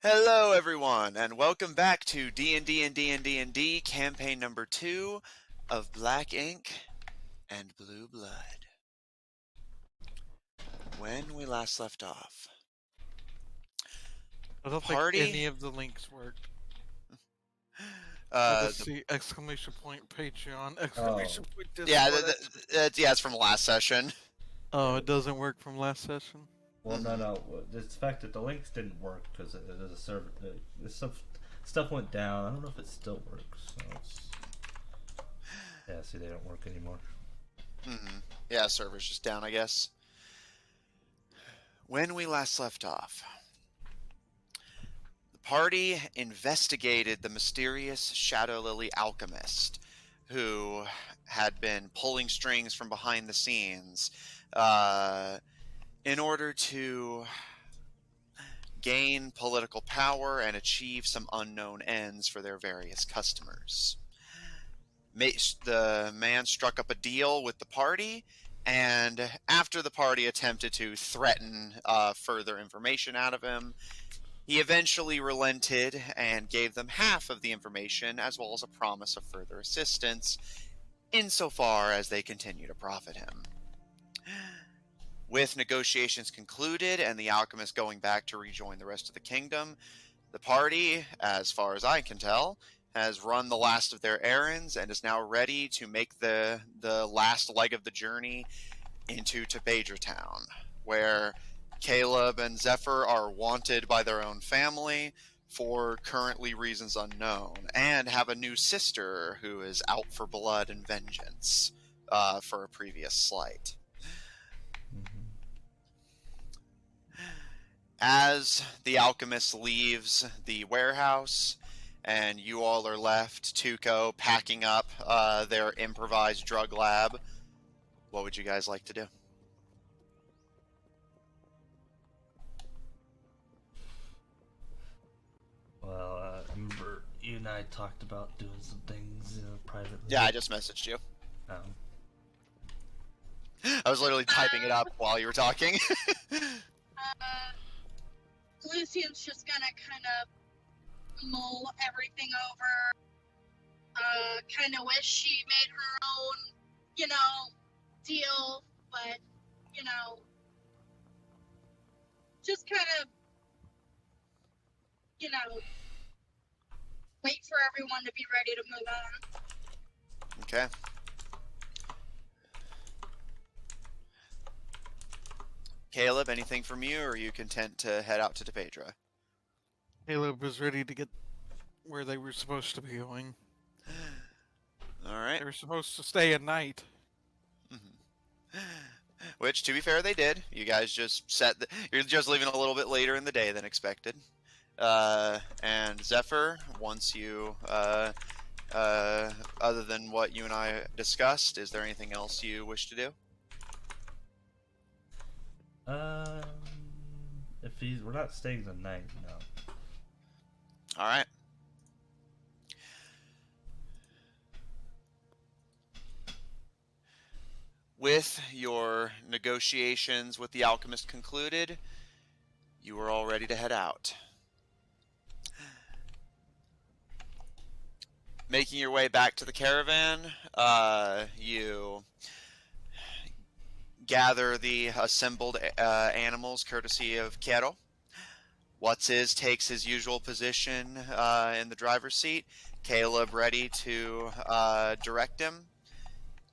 Hello, everyone, and welcome back to D&D&D&D&D campaign number 2 of Black Ink and Blue Blood. When we last left off, I don't think party. any of the links worked. I just The, see exclamation point Patreon, Oh, exclamation point yeah, Discord. yeah, it's from last session. Oh, yeah. it doesn't work from last session. Well, no. The fact that the links didn't work because there's a server. Stuff went down. I don't know if it still works. So yeah, see, they don't work anymore. Yeah, server's just down, I guess. When we last left off, the party investigated the mysterious Shadow Lily alchemist, who had been pulling strings from behind the scenes in order to gain political power and achieve some unknown ends for their various customers. The man struck up a deal with the party, and after the party attempted to threaten further information out of him, he eventually relented and gave them half of the information, as well as a promise of further assistance, insofar as they continue to profit him. With negotiations concluded and the alchemist going back to rejoin the rest of the kingdom, the party, as far as I can tell, has run the last of their errands and is now ready to make the last leg of the journey into Tabedra town, where Caleb and Zephyr are wanted by their own family for currently reasons unknown, and have a new sister who is out for blood and vengeance for a previous slight. As the alchemist leaves the warehouse and you all are left, Tuco, packing up their improvised drug lab, what would you guys like to do? Well, I remember you and I talked about doing some things, privately. Yeah, I just messaged you. Um, I was literally typing it up while you were talking. Lucian's just gonna kind of mull everything over. Kind of wish she made her own, deal, but, just kind of, wait for everyone to be ready to move on. Okay. Caleb, anything from you, or are you content to head out to Tabedra? Caleb was ready to get where they were supposed to be going. All right. They were supposed to stay at night. Which, to be fair, they did. You guys just you're just leaving a little bit later in the day than expected. And Zephyr, once you, other than what you and I discussed, is there anything else you wish to do? we're not staying the night, no. All right. With your negotiations with the alchemist concluded, you are all ready to head out. Making your way back to the caravan, you gather the assembled animals courtesy of Kero. What's-his takes his usual position in the driver's seat. Caleb ready to direct him.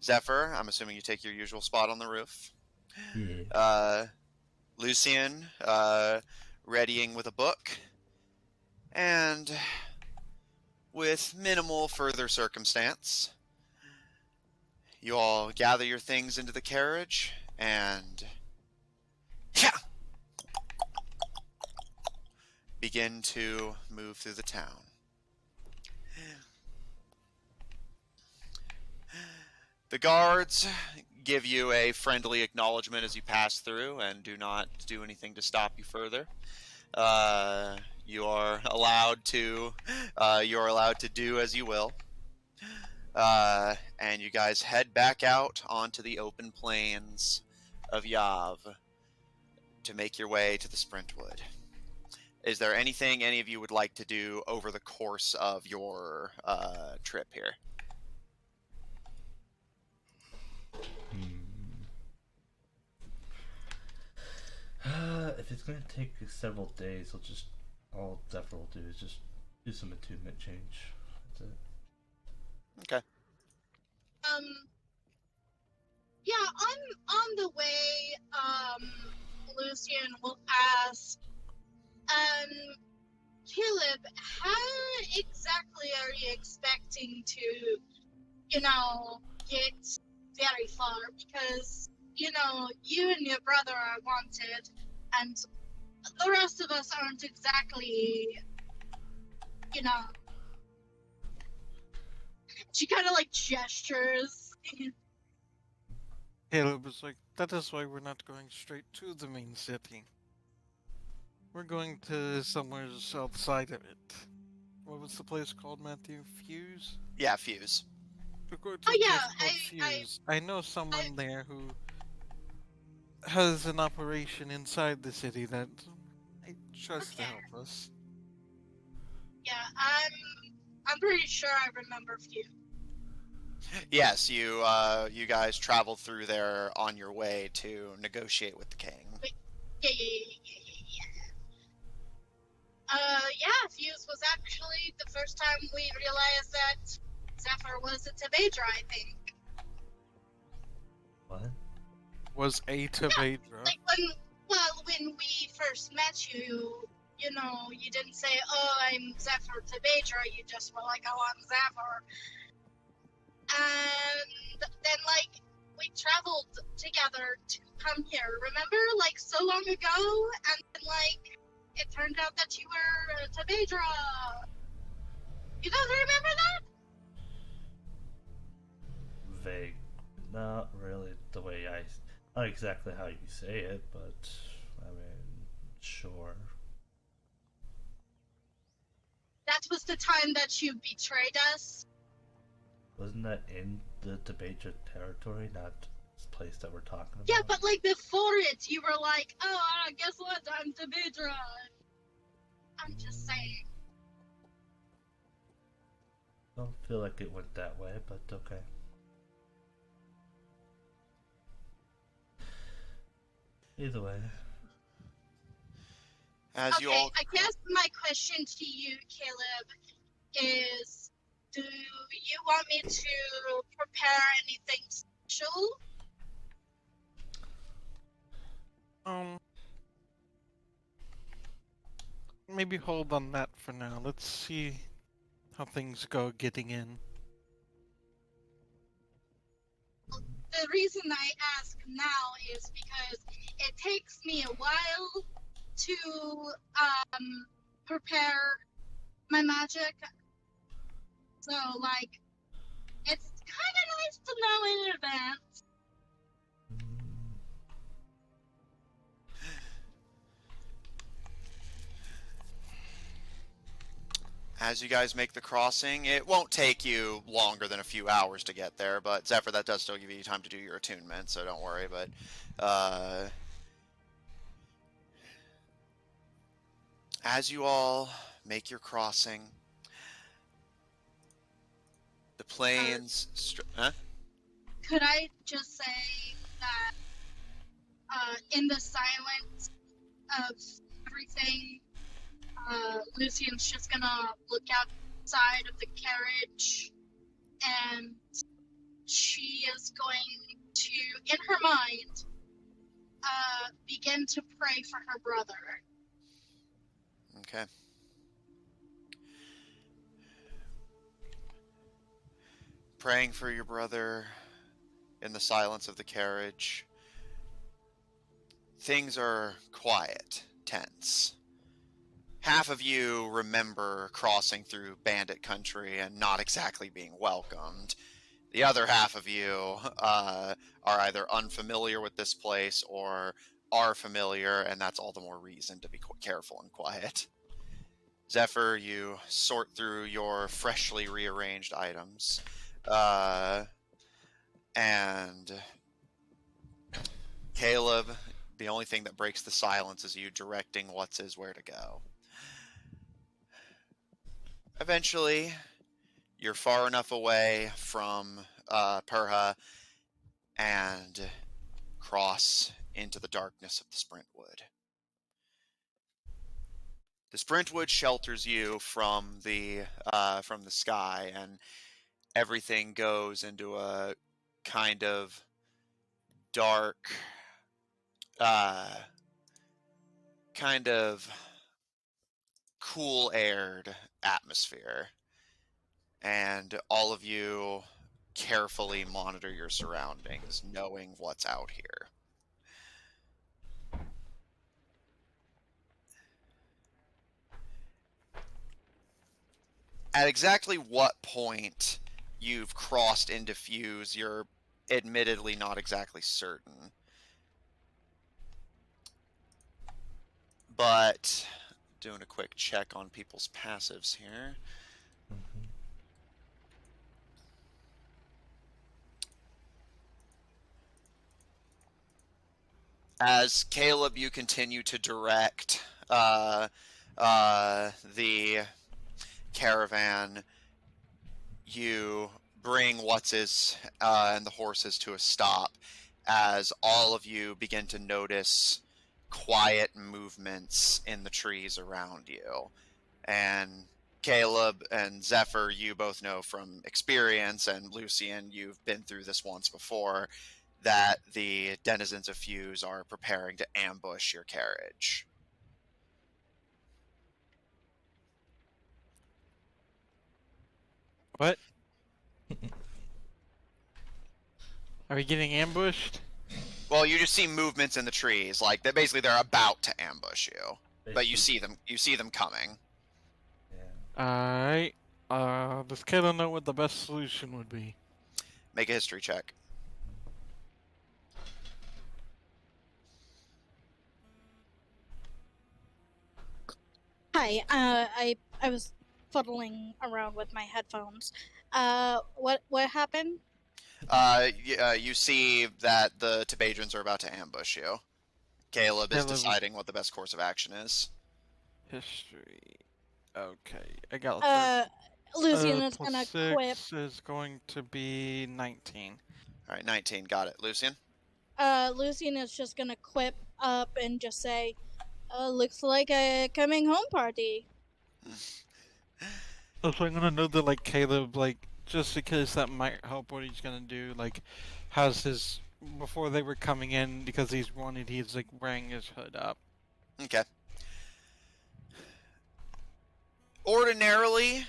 Zephyr, I'm assuming you take your usual spot on the roof. Yeah. Lucian, readying with a book. And with minimal further circumstance, you all gather your things into the carriage and begin to move through the town. The guards give you a friendly acknowledgement as you pass through and do not do anything to stop you further. You are allowed to do as you will. And you guys head back out onto the open plains of Yav to make your way to the Sprintwood. is there anything any of you would like to do over the course of your trip here? If it's gonna take several days, all Zephyr will do is just do some attunement change. That's it. Okay. Yeah, on the way, Lucian will ask, Caleb, how exactly are you expecting to, get very far? Because, you and your brother are wanted, and the rest of us aren't exactly, she kind of like gestures. Caleb was like, that is why we're not going straight to the main city. We're going to somewhere outside of it. What was the place called, Matthew? Fuse? Yeah, Fuse. We're going to Oh, a yeah, place called Fuse. I know someone there who has an operation inside the city that I trust to help us. Yeah, I'm pretty sure I remember few. Yes, you guys traveled through there on your way to negotiate with the king. Yeah. Fuse was actually the first time we realized that Zephyr was a Tabedra, I think. What? Was a Tabedra. Like when we first met you, you didn't say, oh, I'm Zephyr Tabedra, you just were like, oh, I'm Zephyr. And then, we traveled together to come here, remember? So long ago, and then, it turned out that you were Tabedra. You guys remember that? Vague. Not really the way not exactly how you say it, but, I mean, sure. That was the time that you betrayed us. Wasn't that in the Tabedra territory, not this place that we're talking about? Yeah, but before it, you were like, oh, guess what? I'm Tabedra. I'm just saying. Don't feel like it went that way, but okay. Either way. I guess my question to you, Caleb, is, do you want me to prepare anything special? Maybe hold on that for now. Let's see how things go getting in. The reason I ask now is because it takes me a while to prepare my magic. So, it's kind of nice to know in advance. As you guys make the crossing, it won't take you longer than a few hours to get there, but Zephyr, that does still give you time to do your attunement, so don't worry. But as you all make your crossing, the plains... Could I just say that in the silence of everything, Lucian's just gonna look outside of the carriage, and she is going to, in her mind, begin to pray for her brother. Okay. Praying for your brother in the silence of the carriage. Things are quiet, tense. Half of you remember crossing through bandit country and not exactly being welcomed. The other half of you are either unfamiliar with this place or are familiar, and that's all the more reason to be careful and quiet. Zephyr, you sort through your freshly rearranged items. And Caleb, the only thing that breaks the silence is you directing where to go. Eventually, you're far enough away from Perha and cross into the darkness of the Sprintwood. The Sprintwood shelters you from the sky, and everything goes into a kind of dark, kind of cool-aired atmosphere. And all of you carefully monitor your surroundings, knowing what's out here. At exactly what point you've crossed into Fuse, you're admittedly not exactly certain. But doing a quick check on people's passives here. Mm-hmm. As Caleb, you continue to direct the caravan. You bring and the horses to a stop as all of you begin to notice quiet movements in the trees around you. And Caleb and Zephyr, you both know from experience, and Lucian, you've been through this once before, that the denizens of Fuse are preparing to ambush your carriage. What? Are we getting ambushed? Well, you just see movements in the trees, like they're about to ambush you, but you see them coming. Yeah. Alright. Does Kayla know what the best solution would be? Make a history check. Hi. I was fuddling around with my headphones. What happened? You see that the Tabedrans are about to ambush you. Caleb is deciding what the best course of action is. History. Okay, I got a Lucian is plus gonna 6 quip. is going to be 19. All right, 19. Got it. Lucian? Lucian is just gonna quip up and just say, looks like a coming home party. So I'm gonna know that, like, Caleb, like, just because that might help what he's gonna do, like, has his, before they were coming in, because he's like, wearing his hood up. Okay. Ordinarily,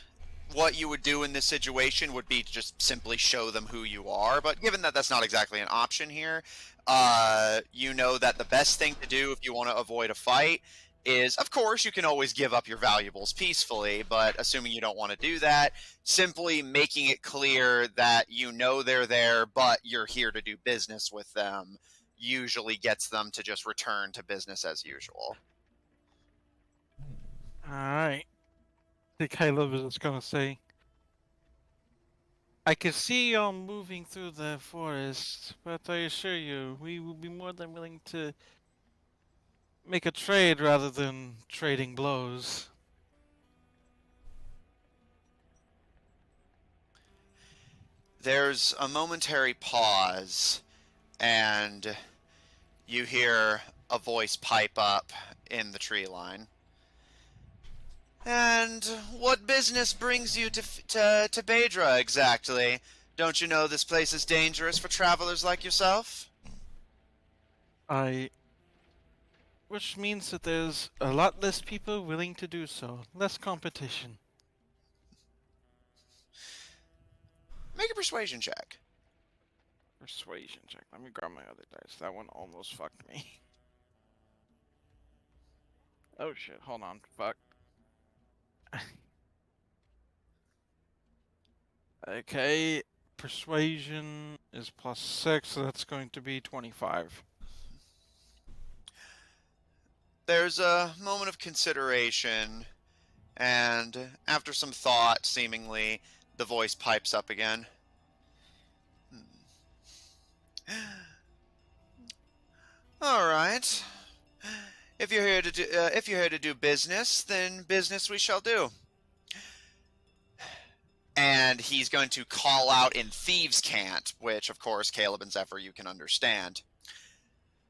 what you would do in this situation would be to just simply show them who you are, but given that that's not exactly an option here, you know that the best thing to do if you want to avoid a fight is, of course, you can always give up your valuables peacefully, but assuming you don't want to do that, simply making it clear that you know they're there, but you're here to do business with them, usually gets them to just return to business as usual. Alright. I think Caleb is just gonna say, I can see y'all moving through the forest, but I assure you, we will be more than willing to make a trade rather than trading blows. There's a momentary pause, and you hear a voice pipe up in the tree line. And what business brings you to Tabedra exactly? Don't you know this place is dangerous for travelers like yourself? Which means that there's a lot less people willing to do so. Less competition. Make a persuasion check. Persuasion check. Let me grab my other dice. That one almost fucked me. Oh shit, hold on. Fuck. Okay, persuasion is plus 6, so that's going to be 25. There's a moment of consideration, and after some thought, seemingly, the voice pipes up again. All right. If you're here to do business, then business we shall do. and he's going to call out in Thieves' Cant, which, of course, Caleb and Zephyr, you can understand.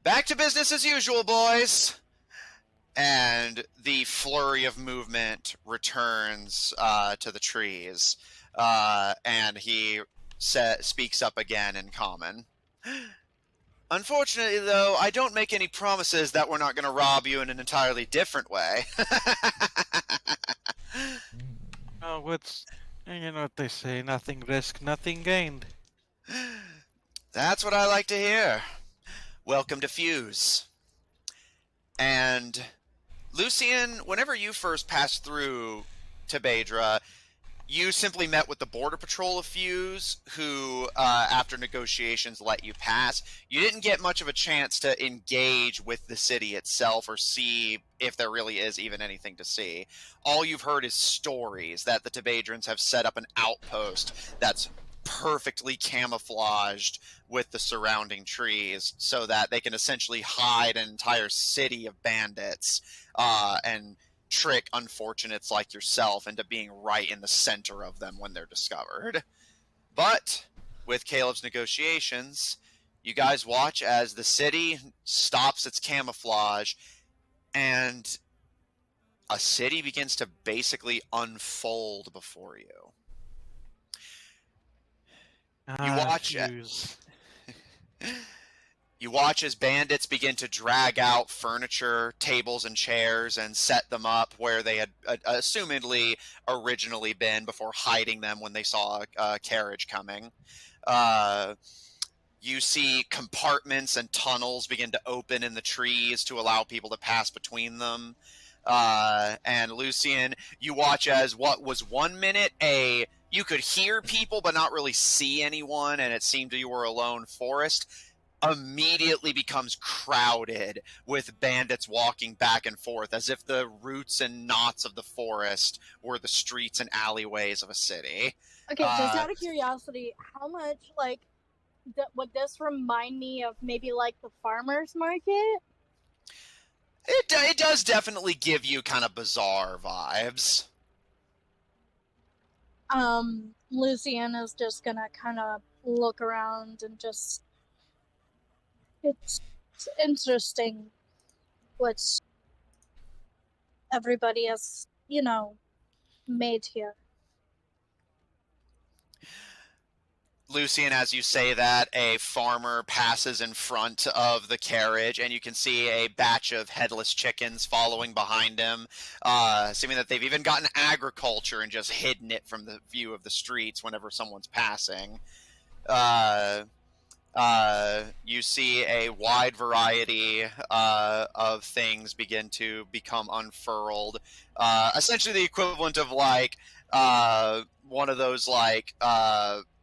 Back to business as usual, boys! And the flurry of movement returns to the trees, and he speaks up again in common. Unfortunately, though, I don't make any promises that we're not going to rob you in an entirely different way. Oh, you know what they say, nothing risked, nothing gained. That's what I like to hear. Welcome to Fuse. And Lucian, whenever you first passed through Tabedra, you simply met with the Border Patrol of Fuse, who, after negotiations, let you pass. You didn't get much of a chance to engage with the city itself or see if there really is even anything to see. All you've heard is stories that the Tabedrans have set up an outpost that's perfectly camouflaged with the surrounding trees so that they can essentially hide an entire city of bandits and trick unfortunates like yourself into being right in the center of them when they're discovered. But with Caleb's negotiations, you guys watch as the city stops its camouflage and a city begins to basically unfold before you. You watch Fuse. You watch as bandits begin to drag out furniture, tables, and chairs and set them up where they had assumedly originally been before hiding them when they saw a carriage coming. You see compartments and tunnels begin to open in the trees to allow people to pass between them. And Lucian, you watch as what was 1 minute you could hear people but not really see anyone, and it seemed you were a lone forest, immediately becomes crowded with bandits walking back and forth as if the roots and knots of the forest were the streets and alleyways of a city. Okay, just out of curiosity, how much, like, would this remind me of maybe, like, the farmer's market? It does definitely give you kind of bizarre vibes. Lucian is just gonna kind of look around and just... It's interesting what everybody has, you know, made here. Lucian, as you say that, a farmer passes in front of the carriage, and you can see a batch of headless chickens following behind him, seeming that they've even gotten agriculture and just hidden it from the view of the streets whenever someone's passing. You see a wide variety of things begin to become unfurled. Essentially the equivalent of, like, one of those, like,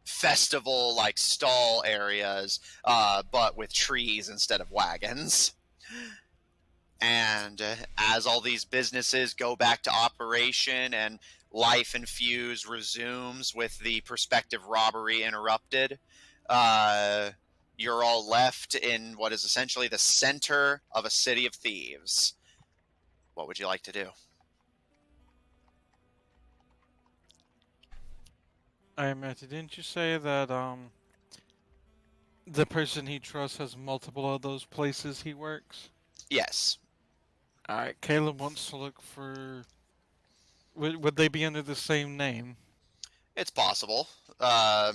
festival, like, stall areas, but with trees instead of wagons. And as all these businesses go back to operation and life in Fuse resumes with the prospective robbery interrupted, you're all left in what is essentially the center of a city of thieves. What would you like to do? I imagine, didn't you say that the person he trusts has multiple of those places he works? Yes. Alright, Caleb wants to look for... Would they be under the same name? It's possible.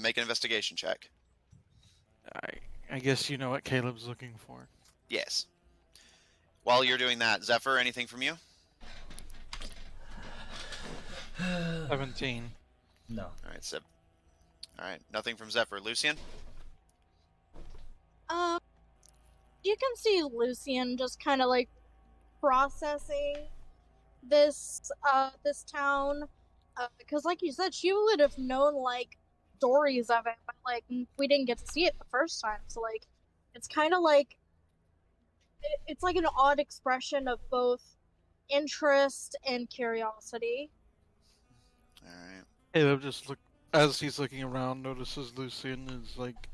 Make an investigation check. I guess you know what Caleb's looking for. Yes. While you're doing that, Zephyr, anything from you? 17. No. Alright, Zep. Alright, nothing from Zephyr. Lucian? You can see Lucian just kind of, like, processing this town, because, like you said, she would have known, like, stories of it, but, like, we didn't get to see it the first time, so, like, it's kind of like, it's like an odd expression of both interest and curiosity. Alright. Caleb just as he's looking around, notices Lucian is like,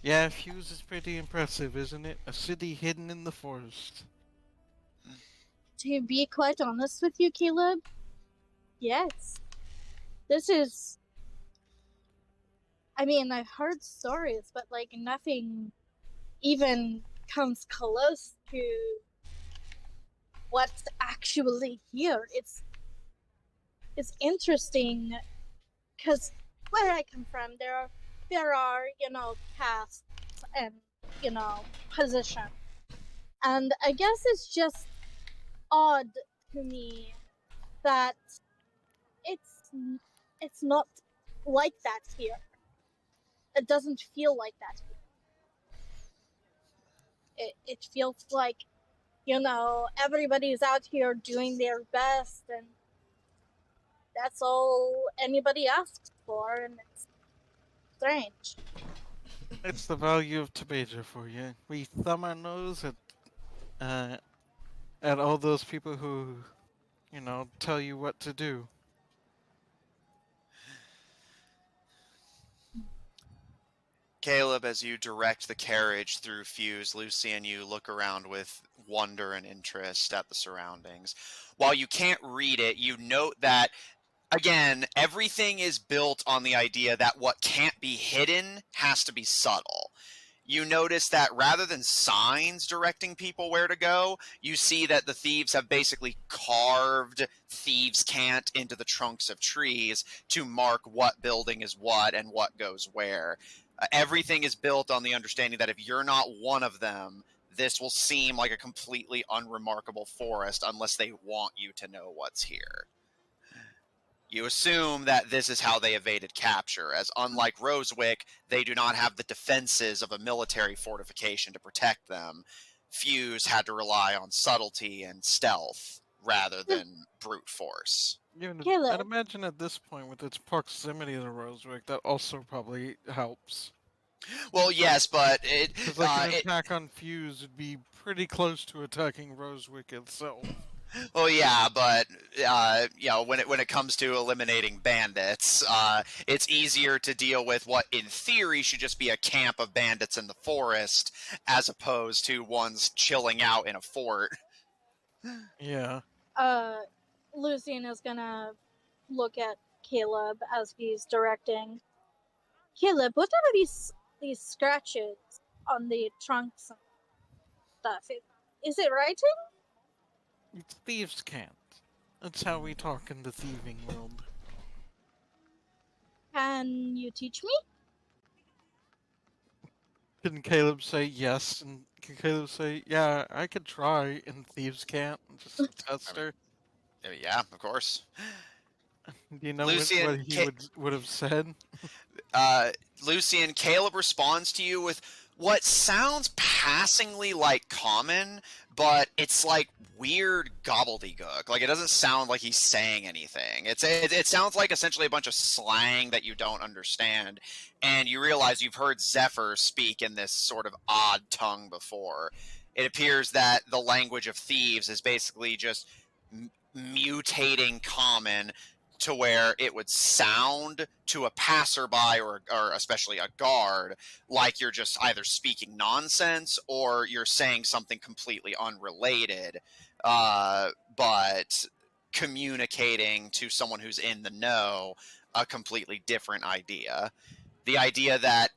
yeah, Fuse is pretty impressive, isn't it? A city hidden in the forest. To be quite honest with you, Caleb, yes. This is I mean, I've heard stories, but like nothing even comes close to what's actually here. It's interesting because where I come from, there are castes and positions, and I guess it's just odd to me that it's not like that here. It doesn't feel like that here. It feels like everybody's out here doing their best, and that's all anybody asks for, and it's strange. It's the value of Tabedra for you. We thumb our nose at all those people who, tell you what to do. Caleb, as you direct the carriage through Fuse, Lucy and you look around with wonder and interest at the surroundings. While you can't read it, you note that, again, everything is built on the idea that what can't be hidden has to be subtle. You notice that rather than signs directing people where to go, you see that the thieves have basically carved thieves' cant into the trunks of trees to mark what building is what and what goes where. Everything is built on the understanding that if you're not one of them, this will seem like a completely unremarkable forest unless they want you to know what's here. You assume that this is how they evaded capture, as unlike Rosewick, they do not have the defenses of a military fortification to protect them. Fuse had to rely on subtlety and stealth rather than brute force. Caleb. I'd imagine at this point, with its proximity to Rosewick, that also probably helps. Well, yes, but Because an attack on Fuse would be pretty close to attacking Rosewick itself. Well, yeah, but when it comes to eliminating bandits, it's easier to deal with what, in theory, should just be a camp of bandits in the forest, as opposed to ones chilling out in a fort. Yeah. Lucian is gonna look at Caleb as he's directing. Caleb, what are these scratches on the trunks and stuff? Is it writing? It's thieves' cant. That's how we talk in the thieving world. Can you teach me? Can Caleb say yes? And can Caleb say, yeah, I could try in thieves' cant just to test her? Yeah, of course. Do you know Lucian, what he would have said? Lucian, Caleb responds to you with what sounds passingly like common, but it's like weird gobbledygook. Like, it doesn't sound like he's saying anything. It sounds like essentially a bunch of slang that you don't understand, and you realize you've heard Zephyr speak in this sort of odd tongue before. It appears that the language of thieves is basically just mutating common to where it would sound to a passerby or especially a guard like you're just either speaking nonsense or you're saying something completely unrelated, but communicating to someone who's in the know a completely different idea. The idea that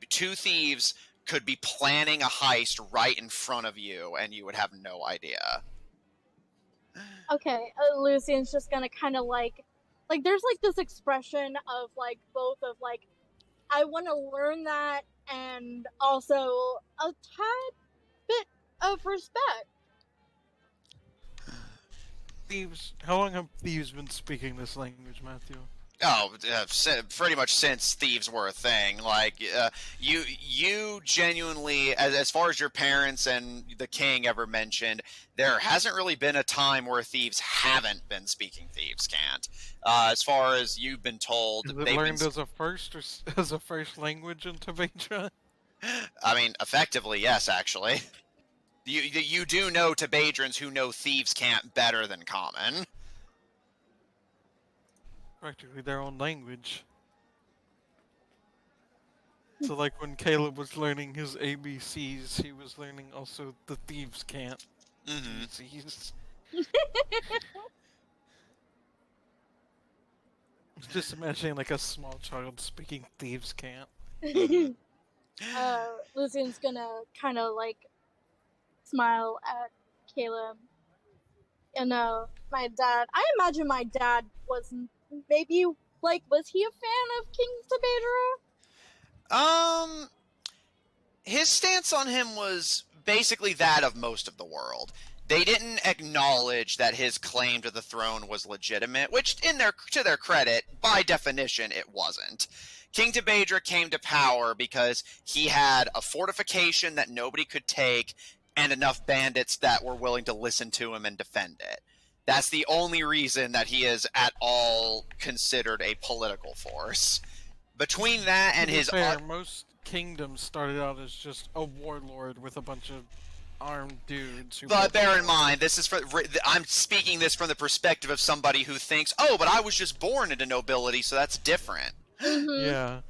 two thieves could be planning a heist right in front of you and you would have no idea. Okay, Lucian's just gonna kind of like there's like this expression of like both of like I want to learn that and also a tad bit of respect. Thieves. How long have thieves been speaking this language, Matthew? Oh, pretty much since thieves were a thing. Like, you genuinely, as far as your parents and the king ever mentioned, there hasn't really been a time where thieves haven't been speaking thieves' cant. As far as you've been told, Is it they've learned been... as a first or as a first language in Tabedra? I mean, effectively, yes, actually. You do know Tabedrans who know thieves' cant better than common. Practically their own language. So like when Caleb was learning his ABCs, he was learning also the thieves' cant. Mm-hmm. ABCs. Just imagining like a small child speaking thieves' cant. Mhm. Lucian's gonna kind of like smile at Caleb. My dad. I imagine my dad was maybe like, was he a fan of King Tabedra? His stance on him was basically that of most of the world. They didn't acknowledge that his claim to the throne was legitimate, which, to their credit, by definition, it wasn't. King Tabedra came to power because he had a fortification that nobody could take and enough bandits that were willing to listen to him and defend it. That's the only reason that he is at all considered a political force. Between that and To be his fair, most kingdoms started out as just a warlord with a bunch of armed dudes who. But bear in mind, this is I'm speaking this from the perspective of somebody who thinks, oh, but I was just born into nobility, so that's different. Mm-hmm. Yeah.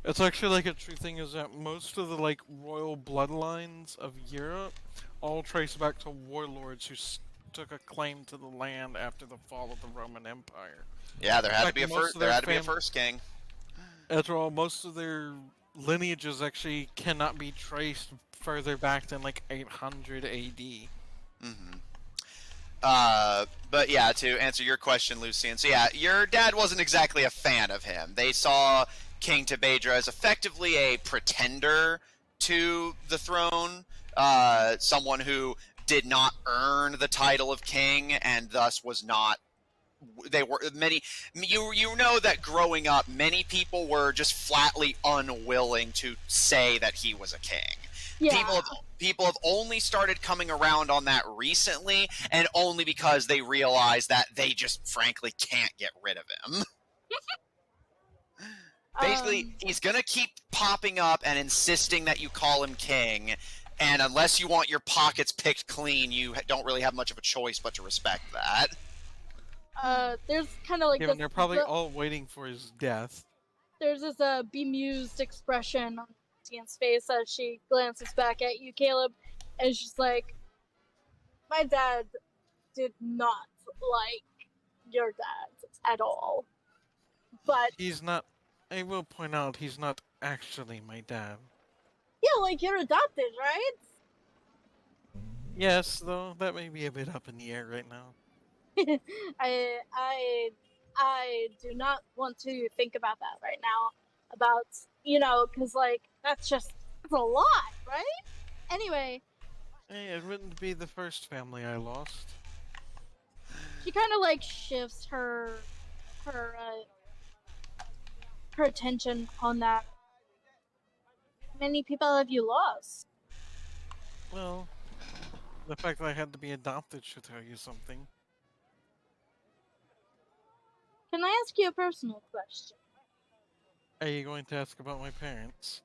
It's actually like a true thing is that most of the like royal bloodlines of Europe all trace back to warlords who took a claim to the land after the fall of the Roman Empire. Yeah, there had to fact, be a most first. of There their had to be a fam- first king. After all, most of their lineages actually cannot be traced further back than like 800 AD. Mm-hmm. But yeah, to answer your question, Lucian. So yeah, your dad wasn't exactly a fan of him. They saw King Tabedra as effectively a pretender to the throne, someone who did not earn the title of king and thus was not. They were many. You know that growing up, many people were just flatly unwilling to say that he was a king. Yeah. People have only started coming around on that recently, and only because they realize that they just frankly can't get rid of him. Basically, he's gonna keep popping up and insisting that you call him king, and unless you want your pockets picked clean, you don't really have much of a choice but to respect that. There's kind of like Given this. they're probably all waiting for his death. There's this bemused expression on Tian's face as she glances back at you, Caleb, and she's like, "My dad did not like your dad at all, but He's not. I will point out he's not actually my dad. yeah, like you're adopted, right?" Yes, though that may be a bit up in the air right now. I do not want to think about that right now. About because like that's a lot, right? Anyway, Hey, it wouldn't be the first family I lost. she kind of like shifts her her attention on that. How many people have you lost? Well, the fact that I had to be adopted should tell you something. Can I ask you a personal question? Are you going to ask about my parents?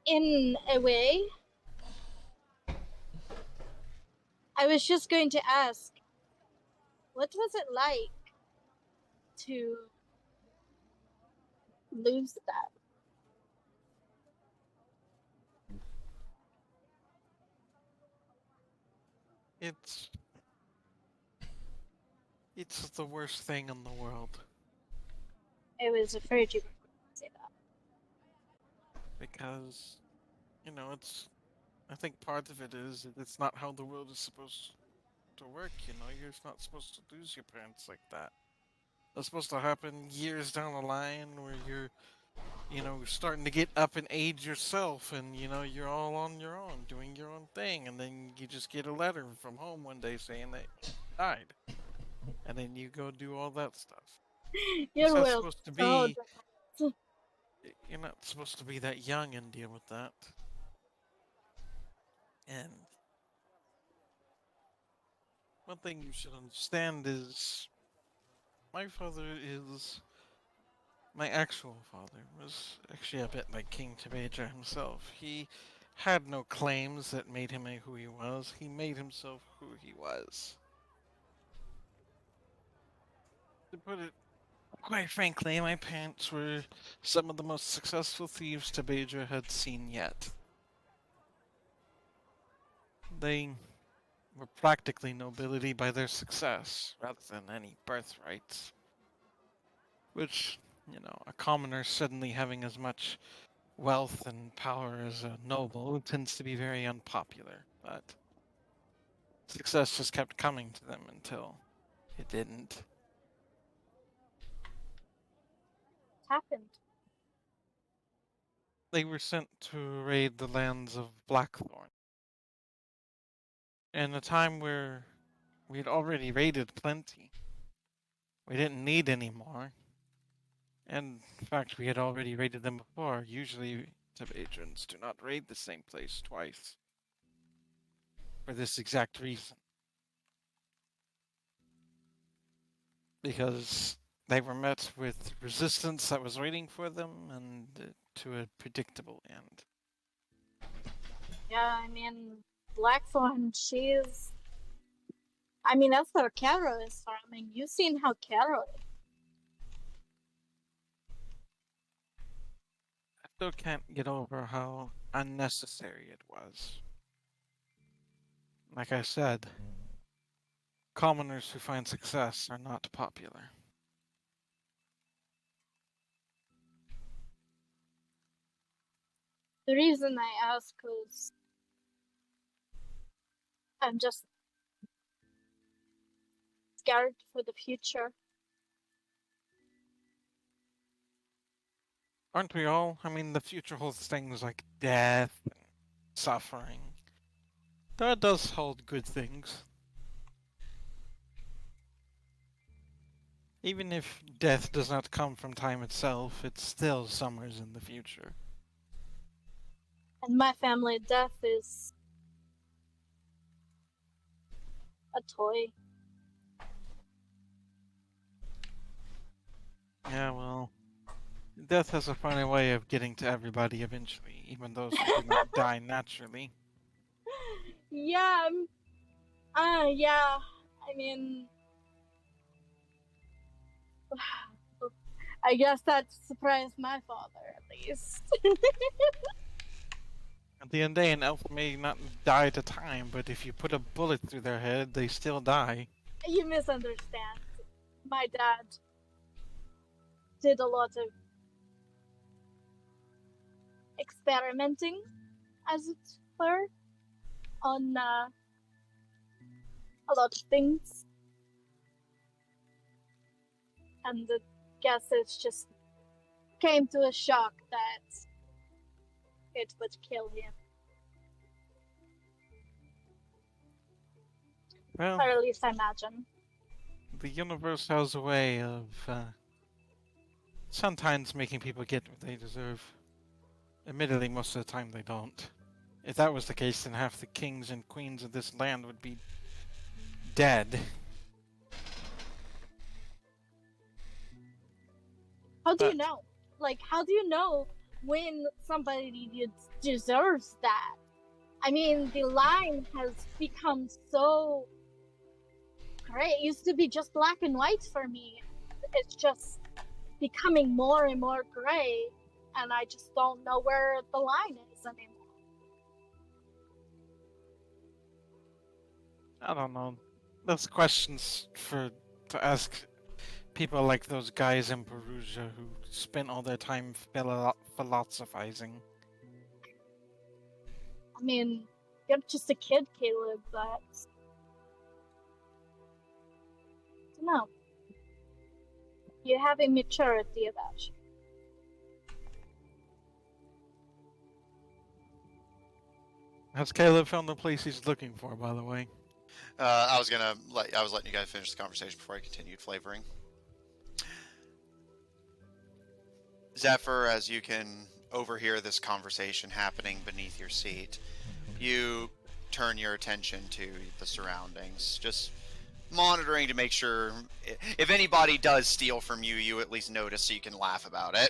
In a way, I was just going to ask, what was it like to lose that? It's the worst thing in the world. I was afraid you were going to say that. Because, I think part of it is that it's not how the world is supposed to work, You're not supposed to lose your parents like that. That's supposed to happen years down the line where you're, starting to get up in age yourself and, you're all on your own, doing your own thing. And then you just get a letter from home one day saying that you died. And then you go do all that stuff. Your not will. supposed to be. You're not supposed to be that young and deal with that. And one thing you should understand is my father is my actual father was actually a bit like King Tabedra himself. He had no claims that made him who he was. He made himself who he was. To put it quite frankly, my parents were some of the most successful thieves Tabedra had seen yet. They were practically nobility by their success, rather than any birthrights. Which, a commoner suddenly having as much wealth and power as a noble tends to be very unpopular, but success just kept coming to them until it didn't. Happened. They were sent to raid the lands of Blackthorn. In a time where we'd already raided plenty. We didn't need any more. And in fact, we had already raided them before. Usually, Tabedrans do not raid the same place twice. For this exact reason. Because they were met with resistance that was waiting for them, and to a predictable end. Yeah, I mean, Blackthorn, she's... I mean, that's where Caro is from. I mean, you've seen how Caro is. I still can't get over how unnecessary it was. Like I said, commoners who find success are not popular. The reason I ask is I'm just scared for the future. Aren't we all? I mean, the future holds things like death and suffering. That does hold good things. Even if death does not come from time itself, it still summers in the future. And my family, death is a toy. Yeah, well, death has a funny way of getting to everybody eventually, even those who do not die naturally. Yeah, yeah. I mean, I guess that surprised my father, at least. At the end of the day, an elf may not die at a time, but if you put a bullet through their head, they still die. You misunderstand. My dad did a lot of experimenting, as it were, on a lot of things. And I guess it's just came to a shock that it would kill him. Well, Or at least I imagine. the universe has a way of sometimes making people get what they deserve. Admittedly, most of the time they don't. If that was the case, then half the kings and queens of this land would be dead. How do you But- know? Like, how do you know when somebody deserves that? I mean, the line has become so gray. It used to be just black and white for me. It's just becoming more and more gray, and I just don't know where the line is anymore. I don't know. That's questions to ask people like those guys in Perugia who spent all their time philosophizing. I mean, you're just a kid, Caleb, but I don't know. You have a maturity about you. Has Caleb found the place he's looking for, by the way? I was letting you guys finish the conversation before I continued flavoring. Zephyr, as you can overhear this conversation happening beneath your seat, you turn your attention to the surroundings, just monitoring to make sure if anybody does steal from you, you at least notice so you can laugh about it.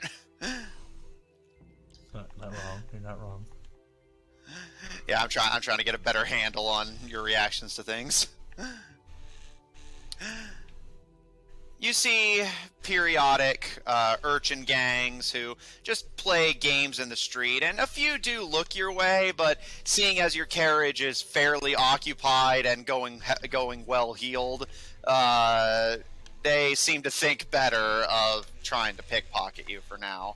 Not wrong. You're not wrong. Yeah, I'm trying to get a better handle on your reactions to things. You see periodic urchin gangs who just play games in the street, and a few do look your way, but seeing as your carriage is fairly occupied and going well heeled, they seem to think better of trying to pickpocket you for now.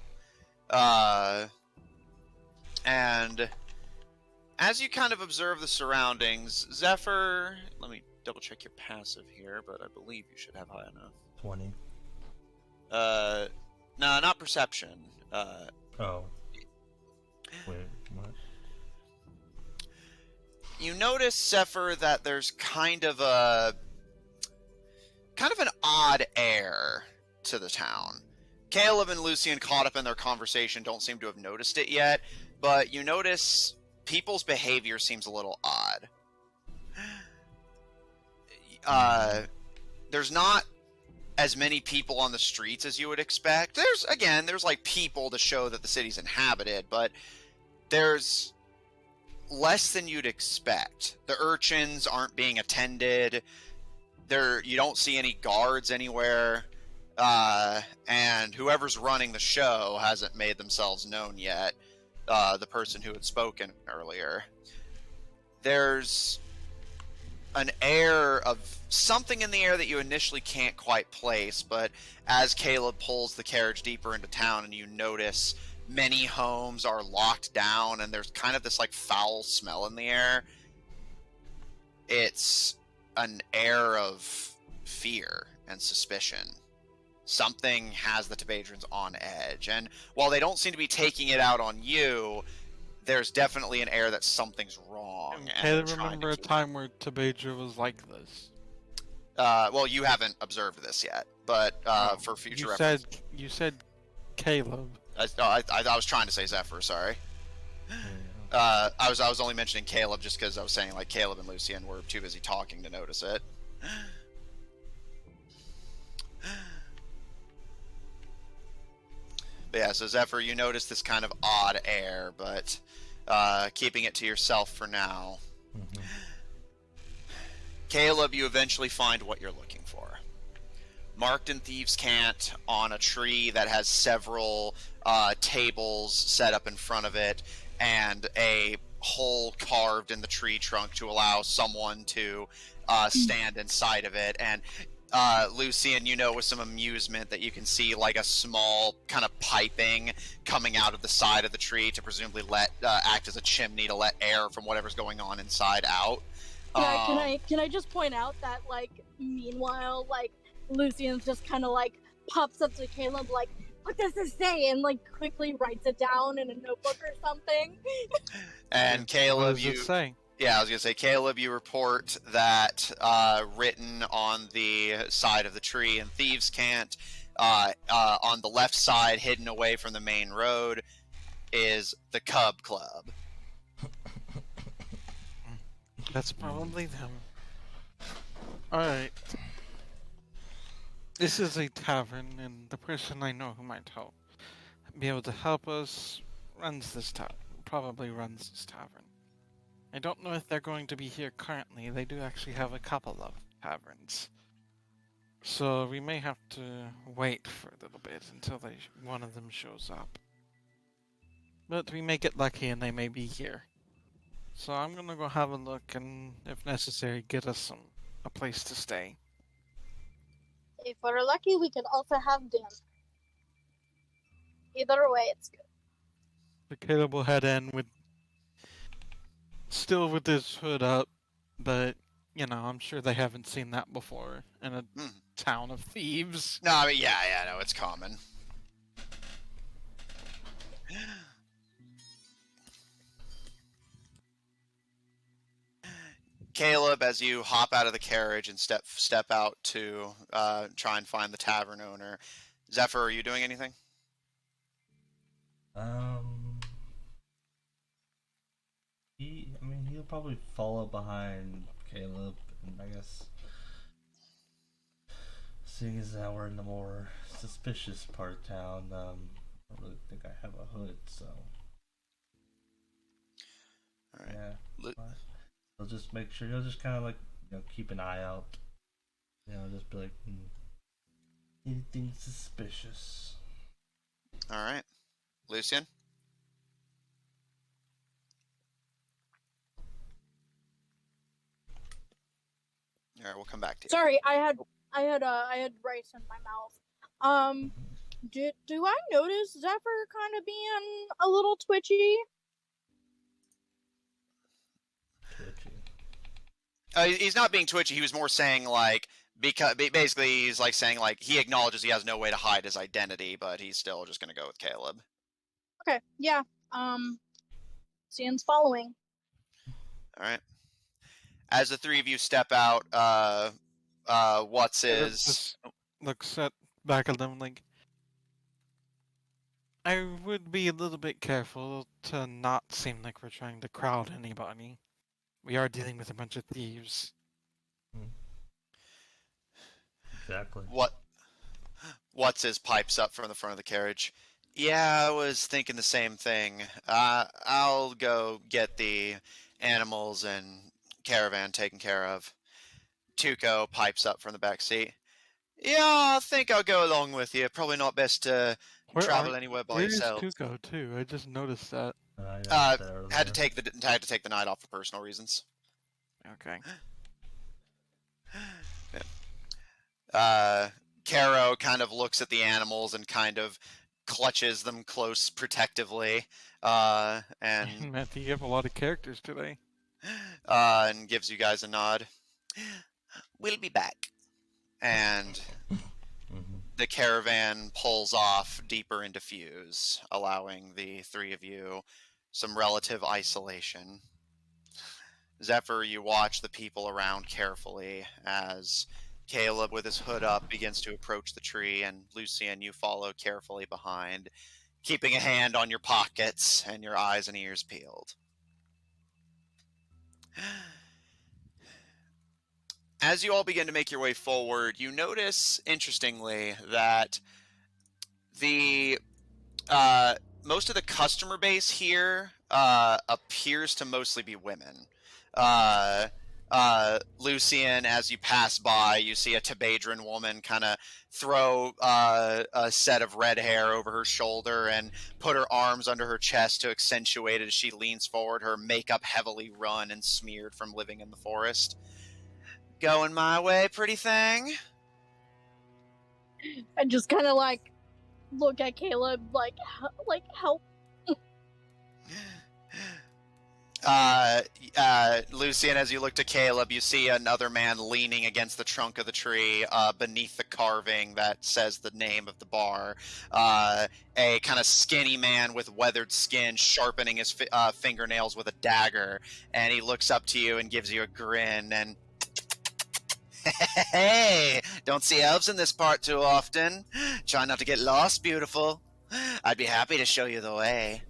And as you kind of observe the surroundings, Zephyr, let me double check your passive here, but I believe you should have high enough. 20. No, not perception. Oh. Wait, what? You notice, Zephyr, that there's kind of an odd air to the town. Caleb and Lucian, caught up in their conversation, don't seem to have noticed it yet, but you notice people's behavior seems a little odd. There's not as many people on the streets as you would expect. There's like people to show that the city's inhabited, but there's less than you'd expect. The urchins aren't being attended. You don't see any guards anywhere. And whoever's running the show hasn't made themselves known yet. The person who had spoken earlier. There's an air of something in the air that you initially can't quite place, but as Caleb pulls the carriage deeper into town and you notice many homes are locked down and there's kind of this like foul smell in the air, it's an air of fear and suspicion. Something has the Tabedrans on edge, and while they don't seem to be taking it out on you, there's definitely an air that something's wrong. I remember a time where Tabedra was like this. Well, you haven't observed this yet, but for future reference. You said Caleb. I was trying to say Zephyr, sorry. I was only mentioning Caleb just because I was saying like Caleb and Lucian were too busy talking to notice it. But yeah, so Zephyr, you notice this kind of odd air, but keeping it to yourself for now. Mm-hmm. Caleb, you eventually find what you're looking for. Marked in Thieves' Cant on a tree that has several tables set up in front of it, and a hole carved in the tree trunk to allow someone to stand inside of it. And Lucian, you know with some amusement that you can see like a small kind of piping coming out of the side of the tree to presumably act as a chimney to let air from whatever's going on inside out. Yeah, can I just point out that like meanwhile like Lucian's just kind of like pops up to Caleb like, what does this say? And like quickly writes it down in a notebook or something. And Caleb, what does it say? Yeah, I was going to say, Caleb, you report that written on the side of the tree in Thieves' Cant, on the left side, hidden away from the main road, is the Cub Club. That's probably them. Alright. This is a tavern, and the person I know who might be able to help us runs this tavern. I don't know if they're going to be here currently. They do actually have a couple of taverns. So we may have to wait for a little bit until one of them shows up. But we may get lucky and they may be here. So I'm gonna go have a look and, if necessary, get us a place to stay. If we're lucky, we could also have dinner. Either way, it's good. The Caleb will head in still with his hood up, but, you know, I'm sure they haven't seen that before in a town of thieves. No, I mean, yeah, no, it's common. Caleb, as you hop out of the carriage and step out to try and find the tavern owner, Zephyr, are you doing anything? He'll probably follow behind Caleb, and I guess seeing as how we're in the more suspicious part of town, I don't really think I have a hood, so Alright. Yeah. He'll just make sure, he'll just kind of like, keep an eye out. Just be like, Anything suspicious? All right. Lucian? All right, we'll come back to you. Sorry, I had rice in my mouth. Do I notice Zephyr kind of being a little twitchy? He's not being twitchy. He was more saying like, because basically he's like saying like he acknowledges he has no way to hide his identity, but he's still just gonna go with Caleb. Okay, yeah. Cian's following. All right. As the three of you step out, what's his? Just looks at back at them like, I would be a little bit careful to not seem like we're trying to crowd anybody. We are dealing with a bunch of thieves. Exactly. What's his pipes up from the front of the carriage? Yeah, I was thinking the same thing. I'll go get the animals and caravan taken care of. Tuco pipes up from the back seat. Yeah, I think I'll go along with you. Probably not best to travel anywhere by yourself. Where's Tuco too? I just noticed that. Had to take the night off for personal reasons. Okay. Caro kind of looks at the animals and kind of clutches them close protectively, and Matt, you have a lot of characters today. and gives you guys a nod. We'll be back. And the caravan pulls off deeper into Fuse, allowing the three of you some relative isolation. Zephyr, you watch the people around carefully as Caleb, with his hood up, begins to approach the tree, and Lucian, you follow carefully behind, keeping a hand on your pockets and your eyes and ears peeled. As you all begin to make your way forward, you notice, interestingly, that the most of the customer base here appears to mostly be women. Lucian, as you pass by, you see a Tabedran woman kind of throw a set of red hair over her shoulder and put her arms under her chest to accentuate it as she leans forward, her makeup heavily run and smeared from living in the forest. Going my way, pretty thing? And just kind of like look at Caleb like help. Lucian, as you look to Caleb, you see another man leaning against the trunk of the tree beneath the carving that says the name of the bar. A kind of skinny man with weathered skin sharpening his fingernails with a dagger, and he looks up to you and gives you a grin and... Hey, don't see elves in this part too often. Try not to get lost, beautiful. I'd be happy to show you the way.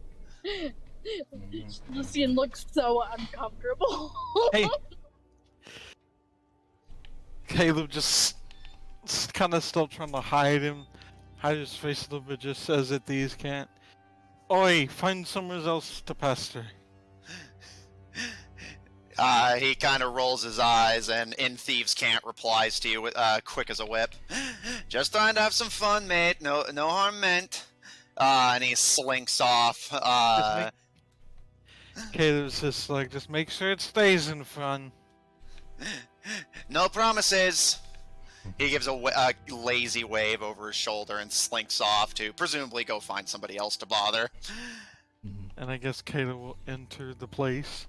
Lucian looks so uncomfortable. Hey. Caleb just kind of still trying to hide his face a little bit, just says that these can't. Oi, find somewhere else to pester. He kind of rolls his eyes, and in Thieves Can't replies to you with quick as a whip. Just trying to have some fun, mate. No harm meant. And he slinks off. Caleb's just like, just make sure it stays in fun. No promises. He gives a lazy wave over his shoulder and slinks off to presumably go find somebody else to bother. And I guess Caleb will enter the place.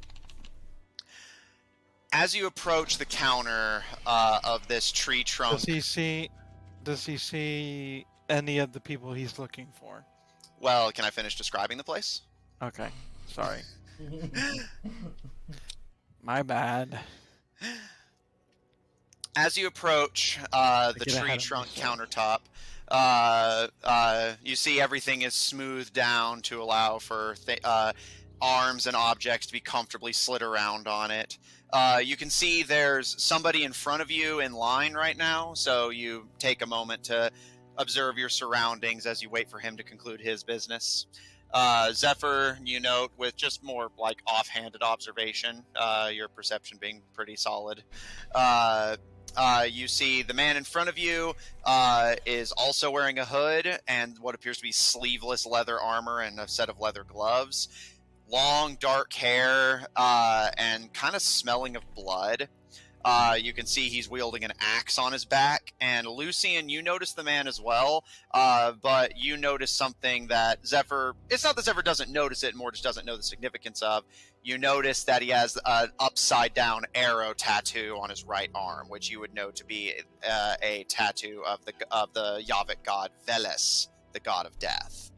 As you approach the counter of this tree trunk... Does he see any of the people he's looking for? Well, can I finish describing the place? Okay, sorry. My bad. As you approach the tree trunk countertop, you see everything is smoothed down to allow for arms and objects to be comfortably slid around on it. You can see there's somebody in front of you in line right now, so you take a moment to observe your surroundings as you wait for him to conclude his business. Zephyr, you note with just more like offhanded observation, your perception being pretty solid. You see the man in front of you is also wearing a hood and what appears to be sleeveless leather armor and a set of leather gloves. Long, dark hair and kind of smelling of blood. You can see he's wielding an axe on his back. And Lucian, you notice the man as well, but you notice something that Zephyr... It's not that Zephyr doesn't notice it, more just doesn't know the significance of. You notice that he has an upside-down arrow tattoo on his right arm, which you would know to be a tattoo of the Yavik god Veles, the god of death.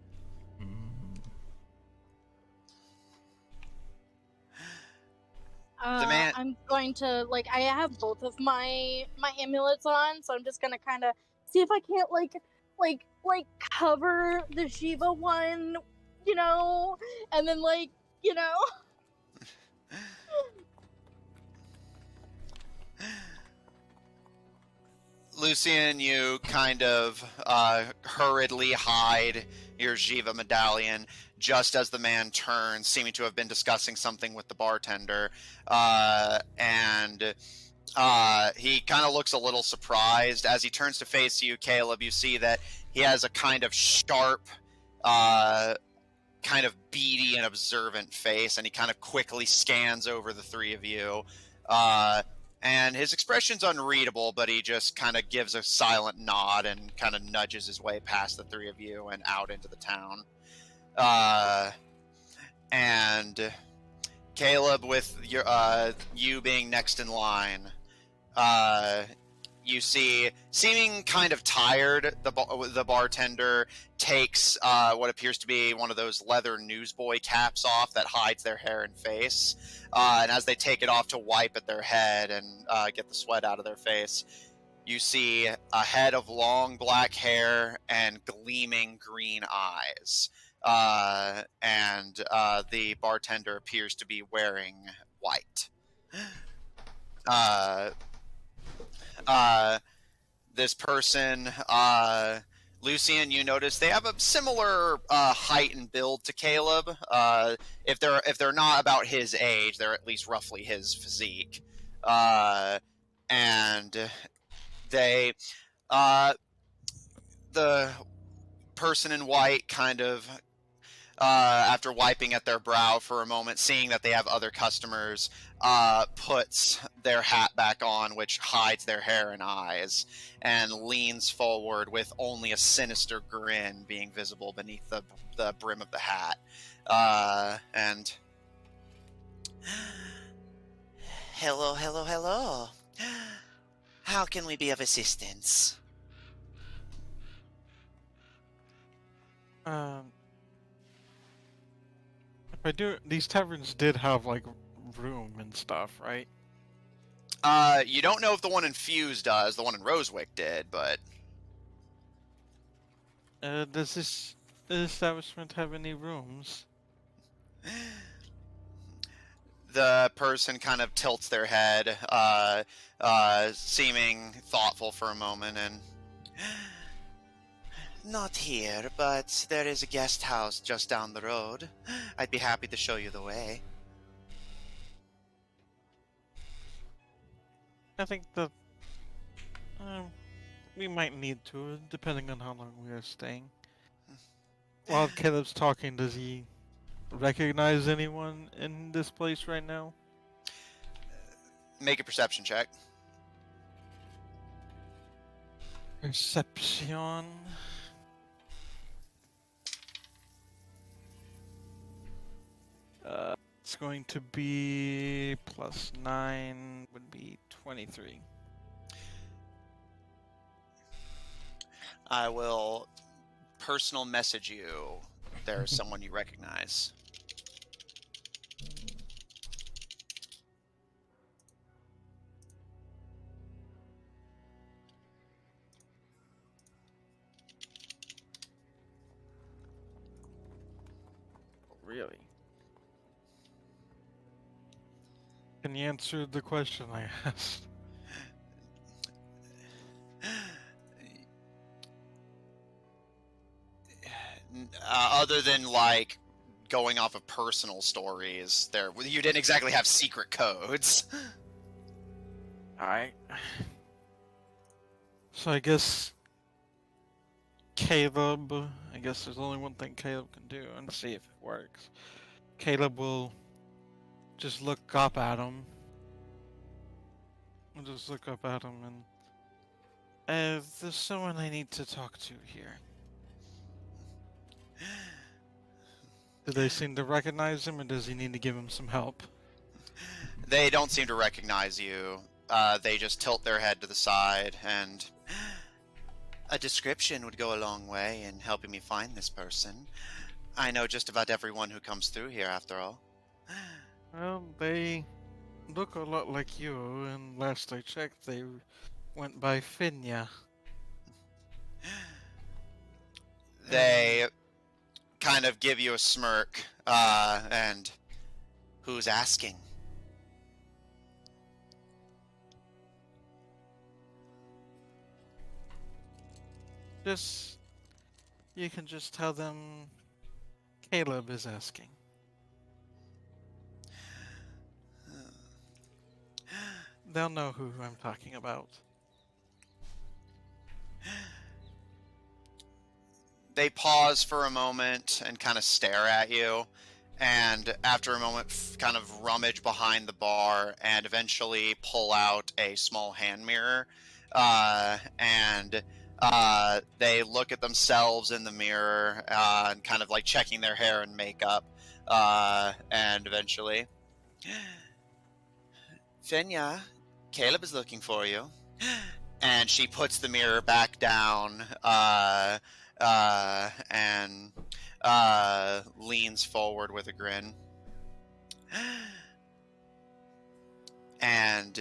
The man... I'm going to, like, I have both of my amulets on, so I'm just gonna kind of see if I can't, like, cover the Shiva one, you know, and then, like, you know. Lucian, you kind of hurriedly hide your Shiva medallion just as the man turns, seeming to have been discussing something with the bartender, and he kind of looks a little surprised. As he turns to face you, Caleb, you see that he has a kind of sharp, kind of beady and observant face, and he kind of quickly scans over the three of you. And his expression's unreadable, but he just kind of gives a silent nod and kind of nudges his way past the three of you and out into the town. And Caleb, with your you being next in line, you see, seeming kind of tired, the bartender takes what appears to be one of those leather newsboy caps off that hides their hair and face. And as they take it off to wipe at their head and get the sweat out of their face, you see a head of long black hair and gleaming green eyes. And the bartender appears to be wearing white. This person, Lucian, you notice they have a similar height and build to Caleb. If they're not about his age, they're at least roughly his physique. And they, the person in white kind of, after wiping at their brow for a moment, seeing that they have other customers, puts their hat back on, which hides their hair and eyes, and leans forward with only a sinister grin being visible beneath the brim of the hat. And... Hello, hello, hello. How can we be of assistance? If I do, these taverns did have, like, room and stuff, right? You don't know if the one in Fuse does. The one in Rosewick did, but... Does this establishment have any rooms? The person kind of tilts their head, seeming thoughtful for a moment, and... Not here, but there is a guest house just down the road. I'd be happy to show you the way. I think that we might need to, depending on how long we are staying. While Caleb's talking, does he recognize anyone in this place right now? Make a perception check. Perception. It's going to be +9, would be 23. I will personal message you. There's someone you recognize. Really? Can you answer the question I asked? Other than, like, going off of personal stories, you didn't exactly have secret codes. Alright. So I guess Caleb, I guess there's only one thing Caleb can do and see if it works. Caleb will just look up at him. I'll just look up at him and there's someone I need to talk to here. Do they seem to recognize him, or does he need to give him some help? They don't seem to recognize you. They just tilt their head to the side, and a description would go a long way in helping me find this person. I know just about everyone who comes through here, after all. Well, they look a lot like you, and last I checked, they went by Finya. They kind of give you a smirk, and who's asking? You can just tell them Caleb is asking. They'll know who I'm talking about. They pause for a moment and kind of stare at you, and after a moment kind of rummage behind the bar and eventually pull out a small hand mirror, and they look at themselves in the mirror and kind of like checking their hair and makeup, and eventually, Fenya, Caleb is looking for you. And she puts the mirror back down, and leans forward with a grin. And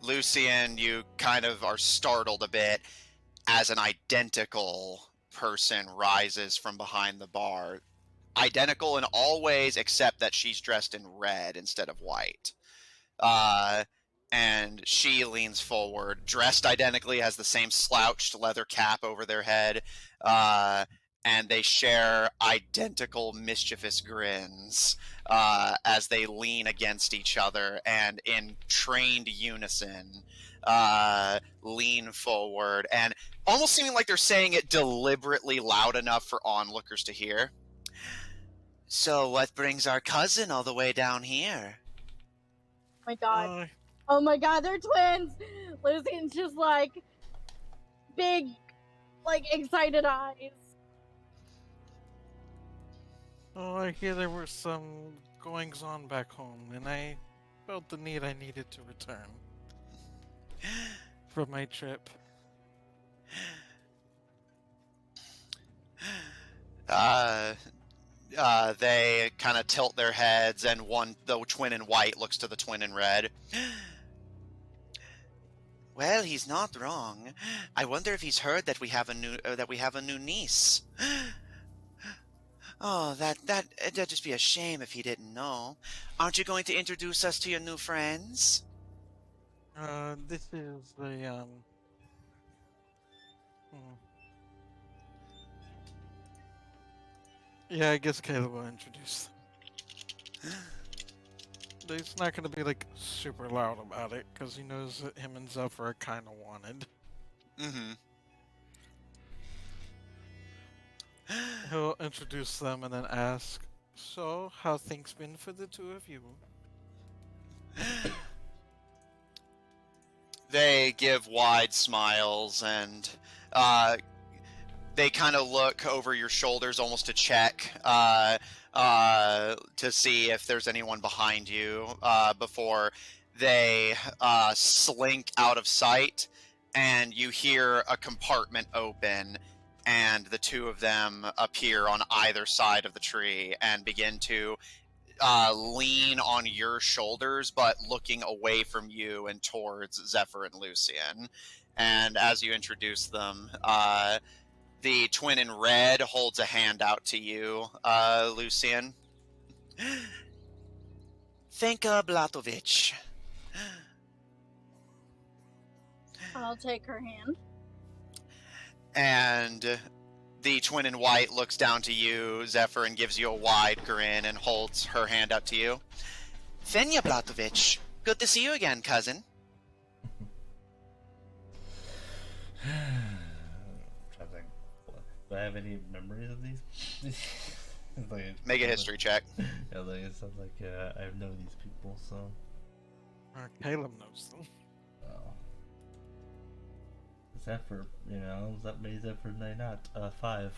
Lucian, you kind of are startled a bit as an identical person rises from behind the bar. Identical in all ways except that she's dressed in red instead of white. And she leans forward, dressed identically, has the same slouched leather cap over their head, and they share identical mischievous grins as they lean against each other and in trained unison lean forward, and almost seeming like they're saying it deliberately loud enough for onlookers to hear. So what brings our cousin all the way down here? Oh my god. Oh my god, they're twins! Lucian's just like big, like excited eyes. Oh, I hear there were some goings on back home, and I felt the need I needed to return from my trip. They kind of tilt their heads, and the twin in white looks to the twin in red. Well, he's not wrong. I wonder if he's heard that we have a new niece. Oh, that'd just be a shame if he didn't know. Aren't you going to introduce us to your new friends? This is the Yeah, I guess Caleb will introduce them. He's not gonna be like super loud about it because he knows that him and Zephyr are kind of wanted. Mm-hmm. He'll introduce them and then ask, "So, how things been for the two of you?" They give wide smiles, and they kind of look over your shoulders almost to check to see if there's anyone behind you before they slink out of sight, and you hear a compartment open, and the two of them appear on either side of the tree and begin to lean on your shoulders, but looking away from you and towards Zephyr and Lucian. And as you introduce them, the twin in red holds a hand out to you, Lucian. Fenka Blatovich. I'll take her hand. And the twin in white looks down to you, Zephyr, and gives you a wide grin and holds her hand out to you. Fenya Blatovich, good to see you again, cousin. trying to think. Do I have any memories of these? It's like, Make a history check. Yeah, like it sounds like I know these people, so. Caleb knows them. Oh. Zephyr, is that for not 5.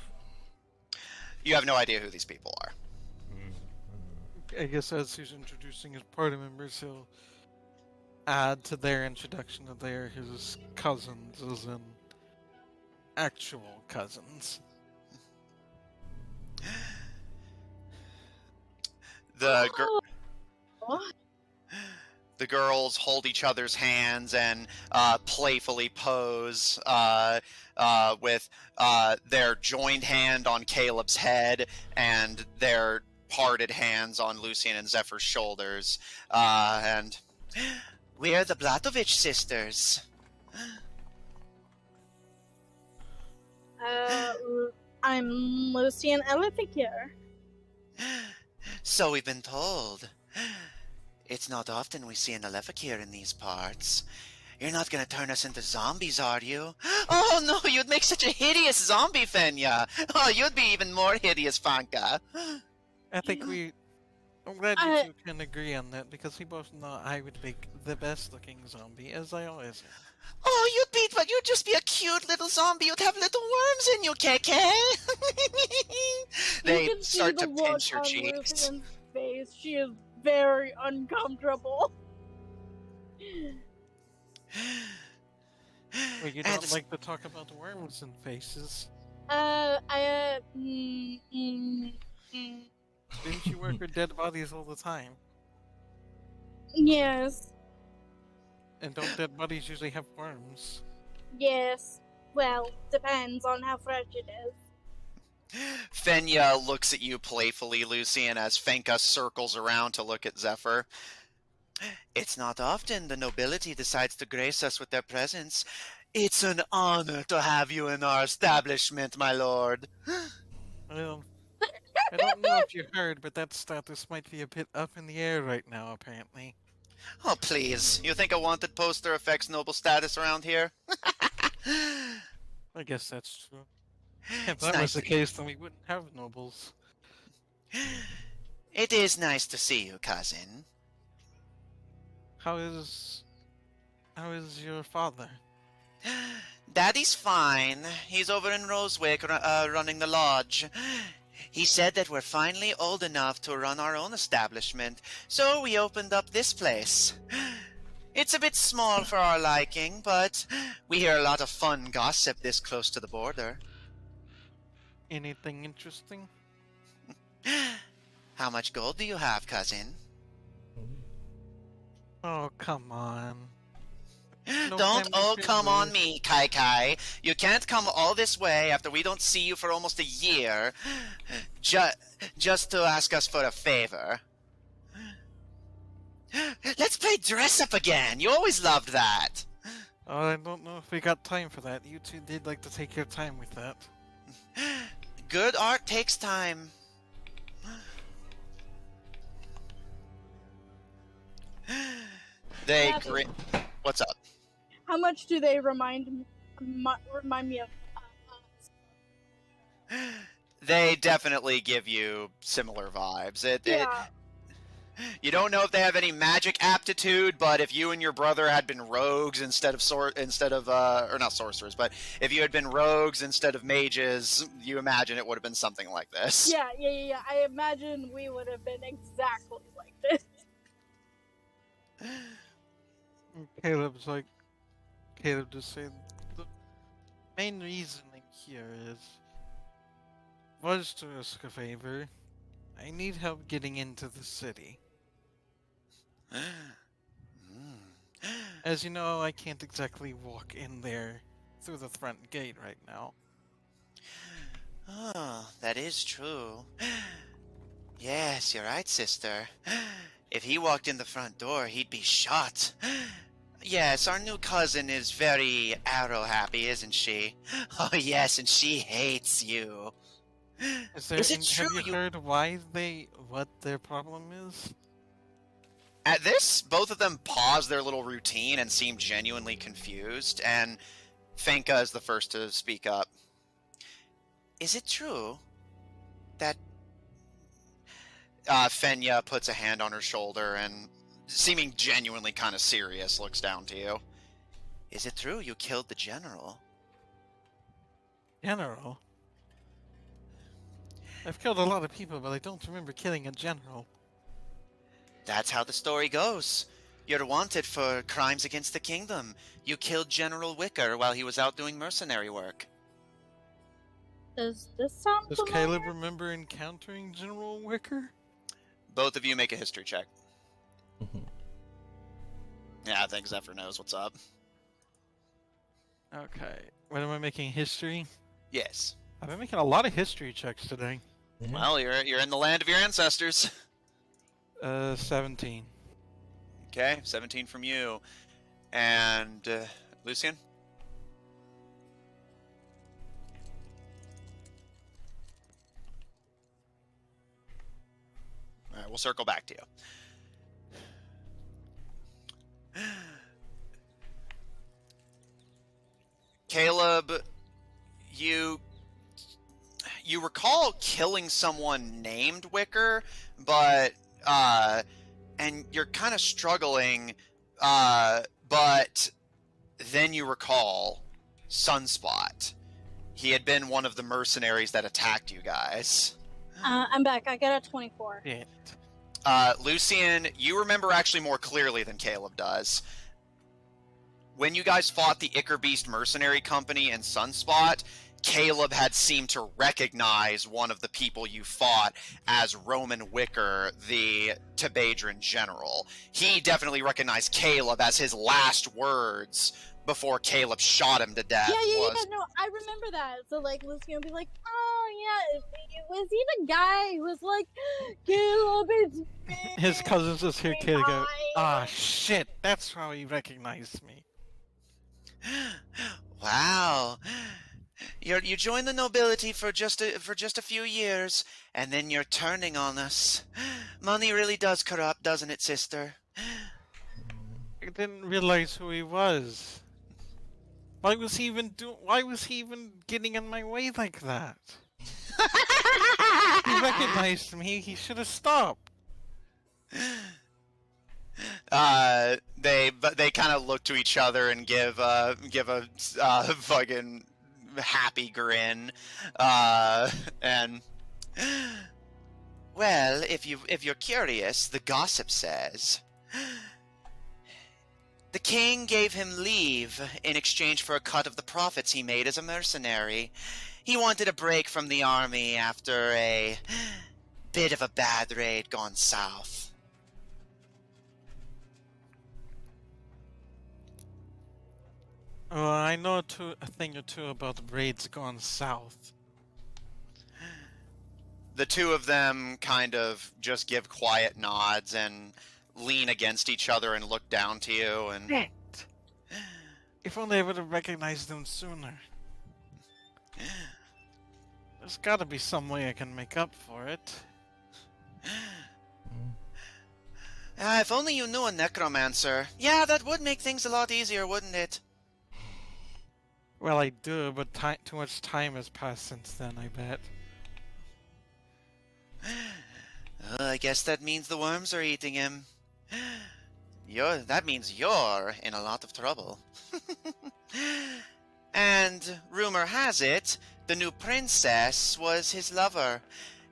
You have no idea who these people are. I guess as he's introducing his party members, he'll add to their introduction that they're his cousins, as in actual cousins. The Oh. the girls hold each other's hands and playfully pose with their joined hand on Caleb's head and their parted hands on Lucian and Zephyr's shoulders. And we're the Blatovich sisters. I'm Lucian Elithikier. So we've been told. It's not often we see an Elefakir in these parts. You're not gonna turn us into zombies, are you? Oh no, you'd make such a hideous zombie, Fenya! Oh, you'd be even more hideous, Fanka! I think I'm glad you two can agree on that, because we both know I would make the best looking zombie, as I always am. Oh, you'd just be a cute little zombie. You'd have little worms in you, KK. They You can see start the to look pinch your on cheeks. Lucian's face. She is very uncomfortable. Well, you don't like to talk about worms and faces. Didn't you work with dead bodies all the time? Yes. And don't dead bodies usually have worms? Yes. Well, depends on how fresh it is. Fenya looks at you playfully, Lucian, as Fenka circles around to look at Zephyr. It's not often the nobility decides to grace us with their presence. It's an honor to have you in our establishment, my lord. Well, I don't know if you heard, but that status might be a bit up in the air right now, apparently. Oh, please. You think a wanted poster affects noble status around here? I guess that's true. If It's that was nice the to- case, then we wouldn't have nobles. It is nice to see you, cousin. How is your father? Daddy's fine. He's over in Rosewick running the lodge. He said that we're finally old enough to run our own establishment, so we opened up this place. It's a bit small for our liking, but we hear a lot of fun gossip this close to the border. Anything interesting? How much gold do you have, cousin? Oh, come on. No Don't family all come on business. me, Kai Kai. You can't come all this way after we don't see you for almost a year, just to ask us for a favor. Let's play dress up again. You always loved that. Oh, I don't know if we got time for that. You two did like to take your time with that. Good art takes time. They Yeah. grin. What's up? How much do they remind me of? They definitely give you similar vibes. Yeah. You don't know if they have any magic aptitude, but if you and your brother had been rogues instead of or not sorcerers, but if you had been rogues instead of mages, you imagine it would have been something like this. Yeah. I imagine we would have been exactly like this. And Caleb just said, the main reasoning here was to ask a favor. I need help getting into the city. As you know, I can't exactly walk in there through the front gate right now. Oh, that is true. Yes, you're right, sister. If he walked in the front door, he'd be shot. Yes, our new cousin is very arrow-happy, isn't she? Oh, yes, and she hates you. Is there, Is it have true you heard what their problem is? At this, both of them pause their little routine and seem genuinely confused, and Fenka is the first to speak up. Is it true that... Fenya puts a hand on her shoulder and, seeming genuinely kind of serious, looks down to you. Is it true you killed the general? General? I've killed a lot of people, but I don't remember killing a general. That's how the story goes. You're wanted for crimes against the kingdom. You killed General Wicker while he was out doing mercenary work. Does this sound Does familiar? Caleb remember encountering General Wicker? Both of you make a history check. Mhm. Yeah, I think Zephyr knows what's up. Okay. What am I making? History? Yes. I've been making a lot of history checks today. Yeah. Well, you're in the land of your ancestors. 17. Okay, 17 from you. And, Lucian? Alright, we'll circle back to you. Caleb, you recall killing someone named Wicker, but, and you're kind of struggling, but then you recall Sunspot. He had been one of the mercenaries that attacked you guys. I'm back. I got a 24. Shit. Lucian, you remember actually more clearly than Caleb does. When you guys fought the Ichor Beast Mercenary Company and Sunspot, Caleb had seemed to recognize one of the people you fought as Roman Wicker, the Tabedran general. He definitely recognized Caleb as his last words before Caleb shot him to death. Yeah, no, I remember that. So, like, Lucian would be like, oh, yeah, was he the guy who was like, Caleb, it's me. His cousins just hear Caleb go, Hi. ah, shit, that's how he recognized me. Wow. You joined the nobility for just a few years, and then you're turning on us. Money really does corrupt, doesn't it, sister? I didn't realize who he was. Why was he even getting in my way like that? He recognized me, he should have stopped. They kind of look to each other and give a fucking happy grin, and well, if you're curious, the gossip says the king gave him leave in exchange for a cut of the profits he made as a mercenary. He wanted a break from the army after a bit of a bad raid gone south. Well, I know a thing or two about raids gone south. The two of them kind of just give quiet nods and lean against each other and look down to you, and Shit. If only I would have recognized them sooner. There's gotta be some way I can make up for it. if only you knew a necromancer. Yeah, that would make things a lot easier, wouldn't it? Well, I do, but too much time has passed since then, I bet. I guess that means the worms are eating him. That means you're in a lot of trouble. And rumor has it, the new princess was his lover,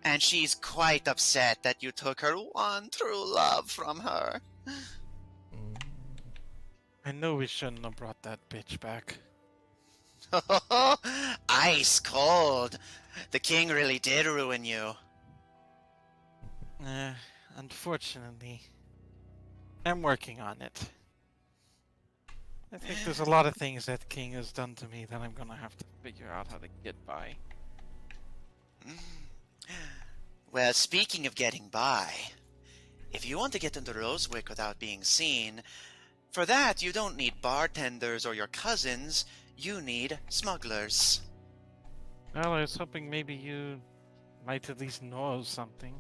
and she's quite upset that you took her one true love from her. I know we shouldn't have brought that bitch back. Ice cold. The king really did ruin you. Unfortunately. I'm working on it. I think there's a lot of things that King has done to me that I'm gonna have to figure out how to get by. Well, speaking of getting by, if you want to get into Rosewick without being seen, for that you don't need bartenders or your cousins, you need smugglers. Well, I was hoping maybe you might at least know something.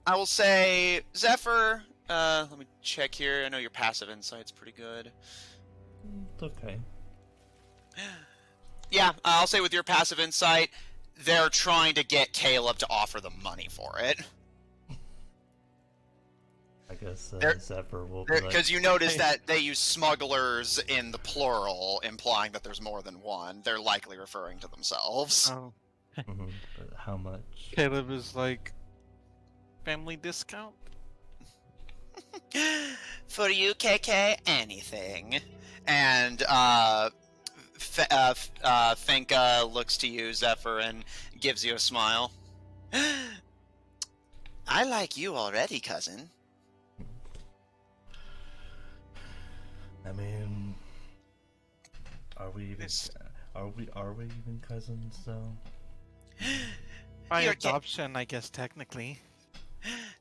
I will say, Zephyr, let me check here. I know your passive insight's pretty good. looked okay. Yeah, I'll say with your passive insight, they're trying to get Caleb to offer them money for it. I guess They're- Zephyr will be like... Because you notice that they use smugglers in the plural, implying that there's more than one. They're likely referring to themselves. Oh, Mhm, but how much? Caleb is like, family discount? For you, KK, anything. And Finka looks to you, Zephyr, and gives you a smile. I like you already, cousin. I mean, are we even This- cousins though? By You're adoption, I guess, technically.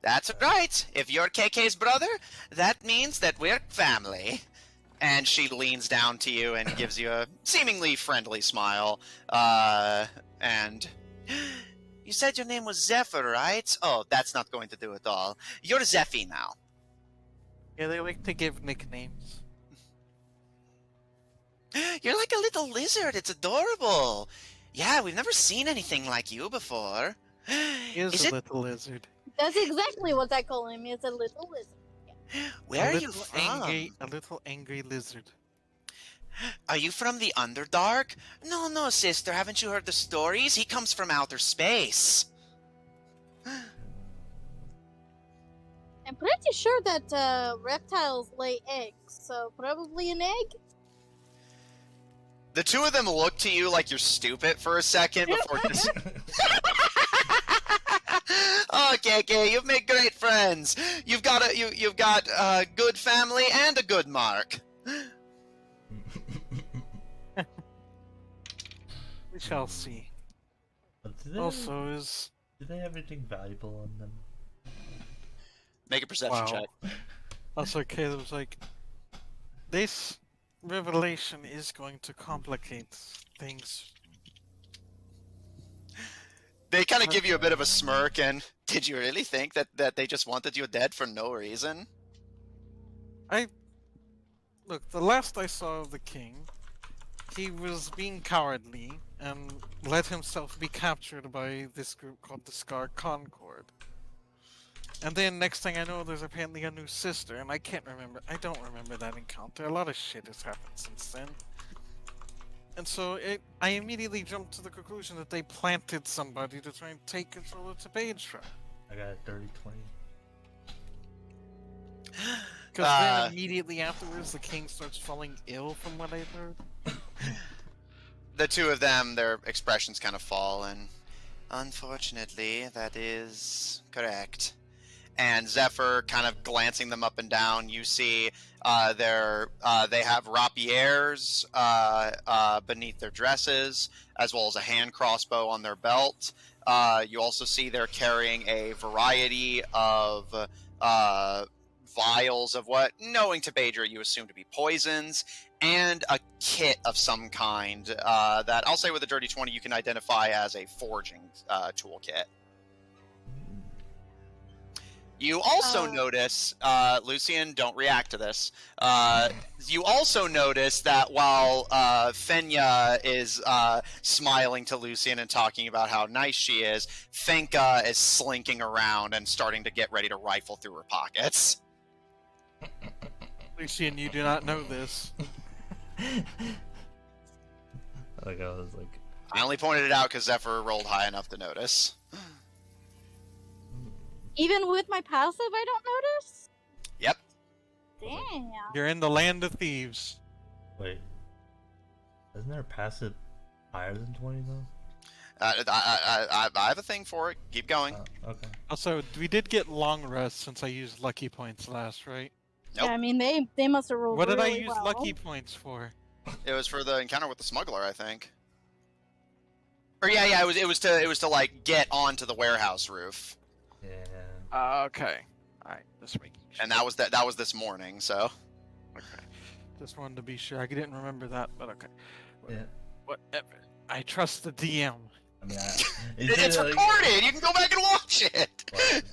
That's right. If you're KK's brother, that means that we're family. And she leans down to you and gives you a seemingly friendly smile. And you said your name was Zephyr, right? Oh, that's not going to do it all. You're Zeffy now. Yeah, they like to give nicknames. You're like a little lizard. It's adorable. Yeah, we've never seen anything like you before. He is Is a it? little lizard. That's exactly what I call him. He's a little lizard. Where a are you little from? A little angry lizard. Are you from the Underdark? No, no, sister. Haven't you heard the stories? He comes from outer space. I'm pretty sure that reptiles lay eggs, so probably an egg. The two of them look to you like you're stupid for a second before just... Okay, you've made great friends. You've got a good family and a good mark. We shall see. Do Also, is they have anything valuable on them? Make a perception wow. check. Also, Caleb's like, this revelation is going to complicate things. They kind of give you a bit of a smirk, and did you really think that they just wanted you dead for no reason? Look, the last I saw of the king, he was being cowardly and let himself be captured by this group called the Scar Concord. And then next thing I know, there's apparently a new sister, and I don't remember that encounter. A lot of shit has happened since then. And so I immediately jumped to the conclusion that they planted somebody to try and take control of Tabedra. I got a 30-20. Because then immediately afterwards, the king starts falling ill, from what I heard. The two of them, their expressions kind of fall, and unfortunately, that is correct. And Zephyr, kind of glancing them up and down, you see they have rapiers beneath their dresses, as well as a hand crossbow on their belt. You also see they're carrying a variety of vials of what, knowing Tabedra, you assume to be poisons, and a kit of some kind that I'll say with a dirty 20 you can identify as a forging toolkit. You also notice, Lucian, don't react to this. You also notice that while Fenya is smiling to Lucian and talking about how nice she is, Finka is slinking around and starting to get ready to rifle through her pockets. Lucian, you do not know this. Like I was like, I only pointed it out because Zephyr rolled high enough to notice. Even with my passive, I don't notice? Yep. Damn. You're in the land of thieves. wait, isn't there a passive higher than 20 though? I have a thing for it. Keep going. Okay. Also, we did get long rest since I used lucky points last, right? Nope. Yeah, I mean, they must have rolled What did I really use well. lucky points for? It was for the encounter with the smuggler, I think. Or yeah, it was to like get onto the warehouse roof, Yeah. Okay. Alright, just making sure. and that was this morning. So Okay. Just wanted to be sure. I didn't remember that, but okay. Yeah. Whatever. I trust the DM. I mean, it's recorded. You can go back and watch it.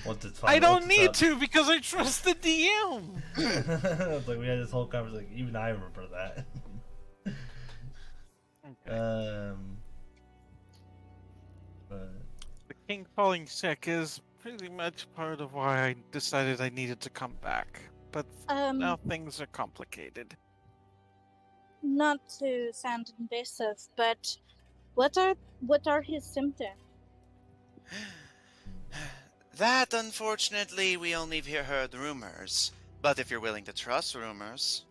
Once it's I fine, don't once it's need up. to because I trust the DM. It's like we had this whole conversation. Like, even I remember that. Okay. But The king falling sick is pretty much part of why I decided I needed to come back. But now things are complicated. Not to sound invasive, but what are his symptoms? That, unfortunately, we only heard rumors. But if you're willing to trust rumors,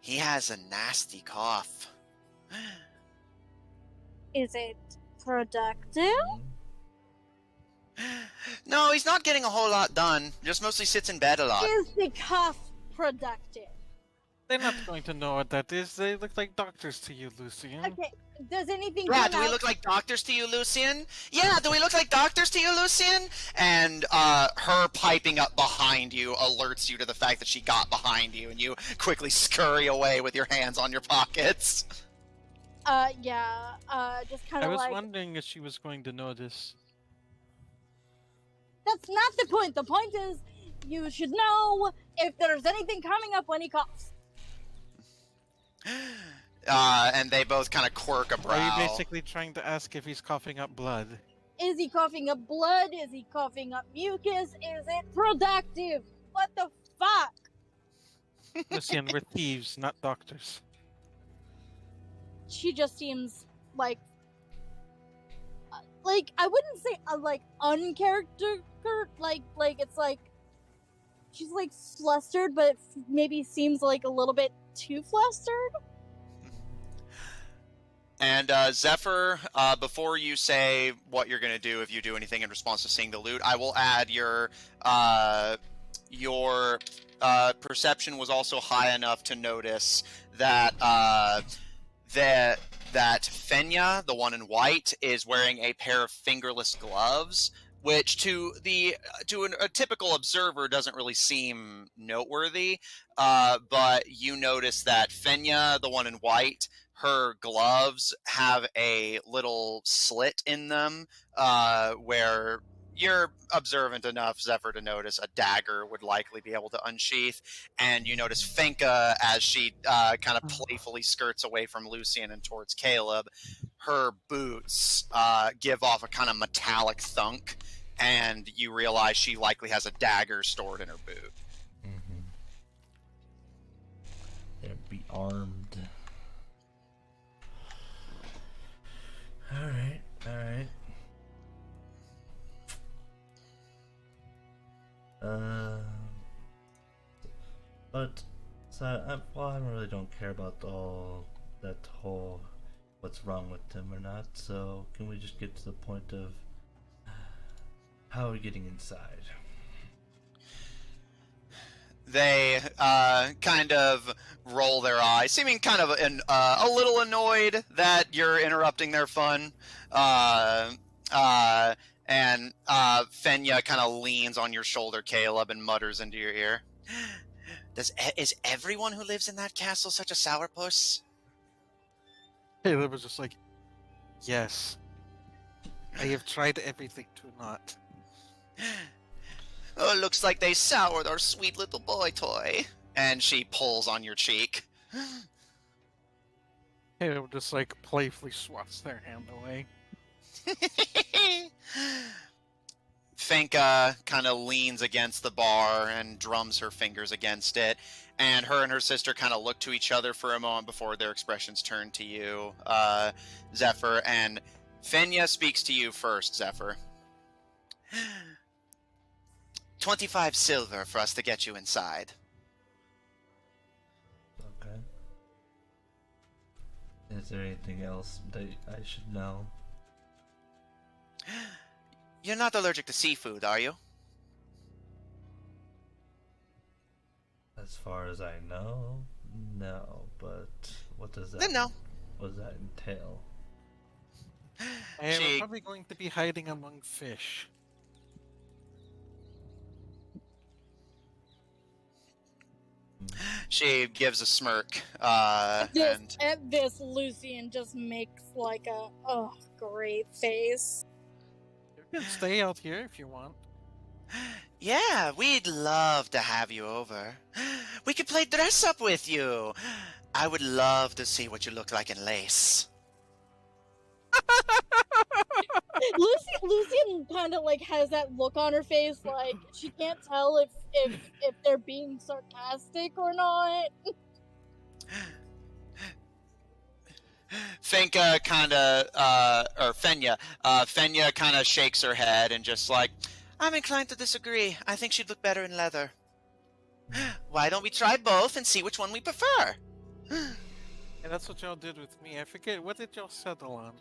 he has a nasty cough. Is it productive? No, he's not getting a whole lot done. Just mostly sits in bed a lot. Is the cough productive? They're not going to know what that is. They look like doctors to you, Lucian. Okay, does anything Yeah, come do we out? look like doctors to you, Lucian? Yeah, do we look like doctors to you, Lucian? And her piping up behind you alerts you to the fact that she got behind you, and you quickly scurry away with your hands on your pockets. Yeah, just kind I of was like... wondering if she was going to notice. That's not the point. The point is, you should know if there's anything coming up when he coughs. And they both kind of quirk a brow. Are you basically trying to ask if he's coughing up blood? Is he coughing up blood? Is he coughing up mucus? Is it productive? What the fuck? Lucian, we're thieves, not doctors. She just seems like I wouldn't say like uncharacter, like it's like she's like flustered, but maybe seems like a little bit too flustered. And Zephyr, before you say what you're going to do, if you do anything in response to seeing the loot, I will add your perception was also high enough to notice that that Fenya, the one in white, is wearing a pair of fingerless gloves, which to a typical observer doesn't really seem noteworthy. But you notice that Fenya, the one in white, her gloves have a little slit in them where you're observant enough, Zephyr, to notice a dagger would likely be able to unsheath. And you notice Fenka, as she kind of playfully skirts away from Lucian and towards Caleb, her boots give off a kind of metallic thunk, and you realize she likely has a dagger stored in her boot. Mm-hmm. They're be armed. Alright, alright. But so I really don't care about that whole what's wrong with him or not. So can we just get to the point of how are we getting inside? They kind of roll their eyes, seeming kind of a little annoyed that you're interrupting their fun. And Fenya kind of leans on your shoulder, Caleb, and mutters into your ear. Is everyone who lives in that castle such a sourpuss? Caleb was just like, yes. I have tried everything to not. Oh, looks like they soured our sweet little boy toy. And she pulls on your cheek. Caleb just like playfully swats their hand away. Fenka kind of leans against the bar and drums her fingers against it, and her sister kind of look to each other for a moment before their expressions turn to you, Zephyr, and Fenya speaks to you first, Zephyr. 25 silver for us to get you inside. Okay. Is there anything else that I should know? You're not allergic to seafood, are you? As far as I know, no. But what does that? Then no. What does that entail? We're probably going to be hiding among fish. She gives a smirk, At and this, Lucian just makes like a great face. You can stay out here if you want. Yeah, we'd love to have you over. We could play dress up with you. I would love to see what you look like in lace. Lucian kind of like has that look on her face, like she can't tell if they're being sarcastic or not. Fenka kind of, or Fenya kind of shakes her head and just like, I'm inclined to disagree. I think she'd look better in leather. Why don't we try both and see which one we prefer? And that's what y'all did with me. I forget, what did y'all settle on?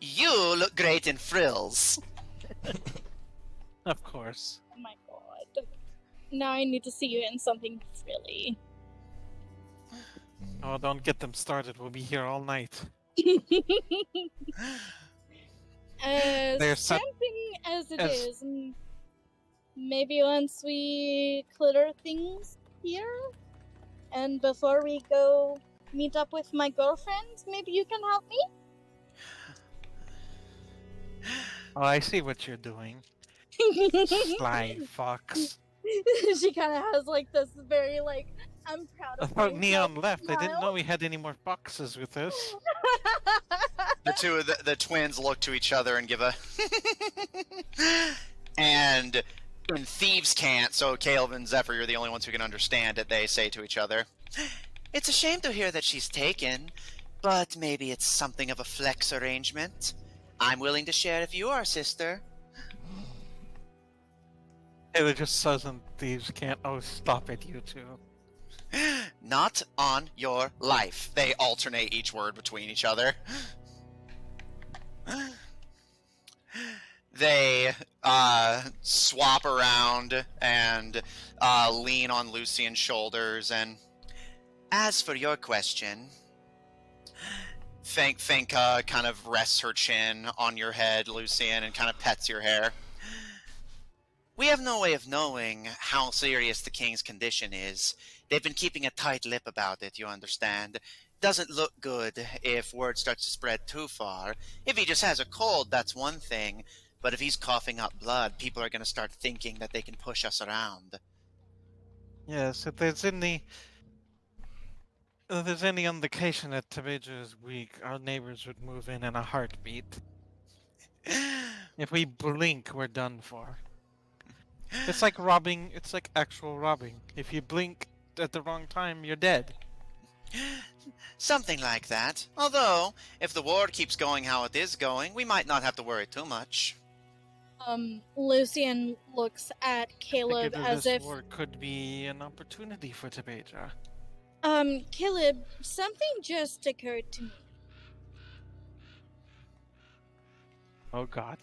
You look great in frills. Of course. Oh my god. Now I need to see you in something frilly. Oh, don't get them started. We'll be here all night. As They're such- tempting as it as- is, maybe once we clear things here, and before we go meet up with my girlfriend, maybe you can help me? Oh, I see what you're doing. Sly fox. She kind of has like this very like, I'm proud I of thought myself Neon left. I didn't smile. know we had any more foxes with us. The two of the twins look to each other and give a and thieves can't, so Caleb and Zephyr, you're the only ones who can understand it. They say to each other, it's a shame to hear that she's taken, but maybe it's something of a flex arrangement. I'm willing to share if you are, sister. It just doesn't. Thieves can't. Oh, stop it, you two. Not on your life. They alternate each word between each other. They swap around and lean on Lucian's shoulders. And as for your question, Finka kind of rests her chin on your head, Lucian, and kind of pets your hair. We have no way of knowing how serious the king's condition is. They've been keeping a tight lip about it, you understand. Doesn't look good if word starts to spread too far. If he just has a cold, that's one thing. But if he's coughing up blood, people are going to start thinking that they can push us around. Yes, if there's any indication that Tabedra is weak, our neighbors would move in a heartbeat. If we blink, we're done for. It's like robbing. It's like actual robbing. If you blink at the wrong time, you're dead. Something like that. Although, if the war keeps going how it is going, we might not have to worry too much. Lucian looks at Caleb Figured as this if, war could be an opportunity for Tabedra. Caleb, something just occurred to me. Oh God.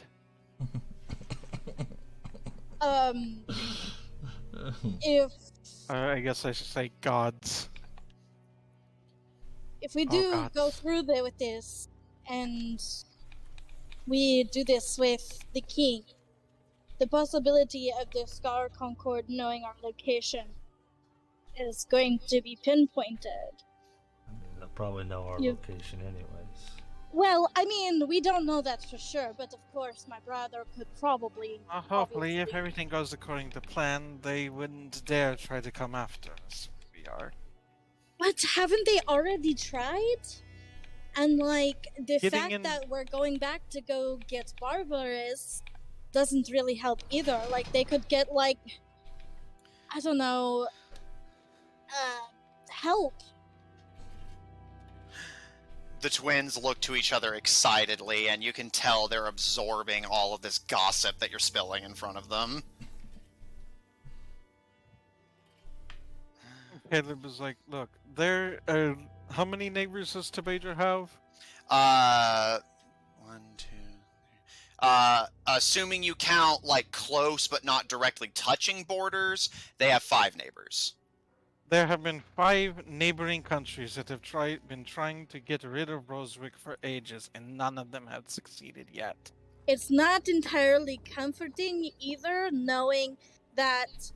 If I guess I should say gods. if we Oh, do God. go through with this, and we do this with the king, the possibility of the Scar Concord knowing our location is going to be pinpointed. I mean, they'll probably know our You- location anyways. Well, I mean, we don't know that for sure, but of course my brother could probably... Hopefully, if obviously- everything goes according to plan, they wouldn't dare try to come after us. We are. But haven't they already tried? And, like, the Getting fact in- that we're going back to go get Barbarous doesn't really help either. Like, they could get, like, I don't know, help. The twins look to each other excitedly, and you can tell they're absorbing all of this gossip that you're spilling in front of them. Caleb was like, "Look, how many neighbors does Tabedra have?" 1, 2, 3. Assuming you count, like, close but not directly touching borders, they have 5 neighbors. There have been 5 neighboring countries that have been trying to get rid of Rosewick for ages, and none of them have succeeded yet. It's not entirely comforting either, knowing that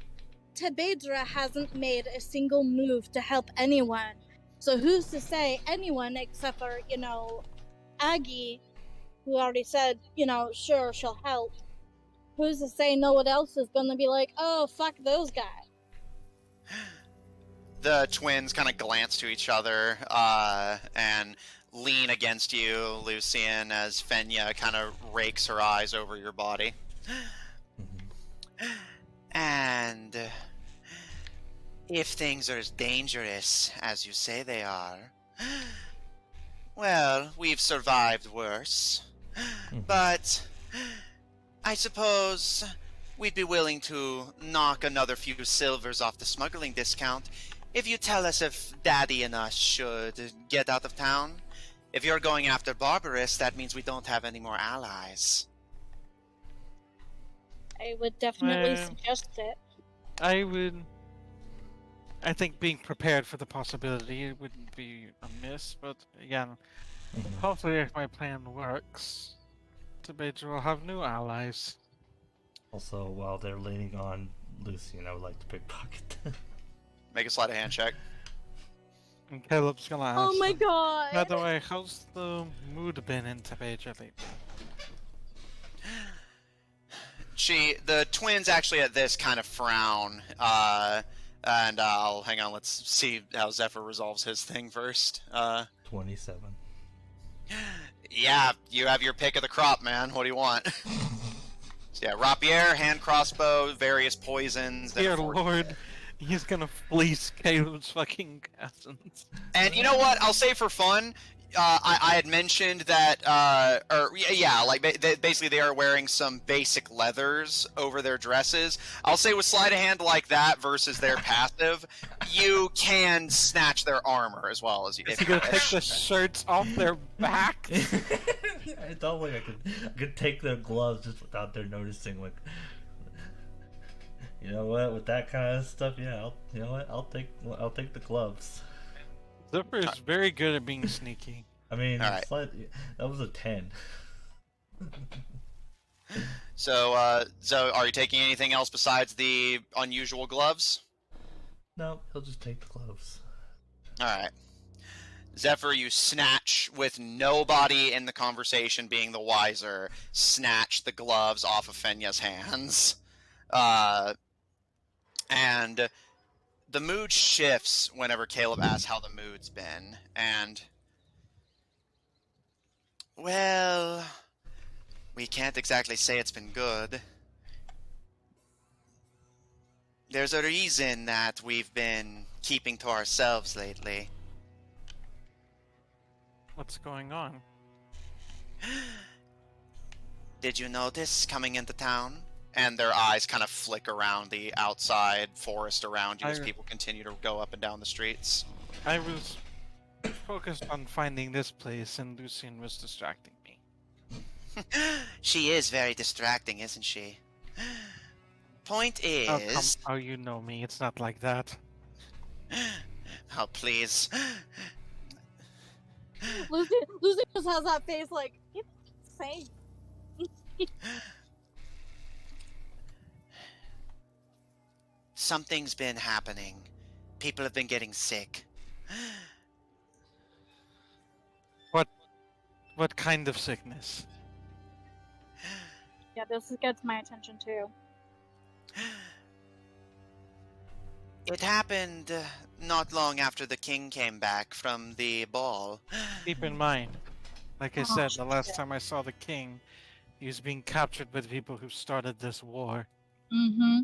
Tabedra hasn't made a single move to help anyone. So who's to say anyone except for, Aggie, who already said, sure, she'll help. who's to say no one else is gonna be like, oh, fuck those guys? The twins kind of glance to each other and lean against you, Lucian, as Fenya kind of rakes her eyes over your body. And if things are as dangerous as you say they are, well, we've survived worse. But I suppose we'd be willing to knock another few silvers off the smuggling discount if you tell us if Daddy and us should get out of town. If you're going after Barbarous, that means we don't have any more allies. I would definitely Well, suggest it. I think being prepared for the possibility wouldn't be amiss, but again, hopefully if my plan works, Tabedra will have new allies. Also, while they're leaning on Lucian, I would like to pickpocket them. Make a sleight of hand check. And Caleb's gonna ask Oh my them, god! by the way, how's the mood been in Tabedra lately? The twins actually at this kind of frown, and hang on, let's see how Zephyr resolves his thing first. 27. Yeah, you have your pick of the crop, man. What do you want? So yeah, rapier, hand crossbow, various poisons. Dear Lord, he's gonna fleece Caleb's fucking essence. And you know what? I'll say for fun, I had mentioned that, basically they are wearing some basic leathers over their dresses. I'll say with sleight of hand like that versus their passive, you can snatch their armor as well as you. Is he gonna take the shirts off their back? I thought like I could take their gloves just without their noticing. Like, you know what? With that kind of stuff, yeah, I'll take the gloves. Zephyr is very good at being sneaky. I mean, All right. That was a 10. So are you taking anything else besides the unusual gloves? No, he'll just take the gloves. All right. Zephyr, you snatch, with nobody in the conversation being the wiser, snatch the gloves off of Fenya's hands. And the mood shifts whenever Caleb asks how the mood's been. And, well, we can't exactly say it's been good. There's a reason that we've been keeping to ourselves lately. What's going on? Did you notice coming into town? And their eyes kind of flick around the outside forest around you as people continue to go up and down the streets. I was focused on finding this place, and Lucian was distracting me. She is very distracting, isn't she? Point is... Oh, oh, you know me. It's not like that. Oh, please. Lucy just has that face like, it's insane. Something's been happening. People have been getting sick. What kind of sickness? Yeah, this gets my attention too. It happened not long after the king came back from the ball. Keep in mind, like I said, the last time I saw the king, he was being captured by the people who started this war. Mm-hmm.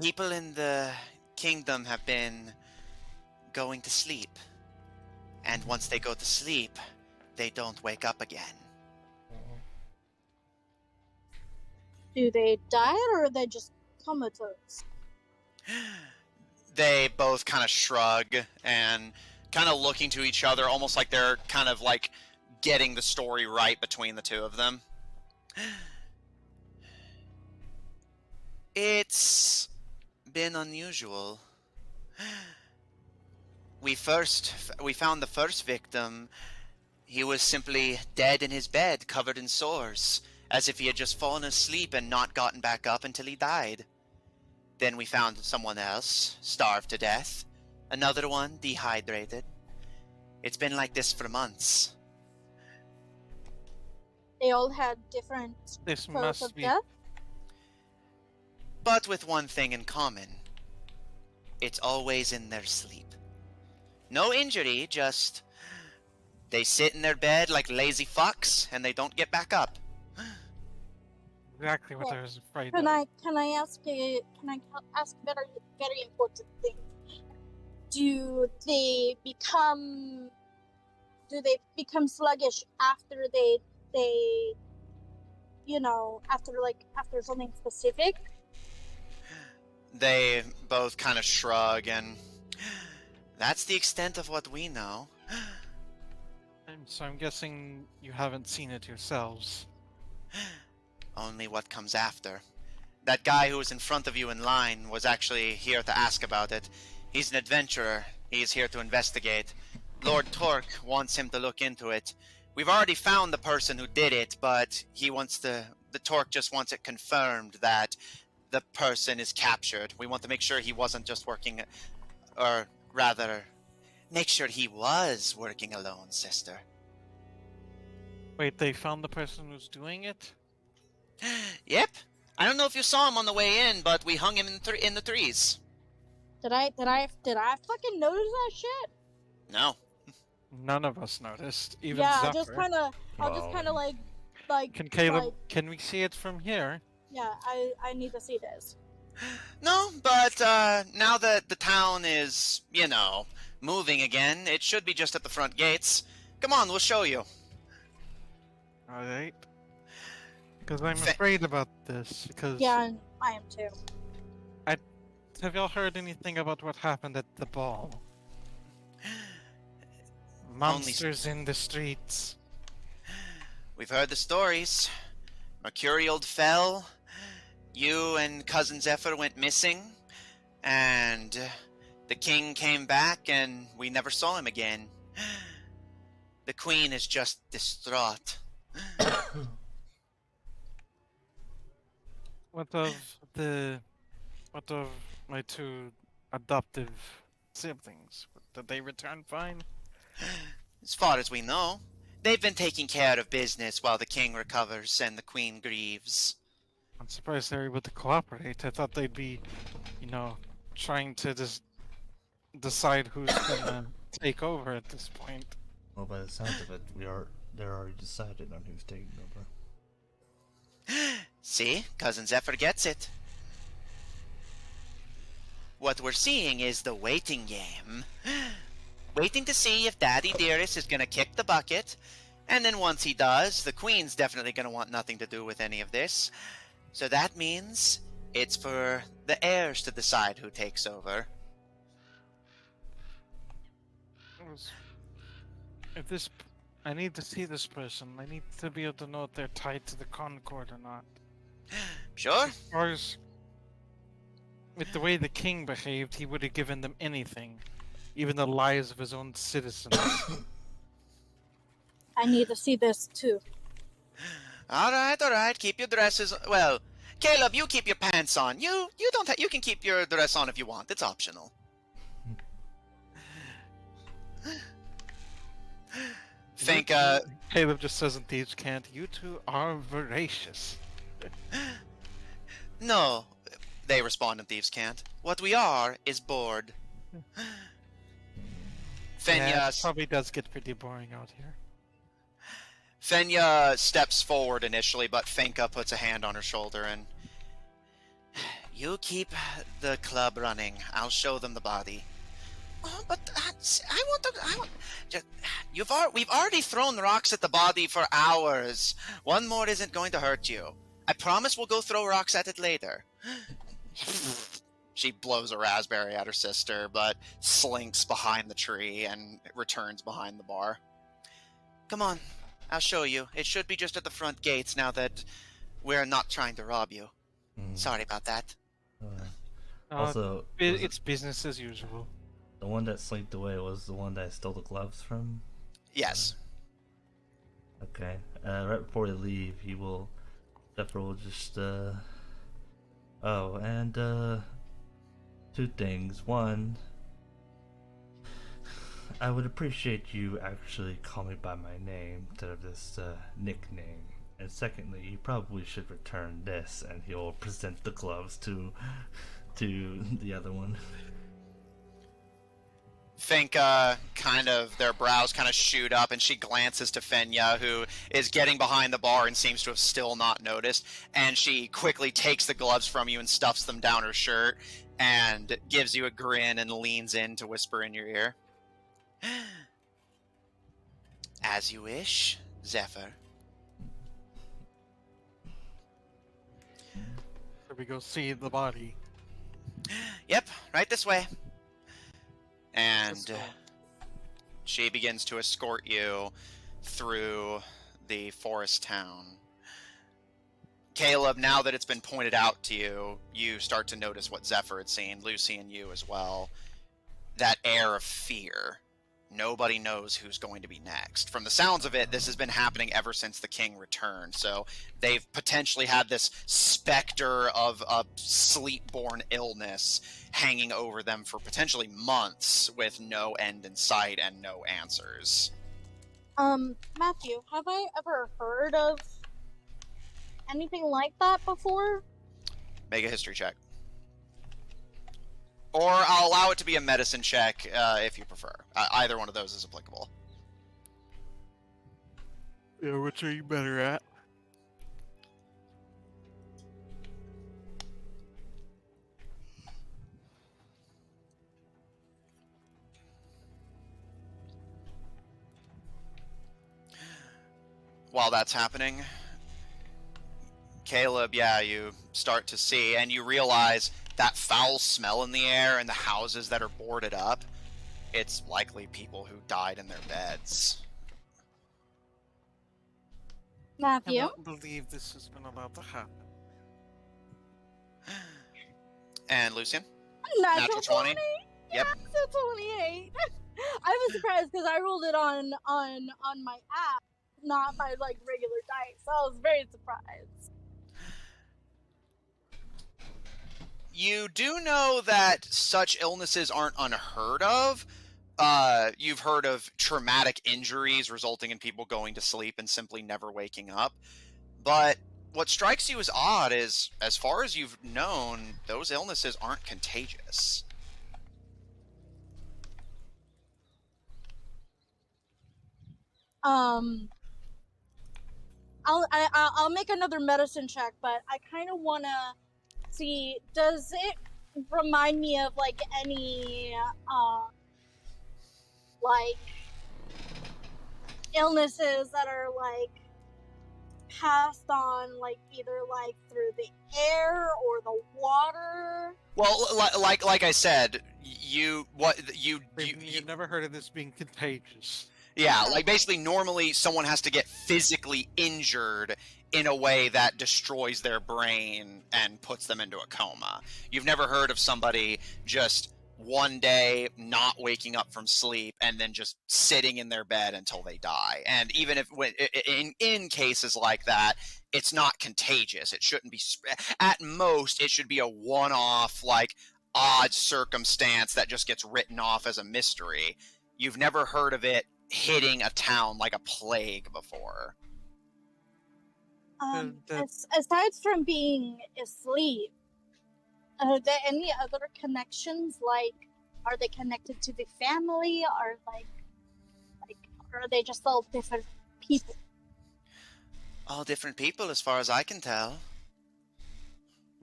People in the kingdom have been going to sleep. And once they go to sleep, they don't wake up again. Do they die or are they just comatose? They both kind of shrug and kind of looking to each other, almost like they're kind of like getting the story right between the two of them. It's been unusual. We found the first victim. He was simply dead in his bed, covered in sores, as if he had just fallen asleep and not gotten back up until he died. Then we found someone else, starved to death. Another one, dehydrated. It's been like this for months. They all had different This cause must of be. death. But with one thing in common. It's always in their sleep. No injury, just they sit in their bed like lazy fucks and they don't get back up. Exactly what Yeah. I was afraid Can of. I ask a very important thing? Do they become sluggish after they after something specific? They both kind of shrug, and that's the extent of what we know. So I'm guessing you haven't seen it yourselves. Only what comes after. That guy who was in front of you in line was actually here to ask about it. He's an adventurer. He's here to investigate. Lord Torque wants him to look into it. We've already found the person who did it, but the Torque just wants it confirmed that the person is captured. We want to make sure he wasn't just working, or rather, make sure he was working alone, sister. Wait, they found the person who's doing it? Yep. I don't know if you saw him on the way in, but we hung him in the trees. Did I fucking notice that shit? No. None of us noticed. Even Yeah, Zephyr. I'll just kind of like Can Caleb? like, Can we see it from here? yeah, I need to see this. No, but now that the town is, moving again, it should be just at the front gates. Come on, we'll show you. All right. Because I'm Fa- afraid about this. Because Yeah, I am too. have y'all heard anything about what happened at the ball? Monsters in the streets. We've heard the stories. Mercurial fell. You and cousin Zephyr went missing, and the king came back, and we never saw him again. The queen is just distraught. What of my two adoptive siblings? Did they return fine? As far as we know, they've been taking care of business while the king recovers and the queen grieves. I'm surprised they're able to cooperate. I thought they'd be, trying to just decide who's gonna take over at this point. Well, by the sounds of it, they're already decided on who's taking over. See, cousin Zephyr gets it. What we're seeing is the waiting game. Waiting to see if Daddy Dearest is gonna kick the bucket, and then once he does, the queen's definitely gonna want nothing to do with any of this. So that means it's for the heirs to decide who takes over. I need to see this person. I need to be able to know if they're tied to the Concord or not. Sure? As far as with the way the king behaved, he would have given them anything, even the lives of his own citizens. I need to see this too. Alright, keep your dresses... Well, Caleb, you keep your pants on. You don't you can keep your dress on if you want. It's optional. Think, Caleb just says in Thieves Can't, you two are voracious. No, they respond in Thieves Can't. What we are is bored. Fenya, Yeah, it probably does get pretty boring out here. Fenya steps forward initially, but Fenka puts a hand on her shoulder and... You keep the club running. I'll show them the body. Oh, but we've already thrown rocks at the body for hours. One more isn't going to hurt you. I promise we'll go throw rocks at it later. She blows a raspberry at her sister, but slinks behind the tree and returns behind the bar. Come on, I'll show you. It should be just at the front gates now that we're not trying to rob you. Sorry about that. Also, it's business as usual. the one that slinked away was the one that I stole the gloves from? Yes. Okay. Right before they leave, Zephyr will just, Oh, and, two things. One, I would appreciate you actually calling me by my name instead of this, nickname. And secondly, you probably should return this, and he'll present the gloves to the other one. Finka, their brows kind of shoot up, and she glances to Fenya, who is getting behind the bar and seems to have still not noticed, and she quickly takes the gloves from you and stuffs them down her shirt, and gives you a grin and leans in to whisper in your ear. As you wish, Zephyr. Should we go see the body? Yep, right this way. And Let's go. she begins to escort you through the forest town. Caleb, now that it's been pointed out to you, you start to notice what Zephyr had seen, Lucy and you as well. That air of fear. Nobody knows who's going to be next. From the sounds of it, this has been happening ever since the king returned. So they've potentially had this specter of a sleep-borne illness hanging over them for potentially months with no end in sight and no answers. Matthew, have I ever heard of anything like that before? Make a history check. Or I'll allow it to be a medicine check if you prefer. Either one of those is applicable. Yeah, which are you better at? While that's happening, Caleb, you start to see, and you realize that foul smell in the air and the houses that are boarded up, it's likely people who died in their beds. I Matthew? cannot believe this has been allowed to happen. And Lucian? Natural 20? Yep. Natural 28. I was surprised because I rolled it on my app, not my regular dice. So I was very surprised. You do know that such illnesses aren't unheard of. You've heard of traumatic injuries resulting in people going to sleep and simply never waking up. But what strikes you as odd is, as far as you've known, those illnesses aren't contagious. I'll make another medicine check, but I kind of want to see, does it remind me of any illnesses that are passed on either through the air or the water? Well, like I said, you've never heard of this being contagious. Yeah, basically normally someone has to get physically injured in a way that destroys their brain and puts them into a coma. You've never heard of somebody just one day not waking up from sleep and then just sitting in their bed until they die. And even if in cases like that, it's not contagious. It shouldn't be. At most, it should be a one-off, odd circumstance that just gets written off as a mystery. You've never heard of it hitting a town like a plague before. Aside from being asleep, are there any other connections? Are they connected to the family, or or are they just all different people? All different people, as far as I can tell.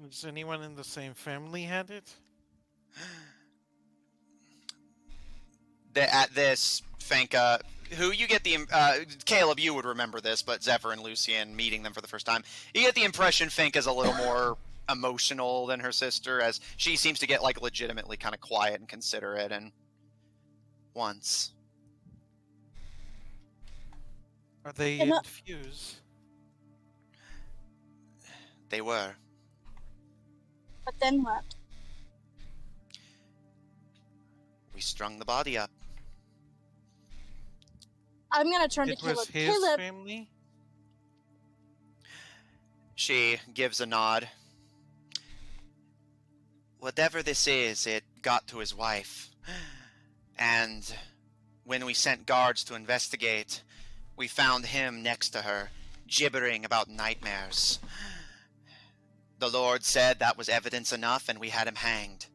Has anyone in the same family had it? At this, Fenka, who you get the Caleb, you would remember this, but Zephyr and Lucian meeting them for the first time, you get the impression Fenka's a little more emotional than her sister, as she seems to get legitimately kind of quiet and considerate. And once, Are they infused? they were. But then what? We strung the body up. I'm gonna turn to It was Caleb. his Caleb, family? She gives a nod. Whatever this is, it got to his wife. And when we sent guards to investigate, we found him next to her, gibbering about nightmares. The Lord said that was evidence enough, and we had him hanged.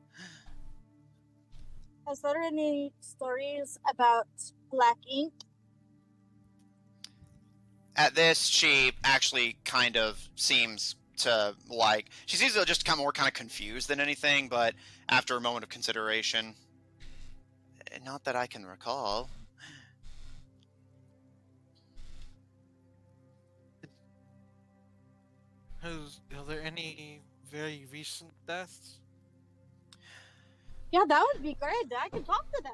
Is there any stories about black ink? At this, she actually kind of seems to she seems to just become more kind of confused than anything, but after a moment of consideration, not that I can recall. Are there any very recent deaths? Yeah, that would be great. I can talk to them.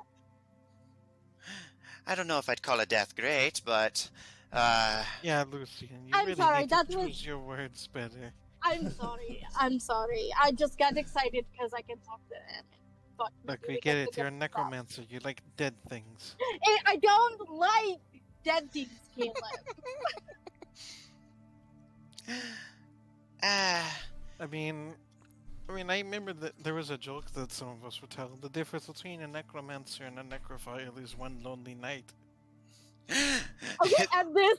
I don't know if I'd call a death great, but Yeah, Lucian, you I'm really sorry, need to that was- choose your words better. I'm sorry. I'm sorry. I just got excited because I can talk to them. But Look, we get it. You're a necromancer. You like dead things. I don't like dead things, Caleb. I mean, I remember that there was a joke that some of us would tell. The difference between a necromancer and a necrophile is one lonely night. Okay, at this,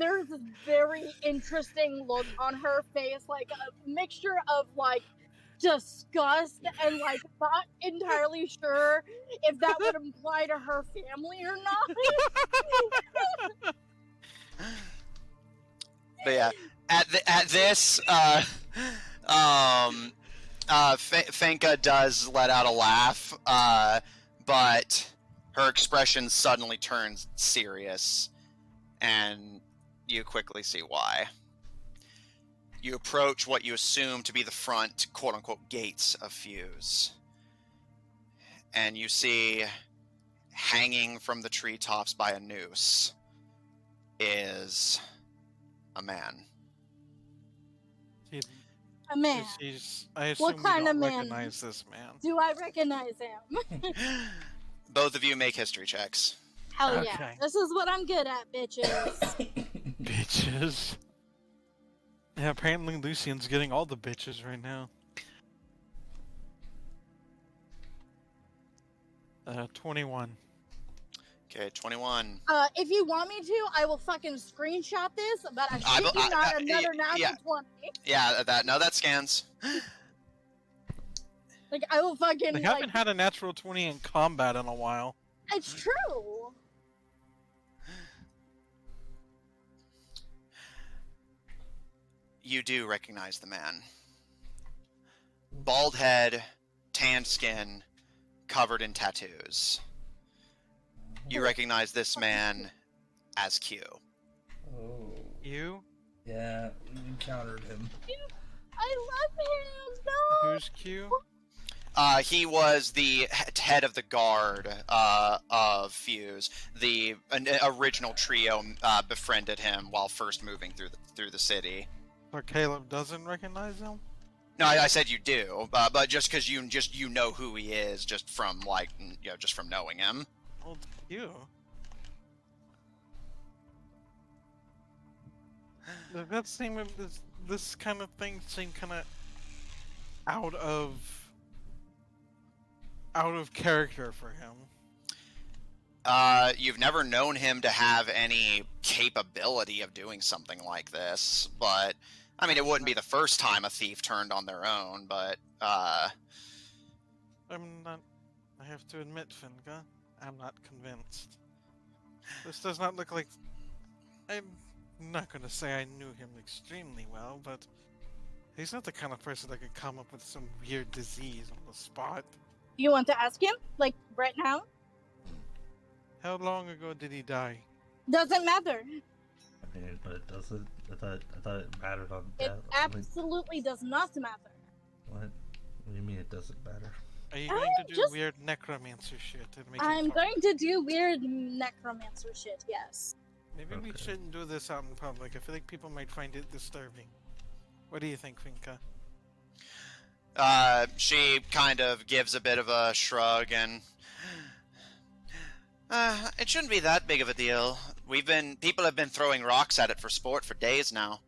there's this very interesting look on her face, like a mixture of like disgust and like not entirely sure if that would apply to her family or not. But yeah, at this, Fenka does let out a laugh, but her expression suddenly turns serious, and you quickly see why. You approach what you assume to be the front, quote-unquote, gates of Fuse, and you see, hanging from the treetops by a noose, is a man. A man. I assume What kind you of don't man? recognize this man. Do I recognize him? Both of you make history checks. Hell yeah. Okay. This is what I'm good at, bitches. Bitches. Yeah, apparently Lucian's getting all the bitches right now. 21. Okay, 21. If you want me to, I will fucking screenshot this, but I shit you not another natural yeah. 20. Yeah, that scans. Like, I will fucking, I haven't had a natural 20 in combat in a while. It's true. You do recognize the man. Bald head, tanned skin, covered in tattoos. You recognize this man as Q. Oh. You? Yeah, we encountered him. I love him, no! Who's Q? He was the head of the guard of Fuse. The original trio befriended him while first moving through the city. But Caleb doesn't recognize him? No, I said you do, but just because you know who he is, just from just from knowing him. Well, you. That seemed this kind of thing seemed kind of out of character for him. You've never known him to have any capability of doing something like this, but I mean, it wouldn't be the first time a thief turned on their own, but I'm not. I have to admit, Finka, I'm not convinced. This does not look like. I'm not gonna say I knew him extremely well, but he's not the kind of person that could come up with some weird disease on the spot. You want to ask him? Like, right now? How long ago did he die? Doesn't matter. I mean, but it doesn't. I thought it mattered on It that. absolutely does not matter. What? What do you mean it doesn't matter? Are you going to do just- weird necromancer shit and make him I'm talk? going to do weird necromancer shit, yes. Maybe we Okay. shouldn't do this out in public. I feel like people might find it disturbing. What do you think, Finka? she kind of gives a bit of a shrug and it shouldn't be that big of a deal. People have been throwing rocks at it for sport for days now.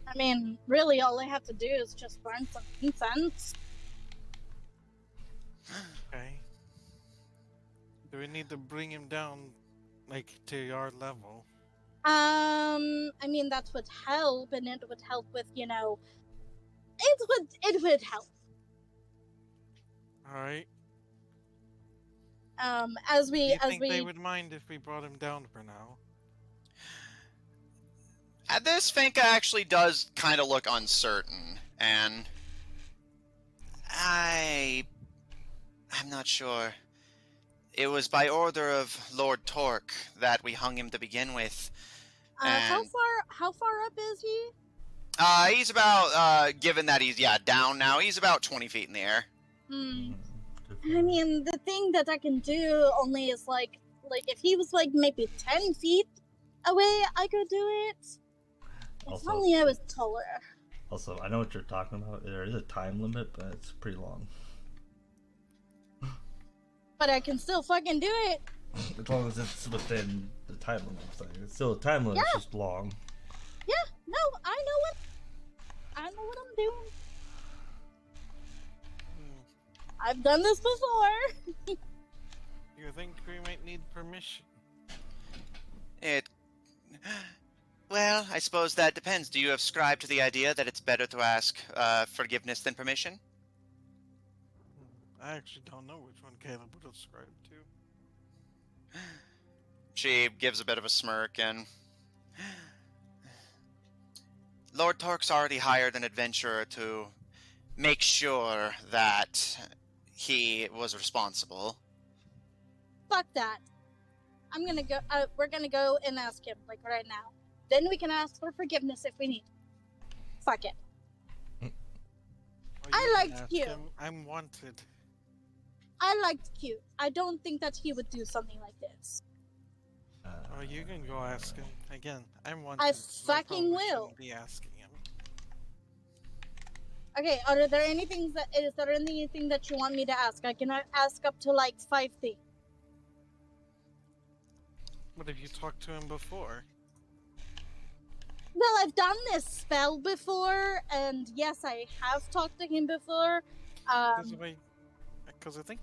I mean, really, all I have to do is just burn some incense. Okay. Do we need to bring him down like to your level. I mean that would help, and it would help with, you know, it would help. All right. As Do we you think they would mind if we brought him down for now? At this, Finka actually does kind of look uncertain, and I'm not sure. It was by order of Lord Torque that we hung him to begin with. how And far up is he? he's about, given that he's, down now, he's about 20 feet in the air. I mean, the thing that I can do only is like if he was like maybe 10 feet away, I could do it. If Also- only I was taller. Also, I know what you're talking about. There is a time limit, but it's pretty long. But I can still fucking do it. As long as it's within the time limit. It's still a time limit, it's just long. Yeah, no, I know what I'm doing. I've done this before. You think we might need permission? Well, I suppose that depends. Do you ascribe to the idea that it's better to ask forgiveness than permission? I actually don't know which one Caleb would ascribe to. She gives a bit of a smirk and... Lord Torque's already hired an adventurer to make sure that he was responsible. Fuck that. I'm gonna go. We're gonna go and ask him like right now. Then we can ask for forgiveness if we need. Fuck it. Or I you can liked ask you. him, I'm wanted. I liked Q. I don't think that he would do something like this. Or you can go ask him again. I'm wanted. I so fucking probably will. shouldn't be asking him. Okay, is there anything that you want me to ask? I can ask up to like 5 things. What have you talked to him before? Well, I've done this spell before, and yes, I have talked to him before. Because I think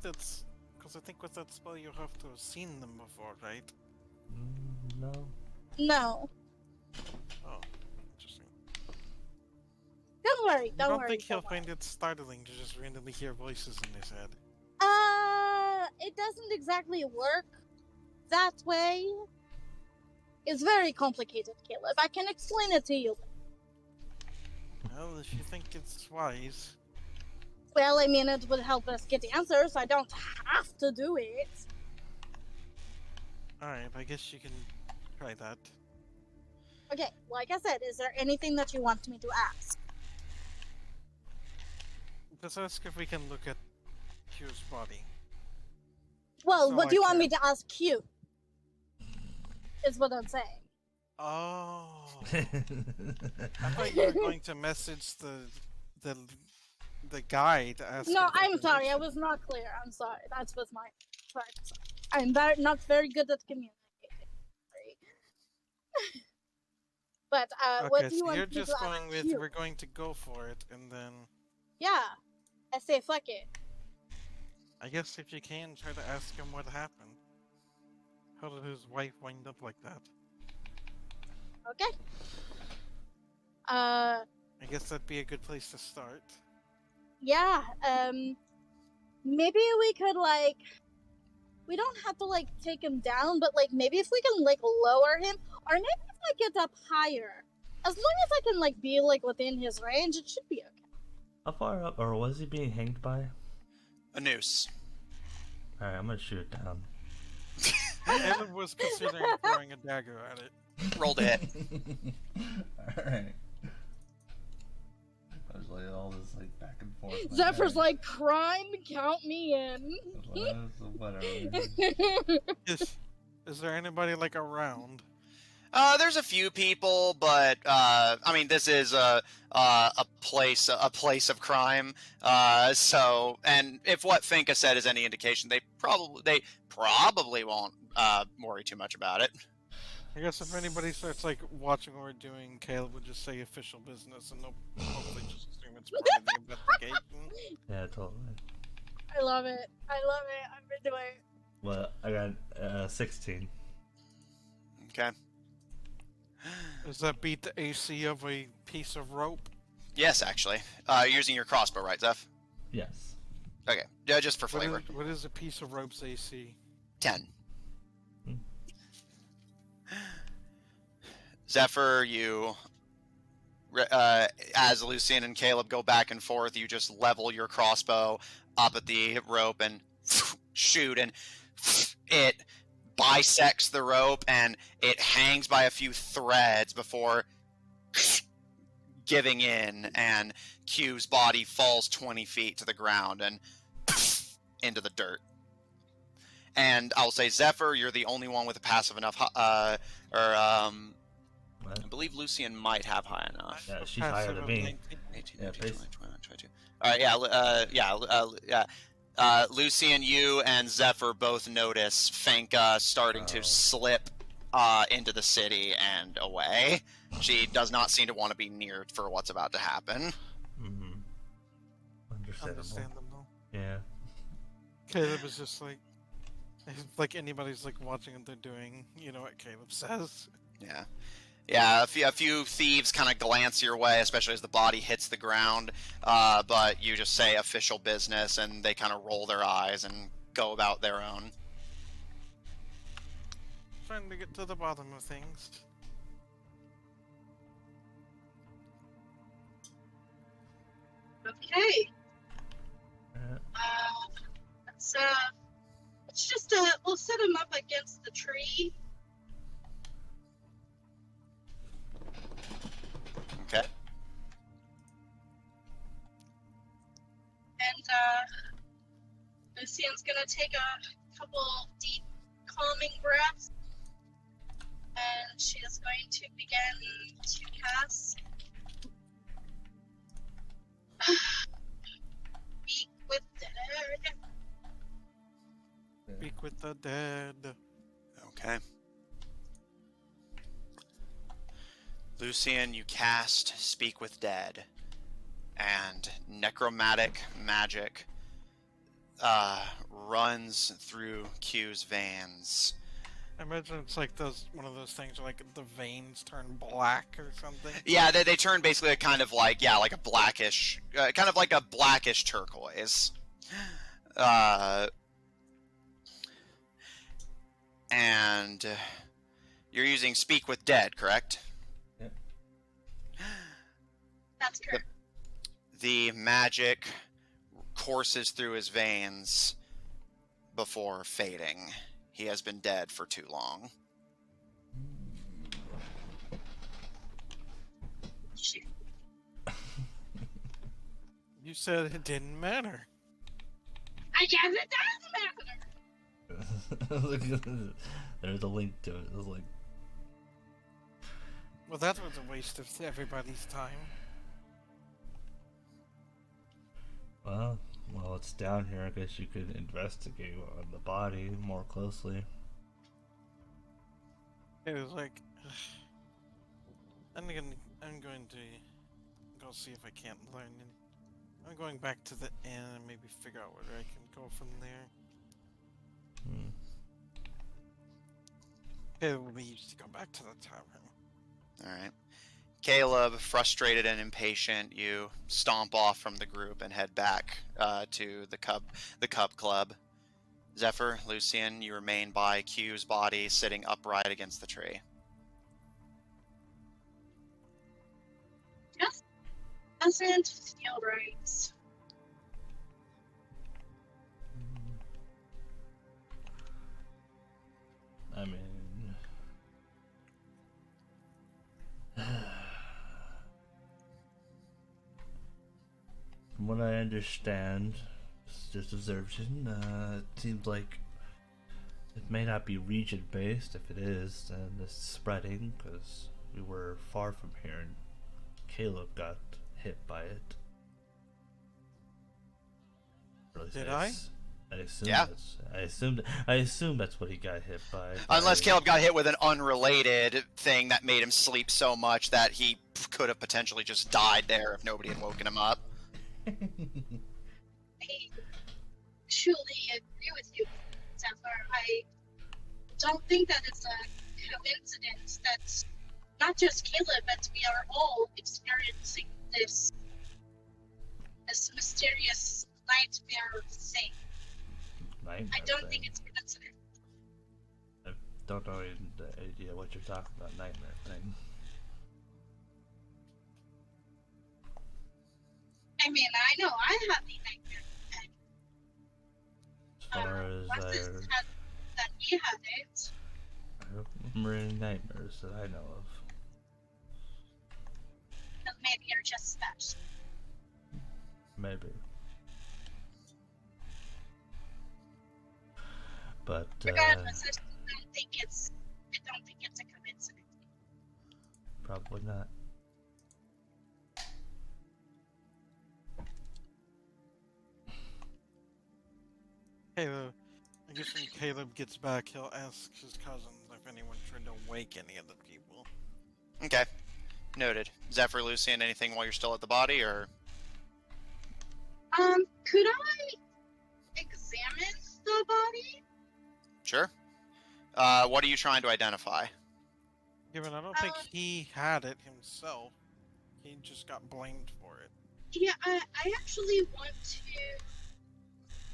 with that spell you have to have seen them before, right? No. No. Oh, interesting. Don't worry, I don't don't worry. think he'll don't worry. find it startling to just randomly hear voices in his head. It doesn't exactly work that way. It's very complicated, Caleb. I can explain it to you. Well, if you think it's wise. Well, I mean, it would help us get the answers. I don't have to do it. Alright, I guess you can try that. Okay, like I said, is there anything that you want me to ask? Just ask if we can look at Q's body. Well, So what do you I want me can- to ask you? Is what I'm saying. Oh. I thought you were going to message the guy to ask. No, him for I'm sorry. I permission. was not clear. I'm sorry. That was my part. I'm not very good at communicating. Sorry. But what Okay, do you so want you're me just to going ask with you? we're going to go for it, and then Yeah, I say fuck it. I guess if you can try to ask him what happened. How did his wife wind up like that? Okay. I guess that'd be a good place to start. Yeah. Maybe we could like. We don't have to like take him down, but like maybe if we can like lower him, or maybe if I get up higher. As long as I can like be like within his range, it should be okay. How far up, or was he being hanged by? A noose. Alright, I'm gonna shoot it down. Caleb was considering throwing a dagger at it. Roll to hit. Alright. I was like all this like back and forth. in my Zephyr's head. like, crime, count me in. I was like, "Oh, whatever. Is there anybody like around? There's a few people, but I mean, this is a place of crime. So, and if what Finka said is any indication, they probably won't worry too much about it. I guess if anybody starts like watching what we're doing, Caleb would just say official business, and they'll hopefully just assume it's part of the investigation. Yeah, totally. I love it. I love it. I'm into it. Well, I got 16. Okay. Does that beat the AC of a piece of rope? Yes, actually. Using your crossbow, right, Zeph? Yes. Okay. Yeah, just for What flavor. what is a piece of rope's AC? 10. Hmm. Zephyr, you, as Lucian and Caleb go back and forth, you just level your crossbow up at the rope and shoot, and it bisects the rope and it hangs by a few threads before giving in, and Q's body falls 20 feet to the ground and into the dirt. And I'll say, Zephyr, you're the only one with a passive enough, What? I believe Lucian might have high enough. Yeah, she's higher than me. 18, Yeah, 19, please. 20, 21, 22. All right, Lucian, you and Zephyr both notice Fanka starting to slip into the city and away. She does not seem to want to be near for what's about to happen. Mm-hmm. Understandable. Yeah. Caleb is just like anybody's like watching what they're doing. You know what Caleb says. Yeah. Yeah, a few thieves kind of glance your way, especially as the body hits the ground, but you just say official business, and they kind of roll their eyes and go about their own. Trying to get to the bottom of things. Okay. Yeah. Let's just we'll set him up against the tree. Okay. And Lucian's gonna take a couple deep, calming breaths, and she is going to begin to cast Speak with Dead. Speak with the dead. Okay. Lucian, you cast Speak with Dead, and necromantic magic runs through Q's veins. I imagine it's like one of those things where like the veins turn black or something. Yeah, they turn basically kind of like, like a blackish, kind of like a blackish turquoise. And you're using Speak with Dead, correct? Yep. That's correct. The magic courses through his veins before fading. He has been dead for too long. Shoot. You said it didn't matter. I guess it does matter. There's a link to it. It's like, Well, that was a waste of everybody's time. well, while it's down here, I guess you could investigate on the body more closely. It was like, I'm going to go see if I can't learn. I'm going back to the inn and maybe figure out where I can go from there. It leaves to go back to the tavern. Alright. Caleb, frustrated and impatient, you stomp off from the group and head back to the Cub Club. Zephyr, Lucian, you remain by Q's body, sitting upright against the tree. Just doesn't feel right. I mean, from what I understand, just observation, it seems like it may not be region based. If it is, then it's spreading because we were far from here and Caleb got hit by it. Or at least Did I? I assume Yeah. I assume that's what he got hit by. Unless Caleb got hit with an unrelated thing that made him sleep so much that he could have potentially just died there if nobody had woken him up. I truly agree with you, Zephyr. I don't think that it's a coincidence that not just Caleb, but we are all experiencing this mysterious nightmare thing. Nightmare I don't thing. think it's coincidence. I don't know even the idea what you're talking about. Nightmare thing. I mean, I know I have the nightmare. As far as Russ had that he had it. I don't remember any nightmares that I know of. Then maybe you're just special. Maybe. But Regardless, I don't think it's a coincidence. probably not. Caleb, I guess when Caleb gets back, he'll ask his cousins if anyone tried to wake any of the people. Okay. Noted. Zephyr, Lucian, anything while you're still at the body, or? Could I examine the body? Sure. What are you trying to identify? Given I don't think he had it himself, he just got blamed for it. Yeah, I actually want to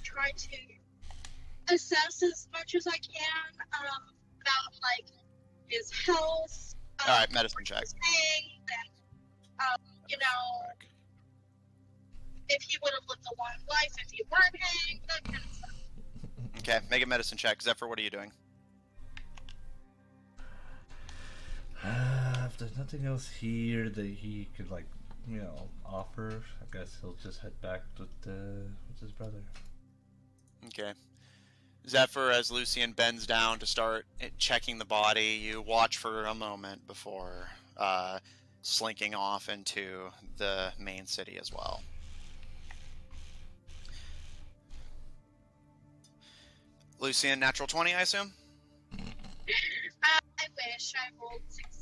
try to assess as much as I can about like his health. All right, medicine check. His thing, and you know, if he would have lived a long life if he weren't hanged, that kind of stuff. Okay, make a medicine check. Zephyr, what are you doing? If there's nothing else here that he could, like, you know, offer, I guess he'll just head back with his brother. Okay. Zephyr, as Lucian bends down to start checking the body, you watch for a moment before slinking off into the main city as well. Lucian, natural 20, I assume? I wish I rolled 6.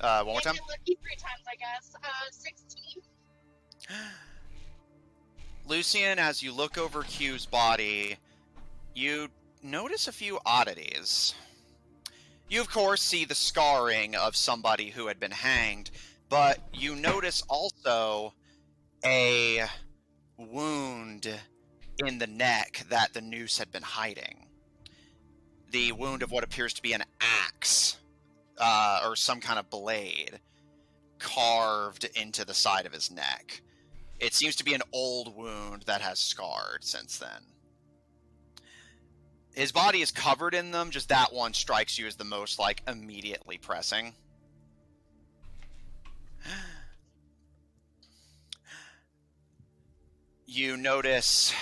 One more time? Maybe lucky 3 times, I guess. 16. Lucian, as you look over Q's body, you notice a few oddities. You, of course, see the scarring of somebody who had been hanged, but you notice also a wound in the neck that the noose had been hiding. The wound of what appears to be an axe, or some kind of blade, carved into the side of his neck. It seems to be an old wound that has scarred since then. His body is covered in them, just that one strikes you as the most, like, immediately pressing. You notice,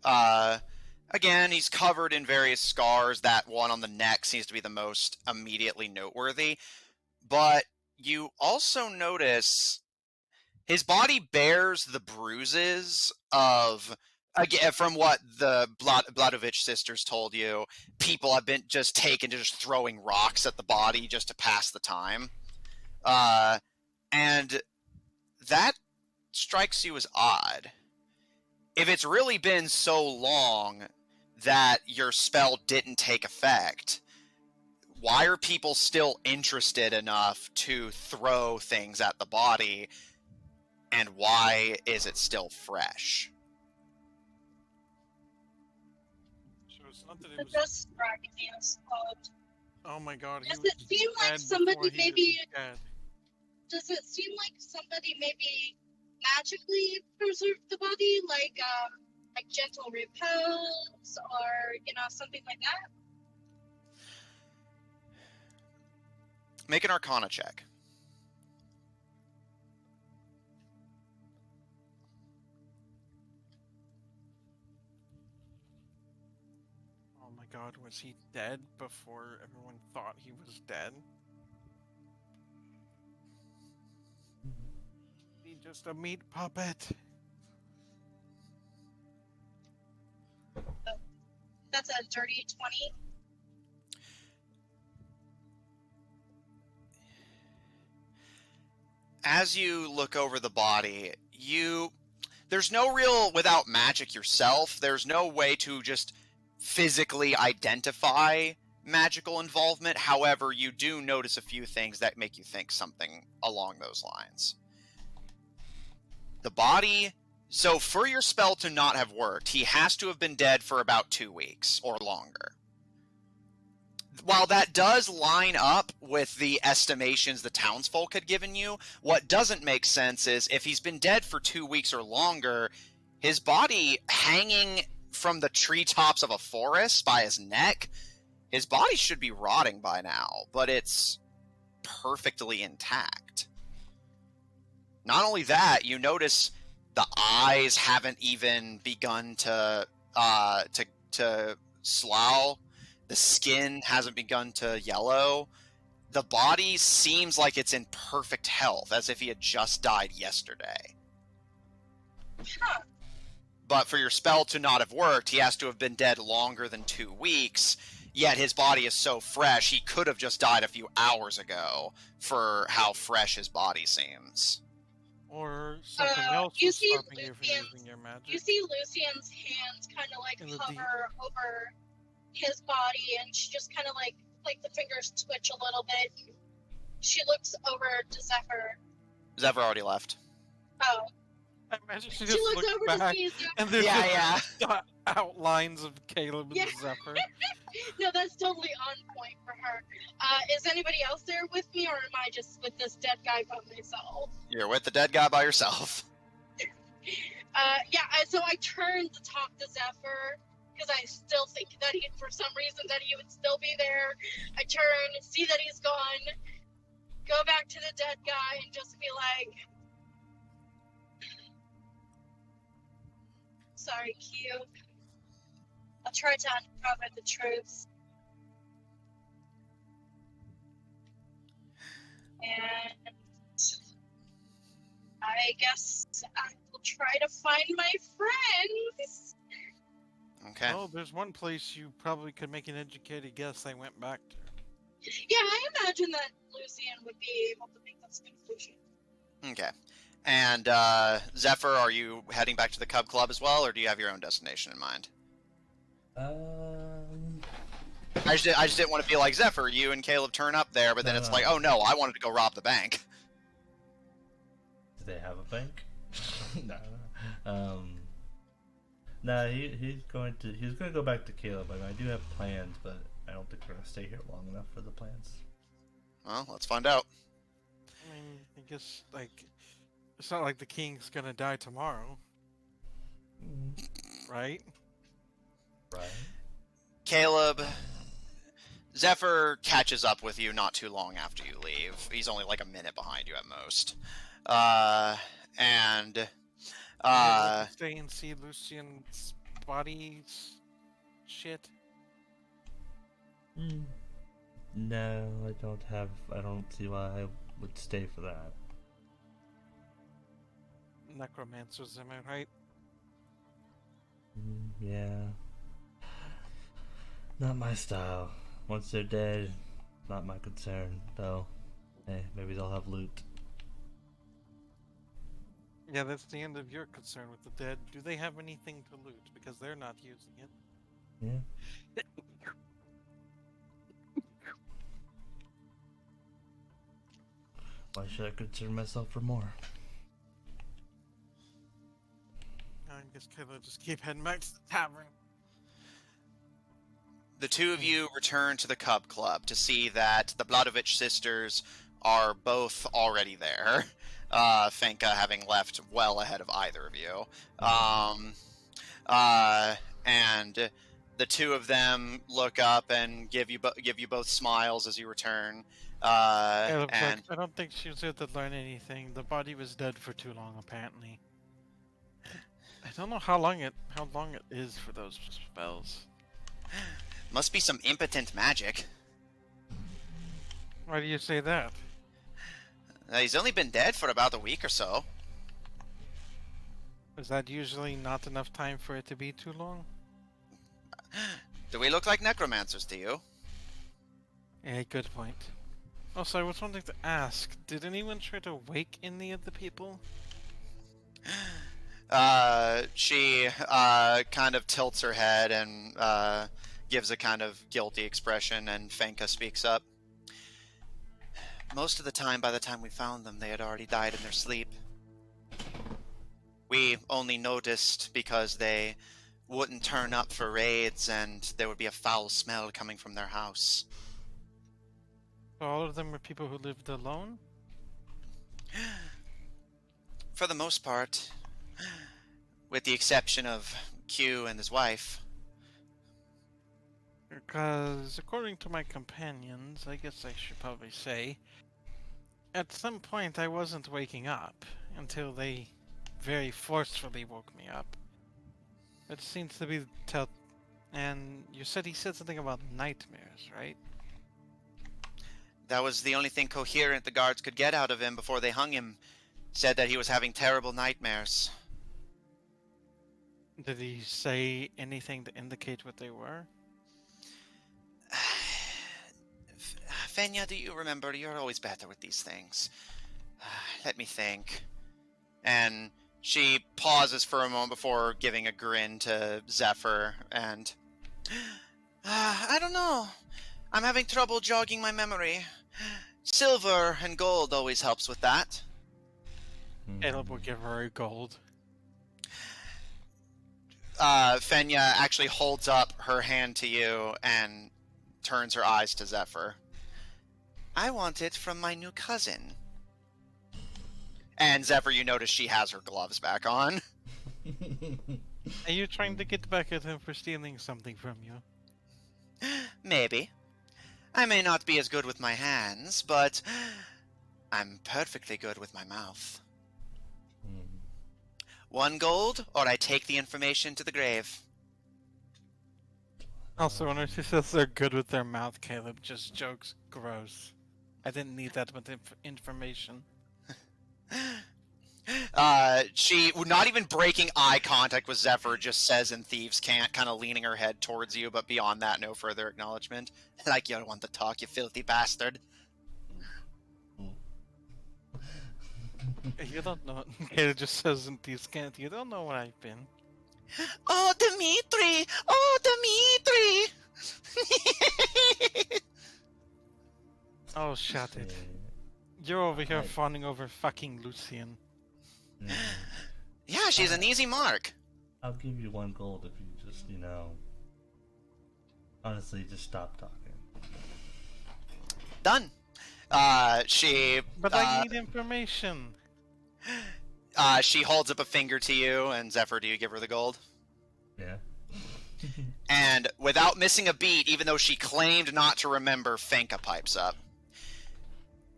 again, he's covered in various scars. That one on the neck seems to be the most immediately noteworthy. But you also notice his body bears the bruises of, again, from what the Bladovich sisters told you, people have been just taken to just throwing rocks at the body just to pass the time. And that strikes you as odd. If it's really been so long that your spell didn't take effect, why are people still interested enough to throw things at the body? And why is it still fresh? So it's not that it It was. does strike me as odd. Oh my god, he Does was it seem like dead somebody before he was maybe- dead. Does it seem like somebody maybe magically preserved the body, like gentle repose, or something like that? Make an Arcana check. Oh my god, was he dead before everyone thought he was dead? He just a meat puppet. That's a dirty 20. As you look over the body, there's no real, without magic yourself, there's no way to just physically identify magical involvement. However, you do notice a few things that make you think something along those lines. The body... So for your spell to not have worked, he has to have been dead for about 2 weeks or longer. While that does line up with the estimations the townsfolk had given you, what doesn't make sense is if he's been dead for 2 weeks or longer, his body hanging from the treetops of a forest by his neck, his body should be rotting by now, but it's perfectly intact. Not only that, you notice the eyes haven't even begun to slough. The skin hasn't begun to yellow. The body seems like it's in perfect health, as if he had just died yesterday. Huh. But for your spell to not have worked, he has to have been dead longer than 2 weeks, yet his body is so fresh, he could have just died a few hours ago for how fresh his body seems. Or something else you was see stopping you from Lucian's- using your magic. You see Lucian's hands kind of like In the hover over his body, and she just kind of like the fingers twitch a little bit. She looks over to Zephyr. Zephyr already left. Oh, I imagine she she just looks looked over back to see Zephyr. and there's Yeah, just outlines of Caleb and Yeah. Zephyr. No, that's totally on point for her. Is anybody else there with me, or am I just with this dead guy by myself? You're with the dead guy by yourself. So I turned to talk to Zephyr, because I still think that for some reason, that he would still be there. I turn, see that he's gone, go back to the dead guy, and just be like, sorry, Q. I'll try to uncover the truth. And I guess I will try to find my friends. Okay. Oh, there's one place you probably could make an educated guess they went back to. Yeah, I imagine that Lucian would be able to make this conclusion. Okay. And Zephyr, are you heading back to the Cub Club as well, or do you have your own destination in mind? I just didn't want to be like, Zephyr, you and Caleb turn up there, but then it's like, oh no, I wanted to go rob the bank. Do they have a bank? No. No, he's going to go back to Caleb. I mean, I do have plans, but I don't think we're gonna stay here long enough for the plans. Well, let's find out. I mean, I guess, like, it's not like the king's gonna die tomorrow, right? Right. Caleb, Zephyr catches up with you not too long after you leave. He's only like a minute behind you at most. Stay and see Lucian's body's shit. No, I don't see why I would stay for that. Necromancers, am I right? Yeah. Not my style. Once they're dead, not my concern, though. Hey, maybe they'll have loot. Yeah, that's the end of your concern with the dead. Do they have anything to loot? Because they're not using it. Yeah. Why should I concern myself for more? I guess Kayla just keep heading back to the tavern. The two of you return to the Cub Club to see that the Bladovich sisters are both already there. Fenka having left well ahead of either of you. And the two of them look up and give you both smiles as you return. I And don't think she was here to learn anything. The body was dead for too long, apparently. I don't know how long it is for those spells. must be some impotent magic. Why do you say that? He's only been dead for about a week or so. Is that usually not enough time for it to be too long? Do we look like necromancers to you? Yeah, good point. Also, I was wanting to ask, did anyone try to wake any of the people? She kind of tilts her head and gives a kind of guilty expression, and Fenka speaks up. Most of the time, by the time we found them, they had already died in their sleep. We only noticed because they wouldn't turn up for raids, and there would be a foul smell coming from their house. So all of them were people who lived alone? For the most part, with the exception of Q and his wife. Because according to my companions, I guess I should probably say, at some point I wasn't waking up until they very forcefully woke me up. It seems to be and you said he said something about nightmares, right? That was the only thing coherent the guards could get out of him before they hung him. Said that he was having terrible nightmares. Did he say anything to indicate what they were? Fenya, do you remember? You're always better with these things. Let me think. And she pauses for a moment before giving a grin to Zephyr, and... I don't know. I'm having trouble jogging my memory. Silver and gold always helps with that. Caleb will give her a gold. Fenya actually holds up her hand to you and turns her eyes to Zephyr. I want it from my new cousin. And Zephyr, you notice she has her gloves back on. Are you trying to get back at him for stealing something from you? Maybe. I may not be as good with my hands, but I'm perfectly good with my mouth. 1 gold, or I take the information to the grave. Also, when she says they're good with their mouth, Caleb just jokes, gross. I didn't need that with information. She, not even breaking eye contact with Zephyr, just says in Thieves Can't, kind of leaning her head towards you, but beyond that, no further acknowledgement. Like you don't want to talk, you filthy bastard. You don't know. Caleb just says in Thieves Can't, you don't know what I've been. Oh, Dimitri! Oh, Dimitri! Oh, shut it. You're over here fawning over fucking Lucian. Yeah, she's an easy mark. I'll give you 1 gold if you just, honestly, just stop talking. Done. But I need information. She holds up a finger to you, and Zephyr, do you give her the gold? Yeah. And without missing a beat, even though she claimed not to remember, Fenka pipes up.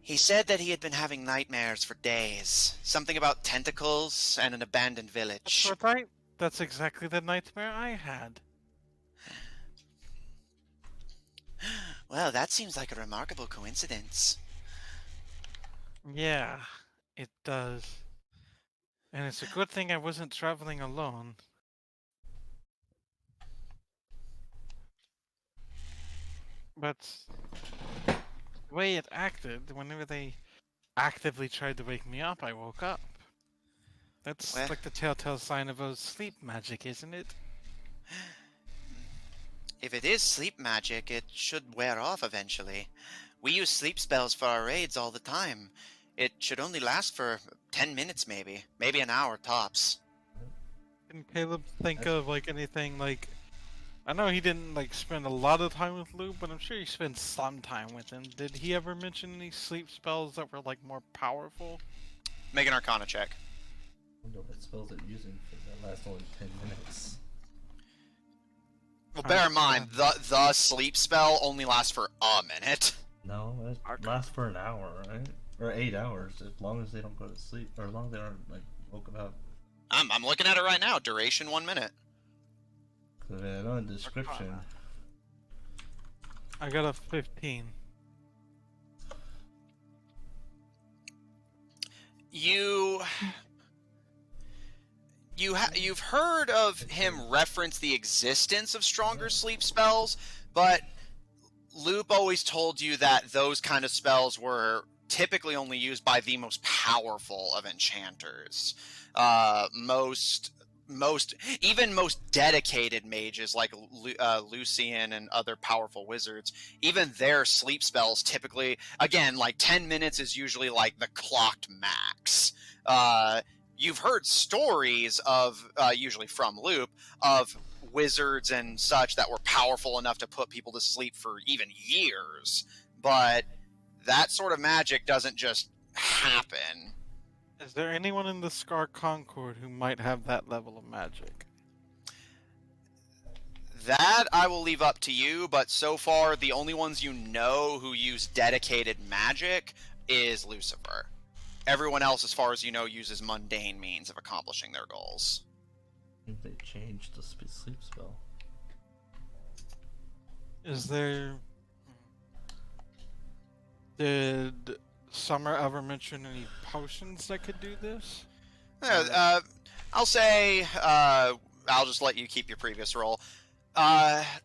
He said that he had been having nightmares for days. Something about tentacles and an abandoned village. That's exactly the nightmare I had. Well, that seems like a remarkable coincidence. Yeah, it does. And it's a good thing I wasn't traveling alone. But the way it acted, whenever they actively tried to wake me up, I woke up. That's Well, like the telltale sign of a sleep magic, isn't it? if it is sleep magic, it should wear off eventually. We use sleep spells for our raids all the time. It should only last for 10 minutes maybe. Maybe an hour tops. Can Caleb think of like anything like... I know he didn't like spend a lot of time with Luke, but I'm sure he spent some time with him. Did he ever mention any sleep spells that were like more powerful? Make an Arcana check. I wonder what spells they're using for that last only 10 minutes. Well, bear in mind, the sleep spell only lasts for a minute. No, it lasts for an hour, right? Or 8 hours, as long as they don't go to sleep, or as long as they aren't like woken up. I'm looking at it right now. Duration 1 minute. Cause I know in the description. I got a 15. You've heard of him reference the existence of stronger sleep spells, but Loop always told you that those kind of spells were typically only used by the most powerful of enchanters. Most even most dedicated mages like Lucian and other powerful wizards, even their sleep spells typically, again, like 10 minutes is usually like the clocked max. You've heard stories of, usually from Loop, of wizards and such that were powerful enough to put people to sleep for even years, but that sort of magic doesn't just happen. Is there anyone in the Scar Concord who might have that level of magic? That I will leave up to you, but so far the only ones you know who use dedicated magic is Lucifer. Everyone else, as far as you know, uses mundane means of accomplishing their goals. I think they changed the sleep spell. Is there... Did Summer ever mention any potions that could do this? I'll say, I'll just let you keep your previous roll.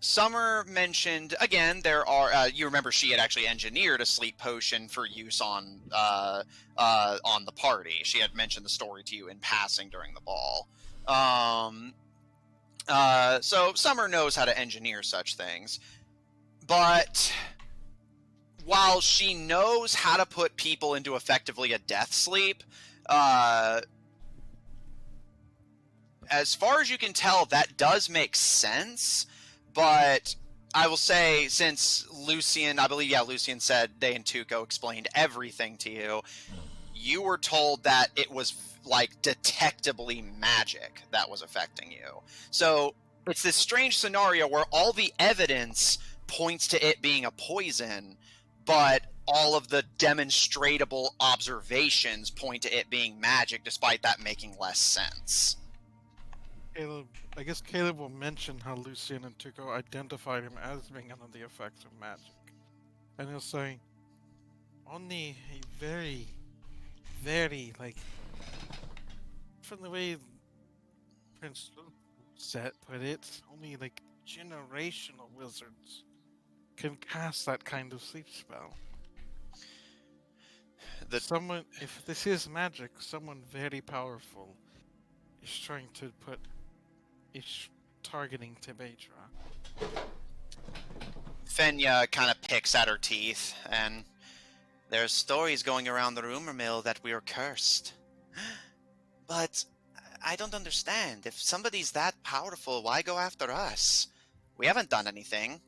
Summer mentioned, again, there are, you remember she had actually engineered a sleep potion for use on the party. She had mentioned the story to you in passing during the ball. So Summer knows how to engineer such things. But while she knows how to put people into effectively a death sleep, as far as you can tell, that does make sense, but I will say, since Lucian, I believe, Lucian said they and Tuco explained everything to you, you were told that it was, like, detectably magic that was affecting you. So, it's this strange scenario where all the evidence points to it being a poison, but all of the demonstratable observations point to it being magic, despite that making less sense. Caleb, I guess Caleb will mention how Lucian and Tuco identified him as being under the effects of magic. And he'll say, only a very, very, like, from the way Prince put it, only, like, generational wizards can cast that kind of sleep spell. Someone, if this is magic, someone very powerful is trying to is targeting Tabedra. Fenya kind of picks at her teeth, and there's stories going around the rumor mill that we are cursed. But I don't understand. If somebody's that powerful, why go after us? We haven't done anything.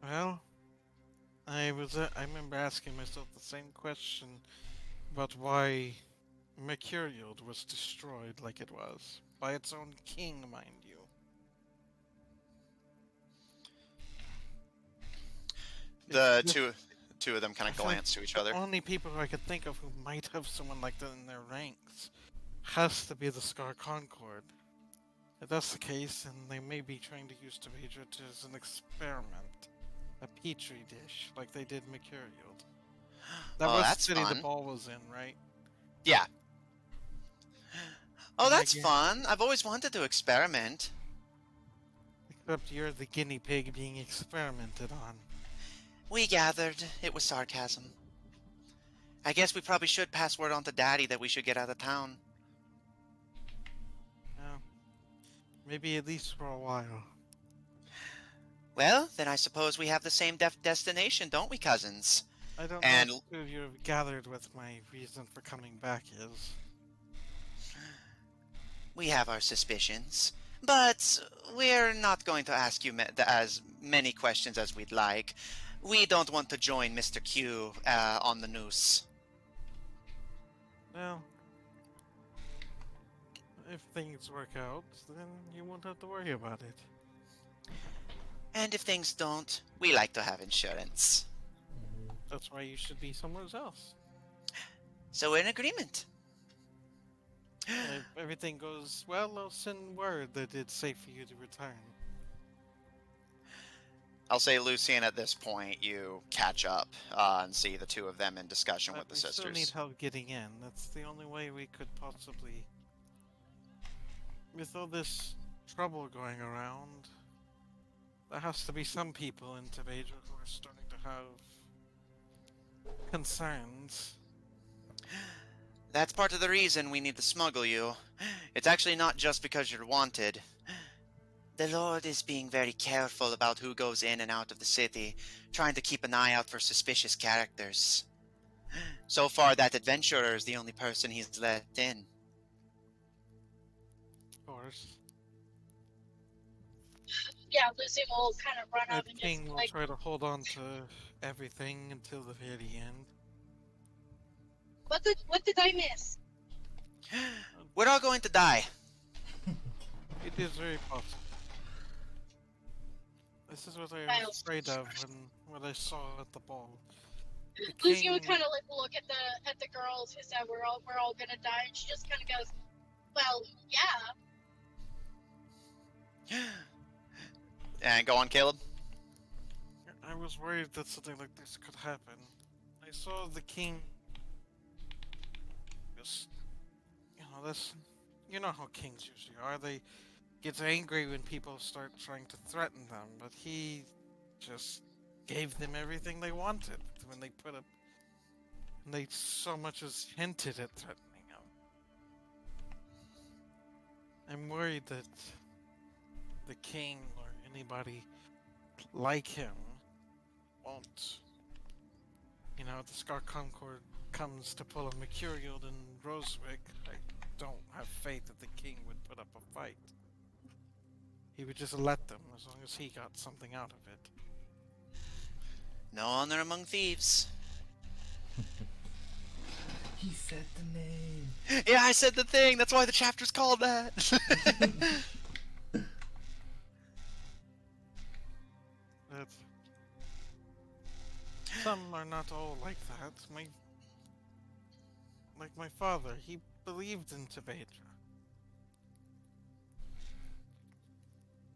Well, I remember asking myself the same question about why Mercurial was destroyed like it was, by its own king, mind you. The two of them kind of glance to each other. The only people who I could think of who might have someone like that in their ranks has to be the Scar Concord. If that's the case, then they may be trying to use Tabedra as an experiment. A petri dish, like they did Mercurial. That was the city the ball was in, right? Yeah. Oh, that's fun. I've always wanted to experiment. Except you're the guinea pig being experimented on. We gathered. It was sarcasm. I guess we probably should pass word on to Daddy that we should get out of town. Yeah. Maybe at least for a while. Well, then I suppose we have the same destination, don't we, cousins? I don't know if you've gathered what my reason for coming back is. We have our suspicions, but we're not going to ask you as many questions as we'd like. We don't want to join Mr. Q on the noose. Well, if things work out, then you won't have to worry about it. And if things don't, we like to have insurance. That's why you should be somewhere else. So we're in agreement. If everything goes well, I'll send word that it's safe for you to return. I'll say, Lucian, at this point, you catch up and see the two of them in discussion with the sisters. We still need help getting in. That's the only way we could possibly... With all this trouble going around, there has to be some people in Tabedra who are starting to have concerns. That's part of the reason we need to smuggle you. It's actually not just because you're wanted. The Lord is being very careful about who goes in and out of the city, trying to keep an eye out for suspicious characters. So far, that adventurer is the only person he's let in. Of course. Yeah, Lucy will kind of run The up and king just will like, try to hold on to everything until the very end. what did I miss? We're all going to die. It is very possible. This is what I Well, was afraid of when what I saw at the ball. The Lucy would king, kind of like look at the girls who said we're all gonna die, and she just kind of goes, "Well, yeah." And go on, Caleb. I was worried that something like this could happen. I saw the king just, you know how kings usually are. They get angry when people start trying to threaten them, but he just gave them everything they wanted when they put up, and they so much as hinted at threatening him. I'm worried that the king or anybody like him won't. If the Scar Concord comes to pull a Mercurial in Rosewick, I don't have faith that the king would put up a fight. He would just let them as long as he got something out of it. No honor among thieves. He said the name. Yeah, I said the thing. That's why the chapter's called that. But some are not all like that. Like my father, he believed in Tabedra.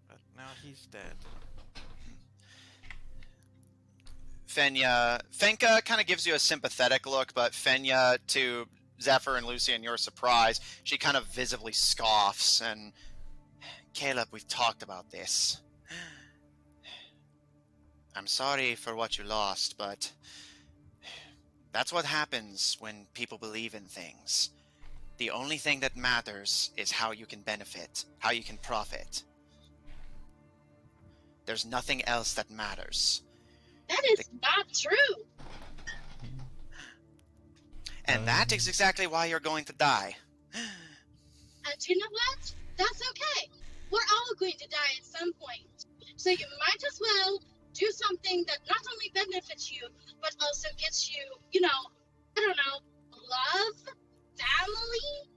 But now he's dead. Fenka kind of gives you a sympathetic look, but Fenya, to Zephyr and Lucy, in your surprise, she kind of visibly scoffs. And Caleb, we've talked about this. I'm sorry for what you lost, but that's what happens when people believe in things. The only thing that matters is how you can benefit, how you can profit. There's nothing else that matters. That is not true. And that is exactly why you're going to die. And you know what? That's okay. We're all going to die at some point. So you might as well do something that not only benefits you, but also gets you, I don't know, love, family.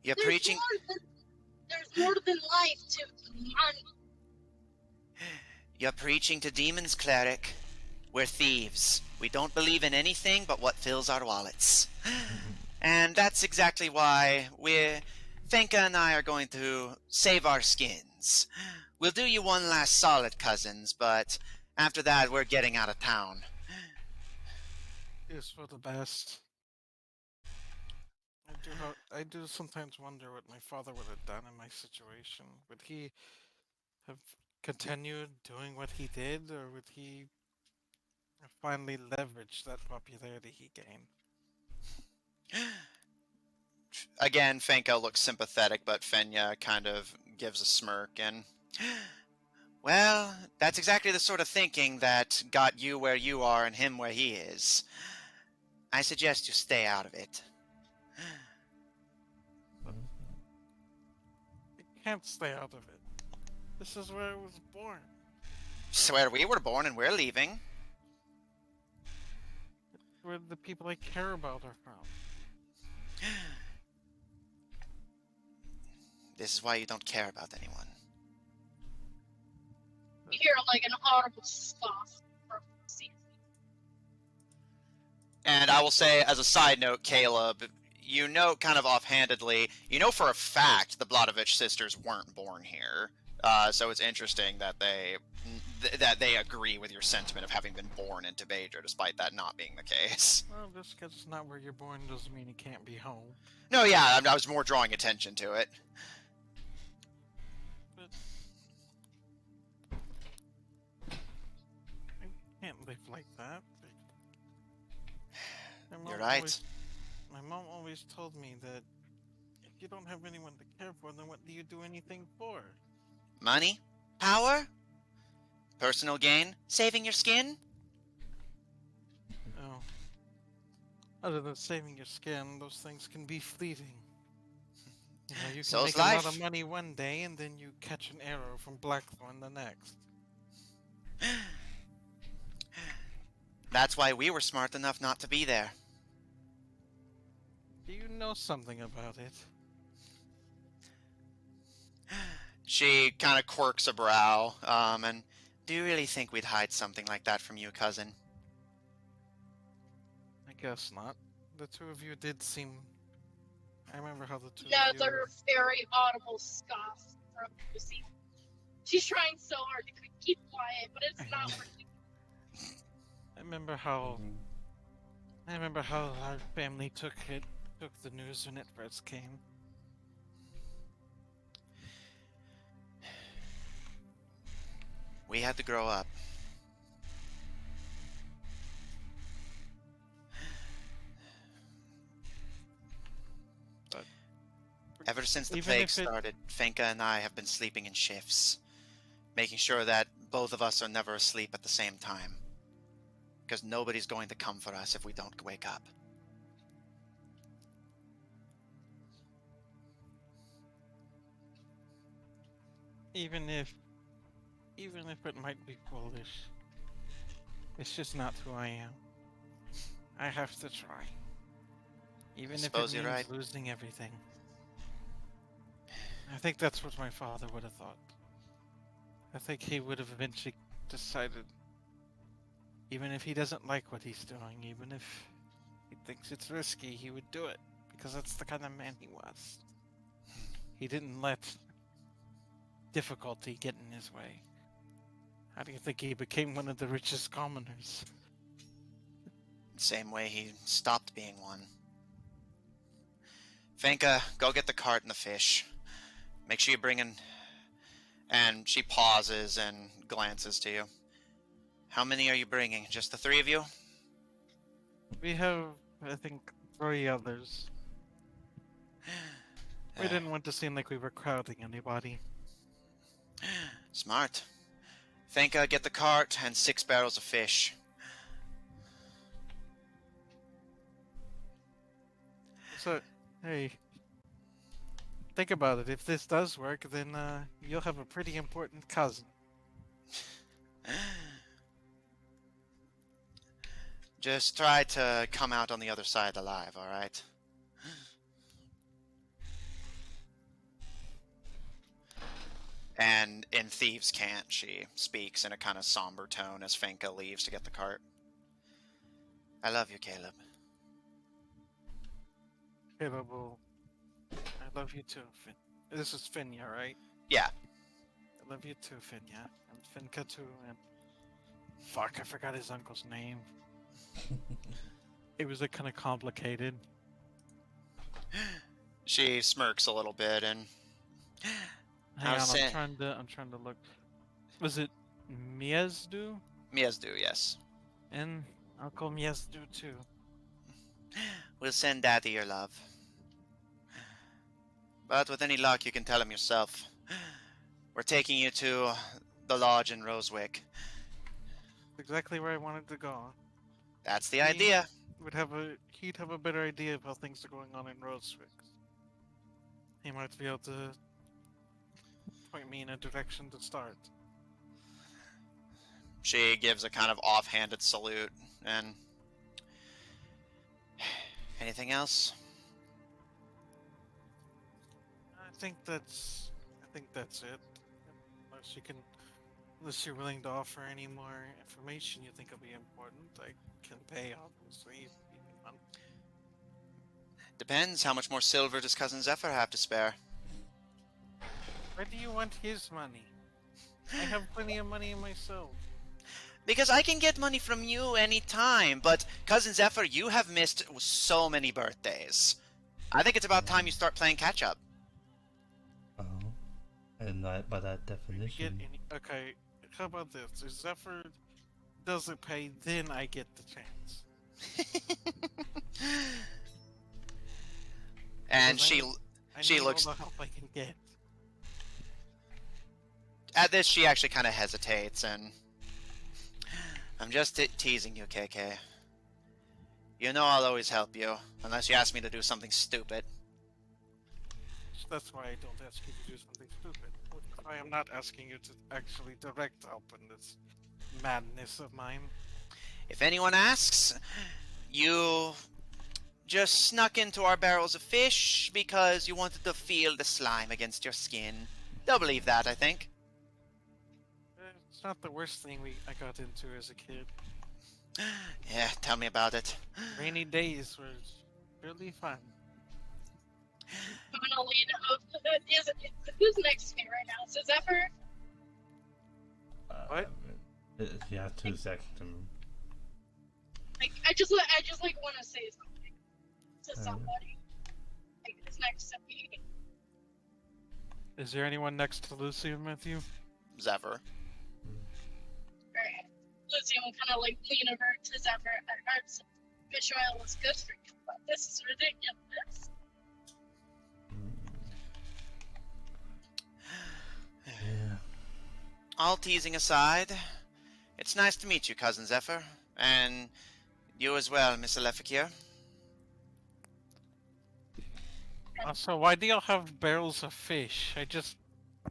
You're There's preaching. There's more than life to money. You're preaching to demons, cleric. We're thieves. We don't believe in anything but what fills our wallets. And that's exactly why Fenka and I are going to save our skins. We'll do you one last solid, cousins, but after that, we're getting out of town. It's for the best. I do sometimes wonder what my father would have done in my situation. Would he have continued doing what he did, or would he have finally leveraged that popularity he gained? Again, Fenka looks sympathetic, but Fenya kind of gives a smirk and... Well, that's exactly the sort of thinking that got you where you are and him where he is. I suggest you stay out of it. I can't stay out of it. This is where I was born. It's where we were born and we're leaving. Where the people I care about are from. This is why you don't care about anyone. You hear like an audible scoff from Lucy. And I will say, as a side note, Caleb, you know kind of offhandedly, you know for a fact the Bladovich sisters weren't born here. So it's interesting that they agree with your sentiment of having been born in Tabedra, despite that not being the case. Well, just because it's not where you're born doesn't mean it can't be home. No, yeah, I was more drawing attention to it. But I can't live like that. You're right. My mom always told me that if you don't have anyone to care for, then what do you do anything for? Money? Power? Personal gain? Saving your skin? Oh. Other than saving your skin, those things can be fleeting. You know, you can So's make a lot life. of money one day and then you catch an arrow from Blackthorn the next. That's why we were smart enough not to be there. Do you know something about it? She kind of quirks a brow, and do you really think we'd hide something like that from you, cousin? I guess not. The two of you did seem... I remember how the two Yeah, of it's you... a very audible scoff from Lucy. She's trying so hard to keep quiet, but it's not working. I remember how... Mhm. I remember how our family took the news when it first came. We had to grow up. But Ever since the even plague if it- started, Fenka and I have been sleeping in shifts, making sure that both of us are never asleep at the same time. Because nobody's going to come for us if we don't wake up. Even if it might be foolish, it's just not who I am. I have to try. Even if it suppose means you're right. losing everything. I think that's what my father would have thought. I think he would have eventually decided, even if he doesn't like what he's doing, even if he thinks it's risky, he would do it, because that's the kind of man he was. He didn't let difficulty get in his way. How do you think he became one of the richest commoners? Same way he stopped being one. Fenka, go get the cart and the fish. Make sure you bring in... And she pauses and glances to you. How many are you bringing? Just the three of you? We have, I think, 3 others. We didn't want to seem like we were crowding anybody. Smart. Fenka, get the cart and 6 barrels of fish. So, hey, think about it. If this does work, then you'll have a pretty important cousin. Just try to come out on the other side alive, alright? And in Thieves Can't, she speaks in a kind of somber tone as Fenka leaves to get the cart. I love you, Caleb. Caleb, I love you too, Finn. This is Finya, right? Yeah. I love you too, Finya. And Finka too, and... Fuck, I forgot his uncle's name. It was like kind of complicated. She smirks a little bit and... Hang on, I'm trying to look. Was it Miezdu? Miezdu, yes. And Uncle Miezdu too. We'll send Daddy your love. But with any luck, you can tell him yourself. We're taking you to the lodge in Rosewick. Exactly where I wanted to go. That's the idea. He'd have a better idea of how things are going on in Rosewick. He might be able to point me in a direction to start. She gives a kind of offhanded salute and... Anything else? I think that's it. Unless you're willing to offer any more information you think will be important, I can pay, obviously. If you want. Depends. How much more silver does Cousin Zephyr have to spare? Why do you want his money? I have plenty of money myself. Because I can get money from you anytime, but Cousin Zephyr, you have missed so many birthdays. I think it's about time you start playing catch-up. Oh. And by that definition... Okay, how about this? If Zephyr doesn't pay, then I get the chance. And Because I she need looks all the help I can get. at this. She actually kind of hesitates, and I'm just teasing you, KK. You know I'll always help you, unless you ask me to do something stupid. That's why I don't ask you to do something stupid. I am not asking you to actually direct help in this madness of mine. If anyone asks, you just snuck into our barrels of fish because you wanted to feel the slime against your skin. They'll believe that, I think. It's not the worst thing I got into as a kid. Yeah, tell me about it. Rainy days were really fun. I'm gonna lean over. Who's next to me right now? Is it Zephyr? What? You have 2 seconds. Like, I just like want to say something to somebody. Like, who's next to me? Is there anyone next to Lucian with you? Zephyr. Alright. Lucy will kind of like lean over to Zephyr. I heard some fish oil was good for you, but this is ridiculous. Yeah. All teasing aside, it's nice to meet you, Cousin Zephyr. And you as well, Miss Alefikir. Also, why do y'all have barrels of fish? I just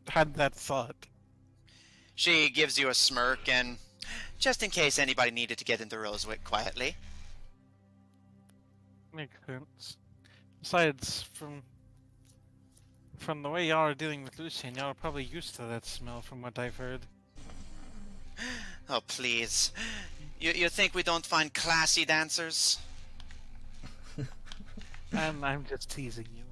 had that thought. She gives you a smirk, and just in case anybody needed to get into Rosewick quietly. Makes sense. Besides, from the way y'all are dealing with Lucian, y'all are probably used to that smell from what I've heard. Oh, please. You think we don't find classy dancers? I'm just teasing you.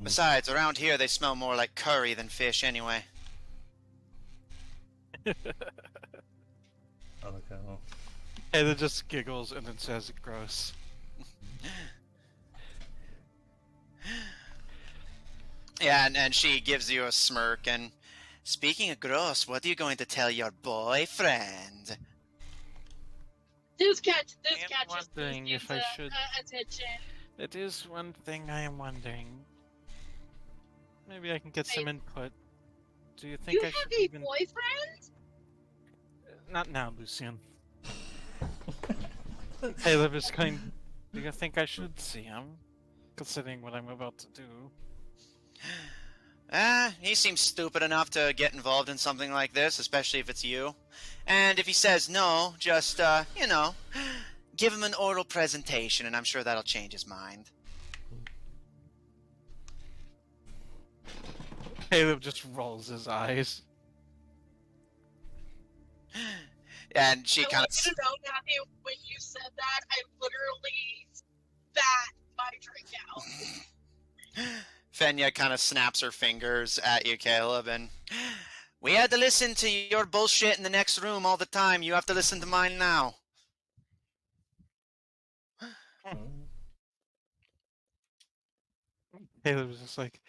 Besides, around here they smell more like curry than fish anyway. I like how. Heather just giggles and then says gross. Yeah, and she gives you a smirk, and speaking of gross, what are you going to tell your boyfriend? This catches wondering if I should- attention. It is one thing I am wondering. Maybe I can get some input. Do you think You I have should a even... boyfriend? Not now, Lucian. Caleb is kind... Do you think I should see him? Considering what I'm about to do. He seems stupid enough to get involved in something like this, especially if it's you. And if he says no, just, you know, give him an oral presentation, and I'm sure that'll change his mind. Caleb just rolls his eyes. And she I kind want you to know, Matthew, when you said that, I literally spat my drink out. Fenya kind of snaps her fingers at you, Caleb, and we had to listen to your bullshit in the next room all the time. You have to listen to mine now. Caleb was just like,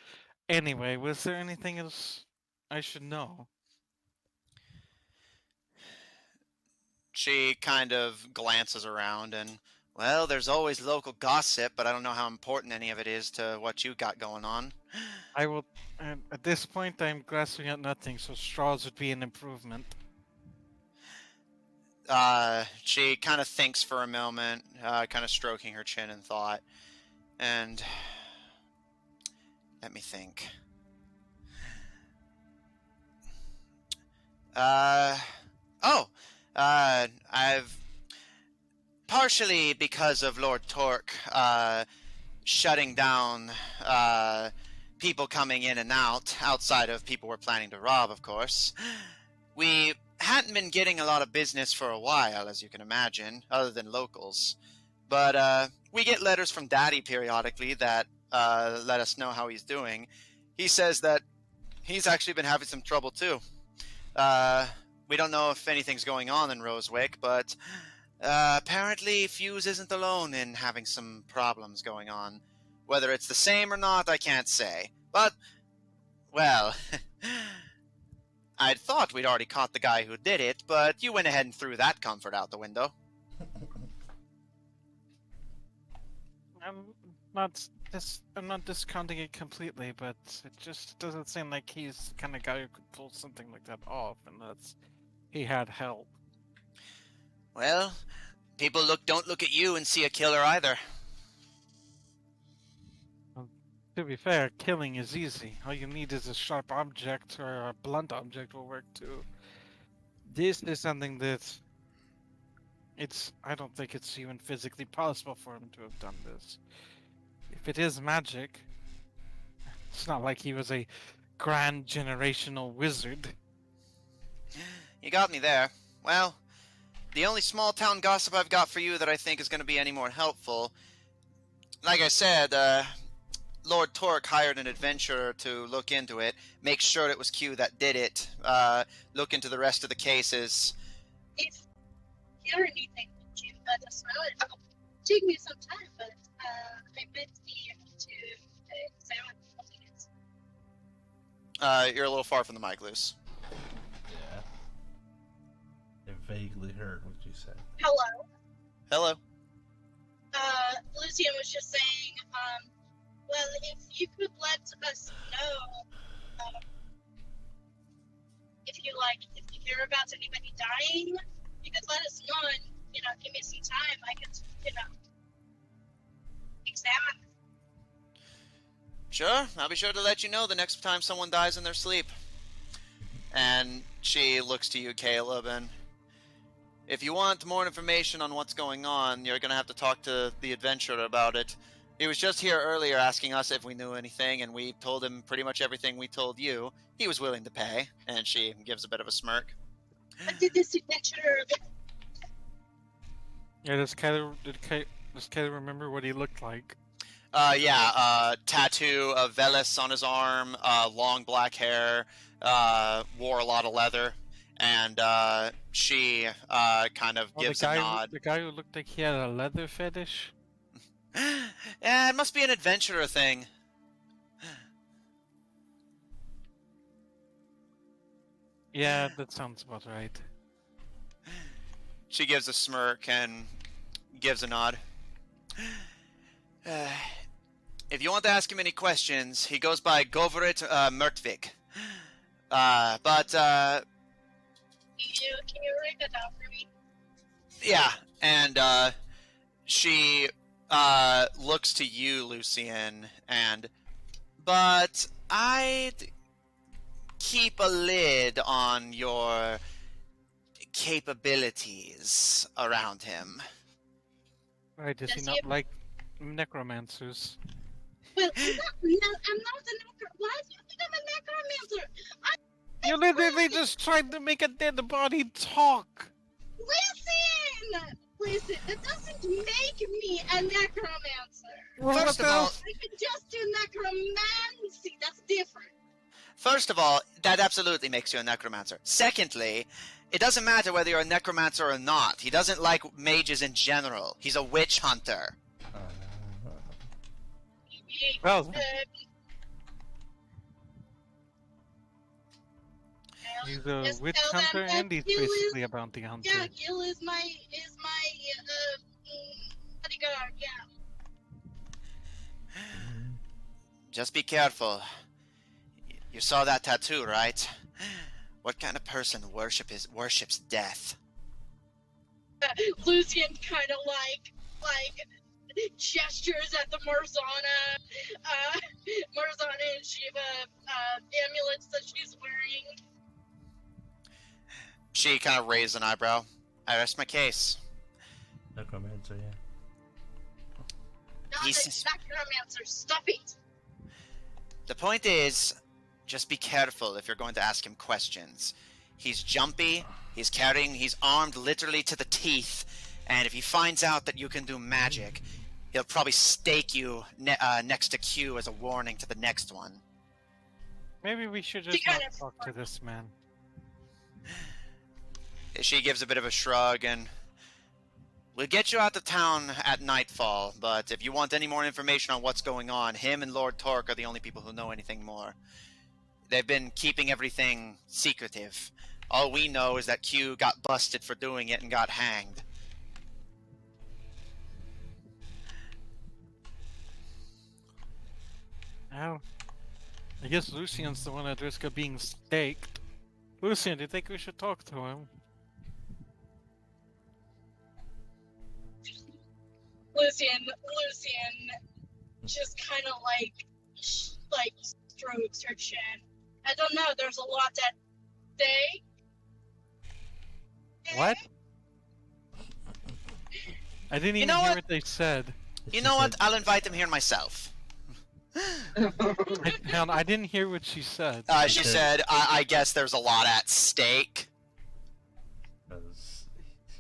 anyway, was there anything else I should know? She kind of glances around and, well, there's always local gossip, but I don't know how important any of it is to what you got going on. I will... at this point, I'm grasping at nothing, so straws would be an improvement. She kind of thinks for a moment, kind of stroking her chin in thought, and let me think. I've partially because of Lord Torque shutting down people coming in and out, outside of people we're planning to rob, of course. We hadn't been getting a lot of business for a while, as you can imagine, other than locals. But we get letters from Daddy periodically that let us know how he's doing. He says that he's actually been having some trouble too. We don't know if anything's going on in Rosewick, but apparently Fuse isn't alone in having some problems going on. Whether it's the same or not, I can't say. But, well, I'd thought we'd already caught the guy who did it, but you went ahead and threw that comfort out the window. I'm not discounting it completely, but it just doesn't seem like he's the kind of guy who could pull something like that off, unless he had help. Well, people don't look at you and see a killer either. To be fair, killing is easy. All you need is a sharp object, or a blunt object will work too. This is something that I don't think it's even physically possible for him to have done this. If it is magic, it's not like he was a grand generational wizard. You got me there. Well, the only small town gossip I've got for you that I think is going to be any more helpful, like I said, Lord Torque hired an adventurer to look into it, make sure it was Q that did it, look into the rest of the cases. If you hear anything, you let us know. It'll take me some time, but I might be able to examine what it is. You're a little far from the mic, Luce. Yeah. I vaguely heard what you said. Hello. Hello. Lucian was just saying, well, if you could let us know, if you hear about anybody dying, you could let us know and, give me some time. I could, examine. Sure, I'll be sure to let you know the next time someone dies in their sleep. And she looks to you, Caleb, and if you want more information on what's going on, you're going to have to talk to the adventurer about it. He was just here earlier asking us if we knew anything, and we told him pretty much everything we told you. He was willing to pay, and she gives a bit of a smirk. What did this adventurer do? Yeah, does Kyler remember what he looked like? Tattoo of Velis on his arm, long black hair, wore a lot of leather, and she kind of gives a nod. The guy who looked like he had a leather fetish? Yeah, it must be an adventurer thing. Yeah, that sounds about right. She gives a smirk and gives a nod. If you want to ask him any questions, he goes by Govorit Mertvik. But Can you write that down for me? yeah, and she looks to you, Lucian, but I'd keep a lid on your capabilities around him. Right, does he Does not he- like necromancers? Well, I'm not a necromancer. Why do you think I'm a necromancer? You literally just tried to make a dead body talk! Listen, that doesn't make me a necromancer. First of all, I can just do necromancy. That's different. First of all, that absolutely makes you a necromancer. Secondly, it doesn't matter whether you're a necromancer or not. He doesn't like mages in general. He's a witch hunter. Well, he's a Just witch tell them hunter that and he's Gil is- basically a bounty hunter. Yeah, Gil is my bodyguard. Yeah. Just be careful. You saw that tattoo, right? What kind of person worships death? Lucian kind of like gestures at the Marzana and Shiva amulets that she's wearing. She kind of raised an eyebrow. I rest my case. Necromancer, yeah. Not He's- the necromancer. Stop it. The point is, just be careful if you're going to ask him questions. He's jumpy, he's armed literally to the teeth, and if he finds out that you can do magic, he'll probably stake you next to Q as a warning to the next one. Maybe we should She just kind not of- talk to this man. She gives a bit of a shrug and... We'll get you out of town at nightfall, but if you want any more information on what's going on, him and Lord Torque are the only people who know anything more. They've been keeping everything secretive. All we know is that Q got busted for doing it and got hanged. Well, I guess Lucian's the one at risk of being staked. Lucian, do you think we should talk to him? Lucian just kind of like strokes her chin. I don't know, there's a lot at stake. What? I didn't You even know hear what? what they said. You know what? I'll invite him here myself. I didn't hear what she said. She said, I guess there's a lot at stake.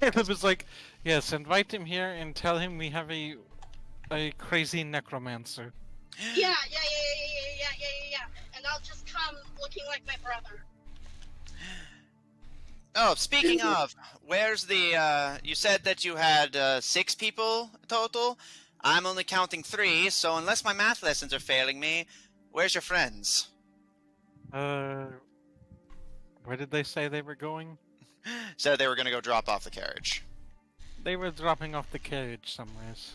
It was like, yes, invite him here and tell him we have a crazy necromancer. Yeah. And I'll just come looking like my brother. Oh, speaking of, where's the, you said that you had 6 people total? I'm only counting 3, so unless my math lessons are failing me, where's your friends? Where did they say they were going? Said they were gonna go drop off the carriage. They were dropping off the carriage somewheres.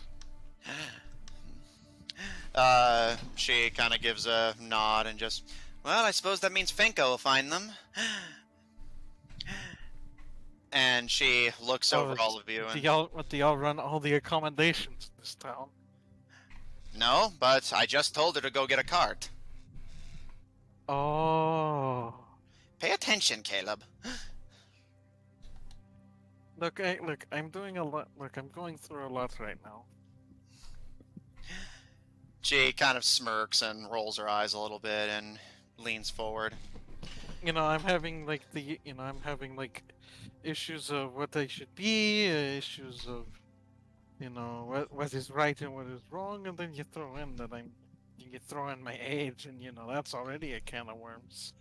She kind of gives a nod and just, well, I suppose that means Fenko will find them. And she looks over all of you and... Do y'all run all the accommodations in this town? No, but I just told her to go get a cart. Oh. Pay attention, Caleb. Look, I'm doing a lot. Look, I'm going through a lot right now. She kind of smirks and rolls her eyes a little bit and leans forward. You know, I'm having issues of what they should be, issues of, what is right and what is wrong, and then you throw in my age, and that's already a can of worms.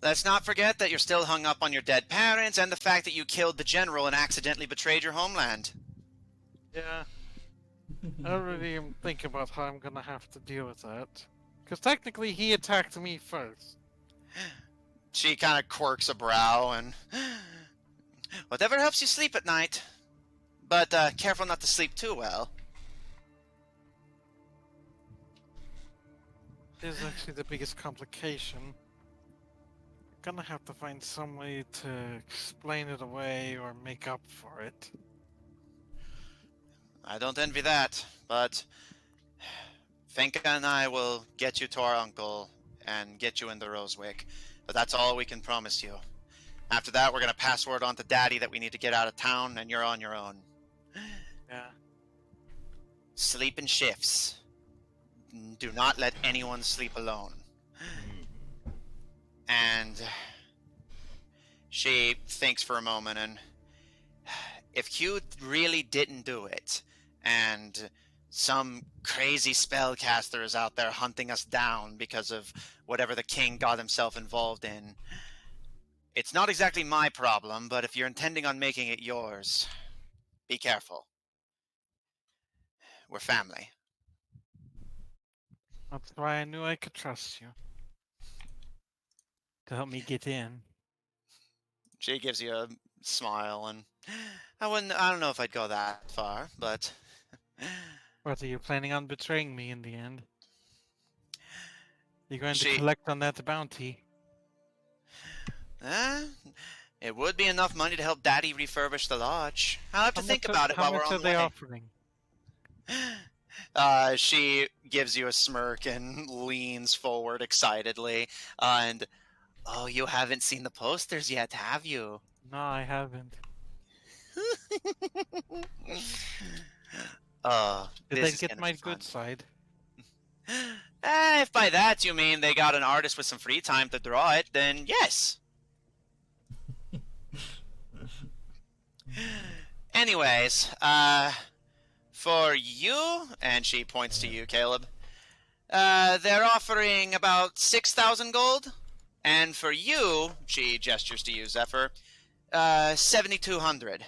Let's not forget that you're still hung up on your dead parents and the fact that you killed the general and accidentally betrayed your homeland. Yeah. I already am thinking about how I'm gonna have to deal with that. Because technically he attacked me first. She kind of quirks a brow and... Whatever helps you sleep at night. But careful not to sleep too well. This is actually the biggest complication. Gonna have to find some way to explain it away or make up for it. I don't envy that, but... Fenka and I will get you to our uncle and get you into Rosewick. But that's all we can promise you. After that, we're gonna pass word on to Daddy that we need to get out of town, and you're on your own. Yeah. Sleep in shifts. Do not let anyone sleep alone. And she thinks for a moment, and if Hugh really didn't do it, and some crazy spellcaster is out there hunting us down because of whatever the king got himself involved in, it's not exactly my problem, but if you're intending on making it yours, be careful. We're family. That's why I knew I could trust you. To help me get in. She gives you a smile, and I don't know if I'd go that far, but... What, are you planning on betraying me in the end? You're going to collect on that bounty? It would be enough money to help Daddy refurbish the lodge. I'll have to think about it while we're on the way. How much are they offering? She gives you a smirk and leans forward excitedly, and... Oh, you haven't seen the posters yet, have you? No, I haven't. Did they get my good side? If by that you mean they got an artist with some free time to draw it, then yes. Anyways, for you, and she points to you, Caleb, they're offering about 6,000 gold. And for you, she gestures to you, Zephyr, 7,200.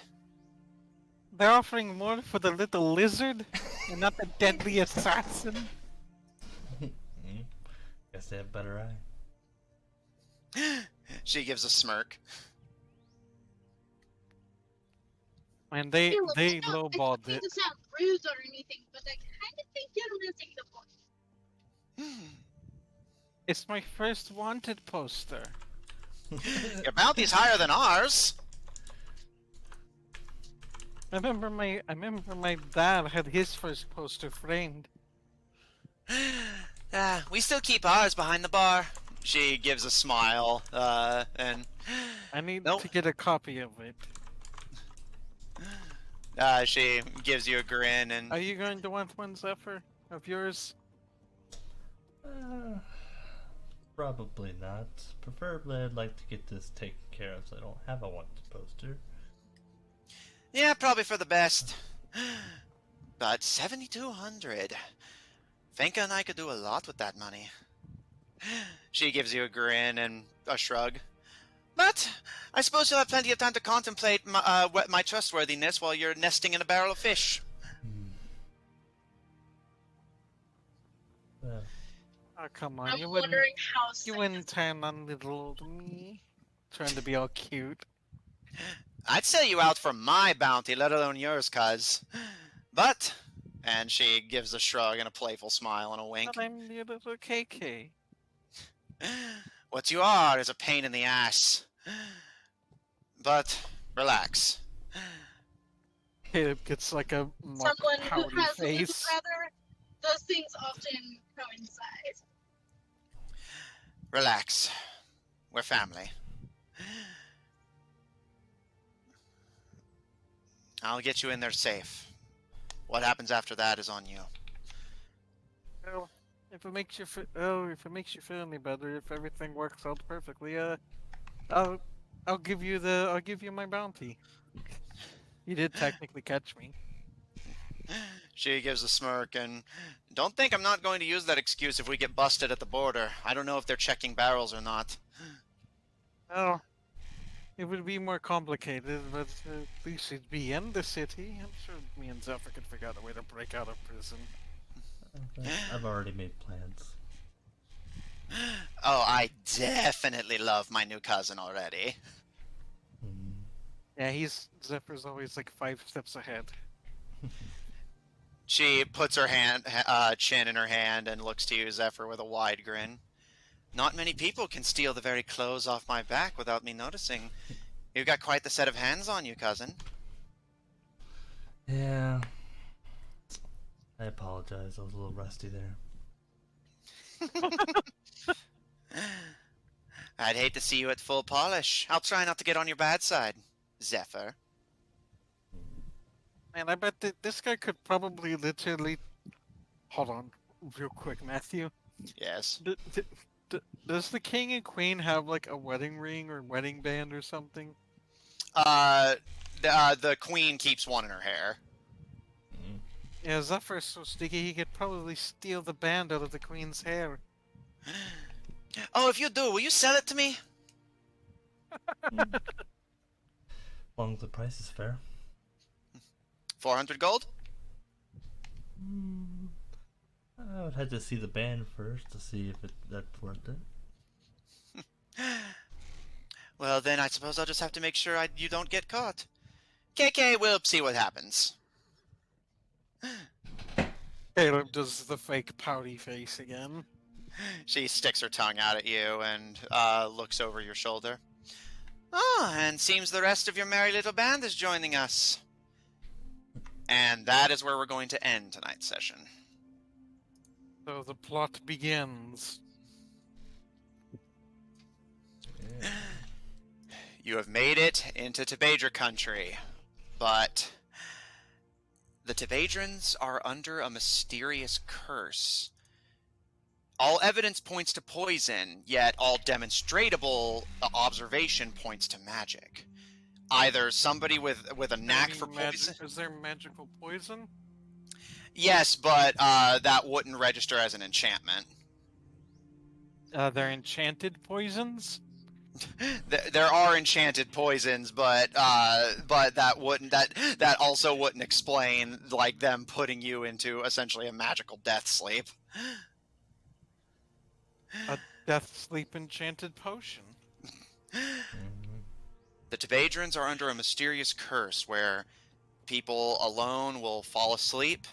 They're offering more for the little lizard, and not the deadly assassin? Guess they have better eye. She gives a smirk. And they lowballed it. I don't mean to sound rude or anything, but I kind of think you're missing the point. It's my first wanted poster. Your bounty's higher than ours. I remember my dad had his first poster framed. We still keep ours behind the bar. She gives a smile, and I need Nope. to get a copy of it. She gives you a grin and Are you going to want one, Zephyr, of yours? Probably not. Preferably, I'd like to get this taken care of so I don't have a wanted poster. yeah, probably for the best. But 7,200. Finka and I could do a lot with that money. She gives you a grin and a shrug. But I suppose you'll have plenty of time to contemplate my trustworthiness while you're nesting in a barrel of fish. Well, Oh, come on, I'm you wouldn't wondering how you sad. wouldn't turn on little old me, trying to be all cute. I'd sell you out for my bounty, let alone yours, cuz. But, and she gives a shrug and a playful smile and a wink. But I'm your little KK. What you are is a pain in the ass. But, relax. Caleb gets like a more Someone who pouty has a little face. brother, those things often coincide. Relax. We're family. I'll get you in there safe. What happens after that is on you. Well, if it makes you feel any better, if everything works out perfectly, I'll give you my bounty. You did technically catch me. She gives a smirk and don't think I'm not going to use that excuse if we get busted at the border. I don't know if they're checking barrels or not. Oh, it would be more complicated, but at least it'd be in the city. I'm sure me and Zephyr could figure out a way to break out of prison. I've already made plans. Oh, I definitely love my new cousin already. Yeah, Zephyr's always like 5 steps ahead. She puts her chin in her hand and looks to you, Zephyr, with a wide grin. Not many people can steal the very clothes off my back without me noticing. You've got quite the set of hands on you, cousin. Yeah. I apologize, I was a little rusty there. I'd hate to see you at full polish. I'll try not to get on your bad side, Zephyr. Man, I bet that this guy could probably literally. Hold on, real quick, Matthew. Yes. Does the king and queen have like a wedding ring or wedding band or something? The queen keeps one in her hair. Yeah, Zephyr's so sticky he could probably steal the band out of the queen's hair. Oh, if you do, will you sell it to me? As long as the price is fair. 400 gold? I would have to see the band first to see if that's worth it. Well, then I suppose I'll just have to make sure you don't get caught. KK, we'll see what happens. Caleb does the fake pouty face again. She sticks her tongue out at you and looks over your shoulder. Oh, and seems the rest of your merry little band is joining us. And that is where we're going to end tonight's session. So the plot begins. Yeah. You have made it into Tabedra country, but the Tabedrans are under a mysterious curse. All evidence points to poison, yet all demonstratable observation points to magic. Either somebody with a knack for poison. Is there magical poison? Yes, but that wouldn't register as an enchantment. They're enchanted poisons? There are enchanted poisons, but that also wouldn't explain like them putting you into essentially a magical death sleep. A death sleep enchanted potion. The Tabedrans are under a mysterious curse where people alone will fall asleep,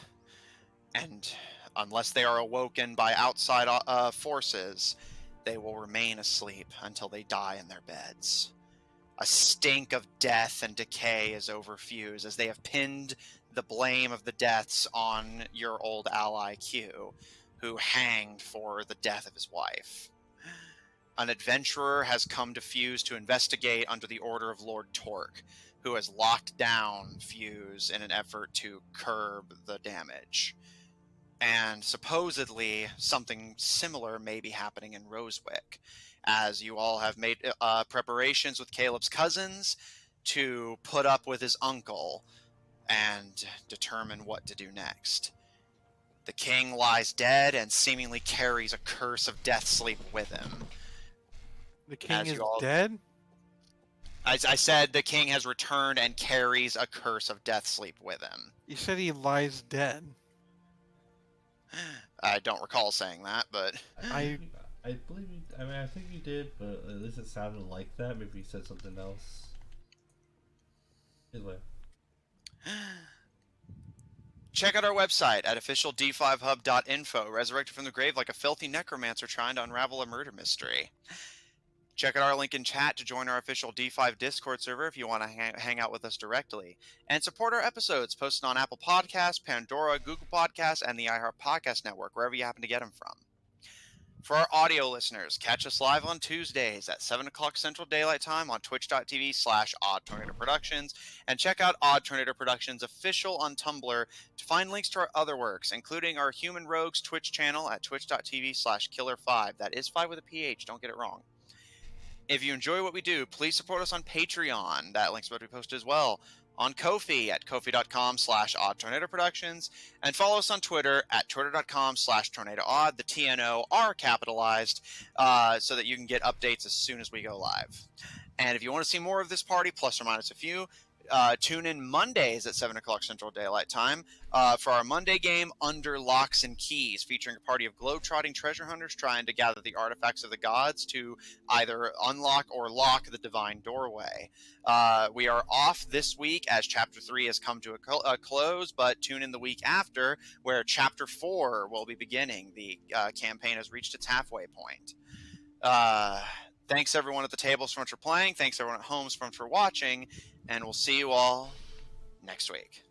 and unless they are awoken by outside forces, they will remain asleep until they die in their beds. A stink of death and decay is over Fuse as they have pinned the blame of the deaths on your old ally Q, who hanged for the death of his wife. An adventurer has come to Fuse to investigate under the order of Lord Torque, who has locked down Fuse in an effort to curb the damage. And supposedly something similar may be happening in Rosewick, as you all have made preparations with Caleb's cousins to put up with his uncle and determine what to do next. The king lies dead and seemingly carries a curse of death sleep with him. The king As is you all- dead? As I said, the king has returned and carries a curse of death sleep with him. You said he lies dead. I don't recall saying that, but I believe you. I mean, I think you did, but at least it sounded like that. Maybe you said something else. Either way. check out our website at officiald5hub.info. Resurrected from the grave like a filthy necromancer trying to unravel a murder mystery. Check out our link in chat to join our official D5 Discord server if you want to hang out with us directly. And support our episodes posted on Apple Podcasts, Pandora, Google Podcasts, and the iHeart Podcast Network, wherever you happen to get them from. For our audio listeners, catch us live on Tuesdays at 7 o'clock Central Daylight Time on twitch.tv/Odd Tornado Productions, and check out Odd Tornado Productions official on Tumblr to find links to our other works, including our Human Rogues Twitch channel at twitch.tv/Killer5. That is 5 with a PH, don't get it wrong. If you enjoy what we do, please support us on Patreon. That link's about to be posted as well. On Ko-fi at ko-fi.com/Odd Tornado Productions, and follow us on Twitter at twitter.com/TornadoOdd. The TNO are capitalized so that you can get updates as soon as we go live. And if you want to see more of this party, plus or minus a few, tune in Mondays at 7 o'clock Central Daylight Time for our Monday game, Under Locks and Keys, featuring a party of globe-trotting treasure hunters trying to gather the artifacts of the gods to either unlock or lock the divine doorway. We are off this week as Chapter 3 has come to a close, but tune in the week after where Chapter 4 will be beginning. The campaign has reached its halfway point. Thanks everyone at the table so much for playing. Thanks everyone at home so much for watching. And we'll see you all next week.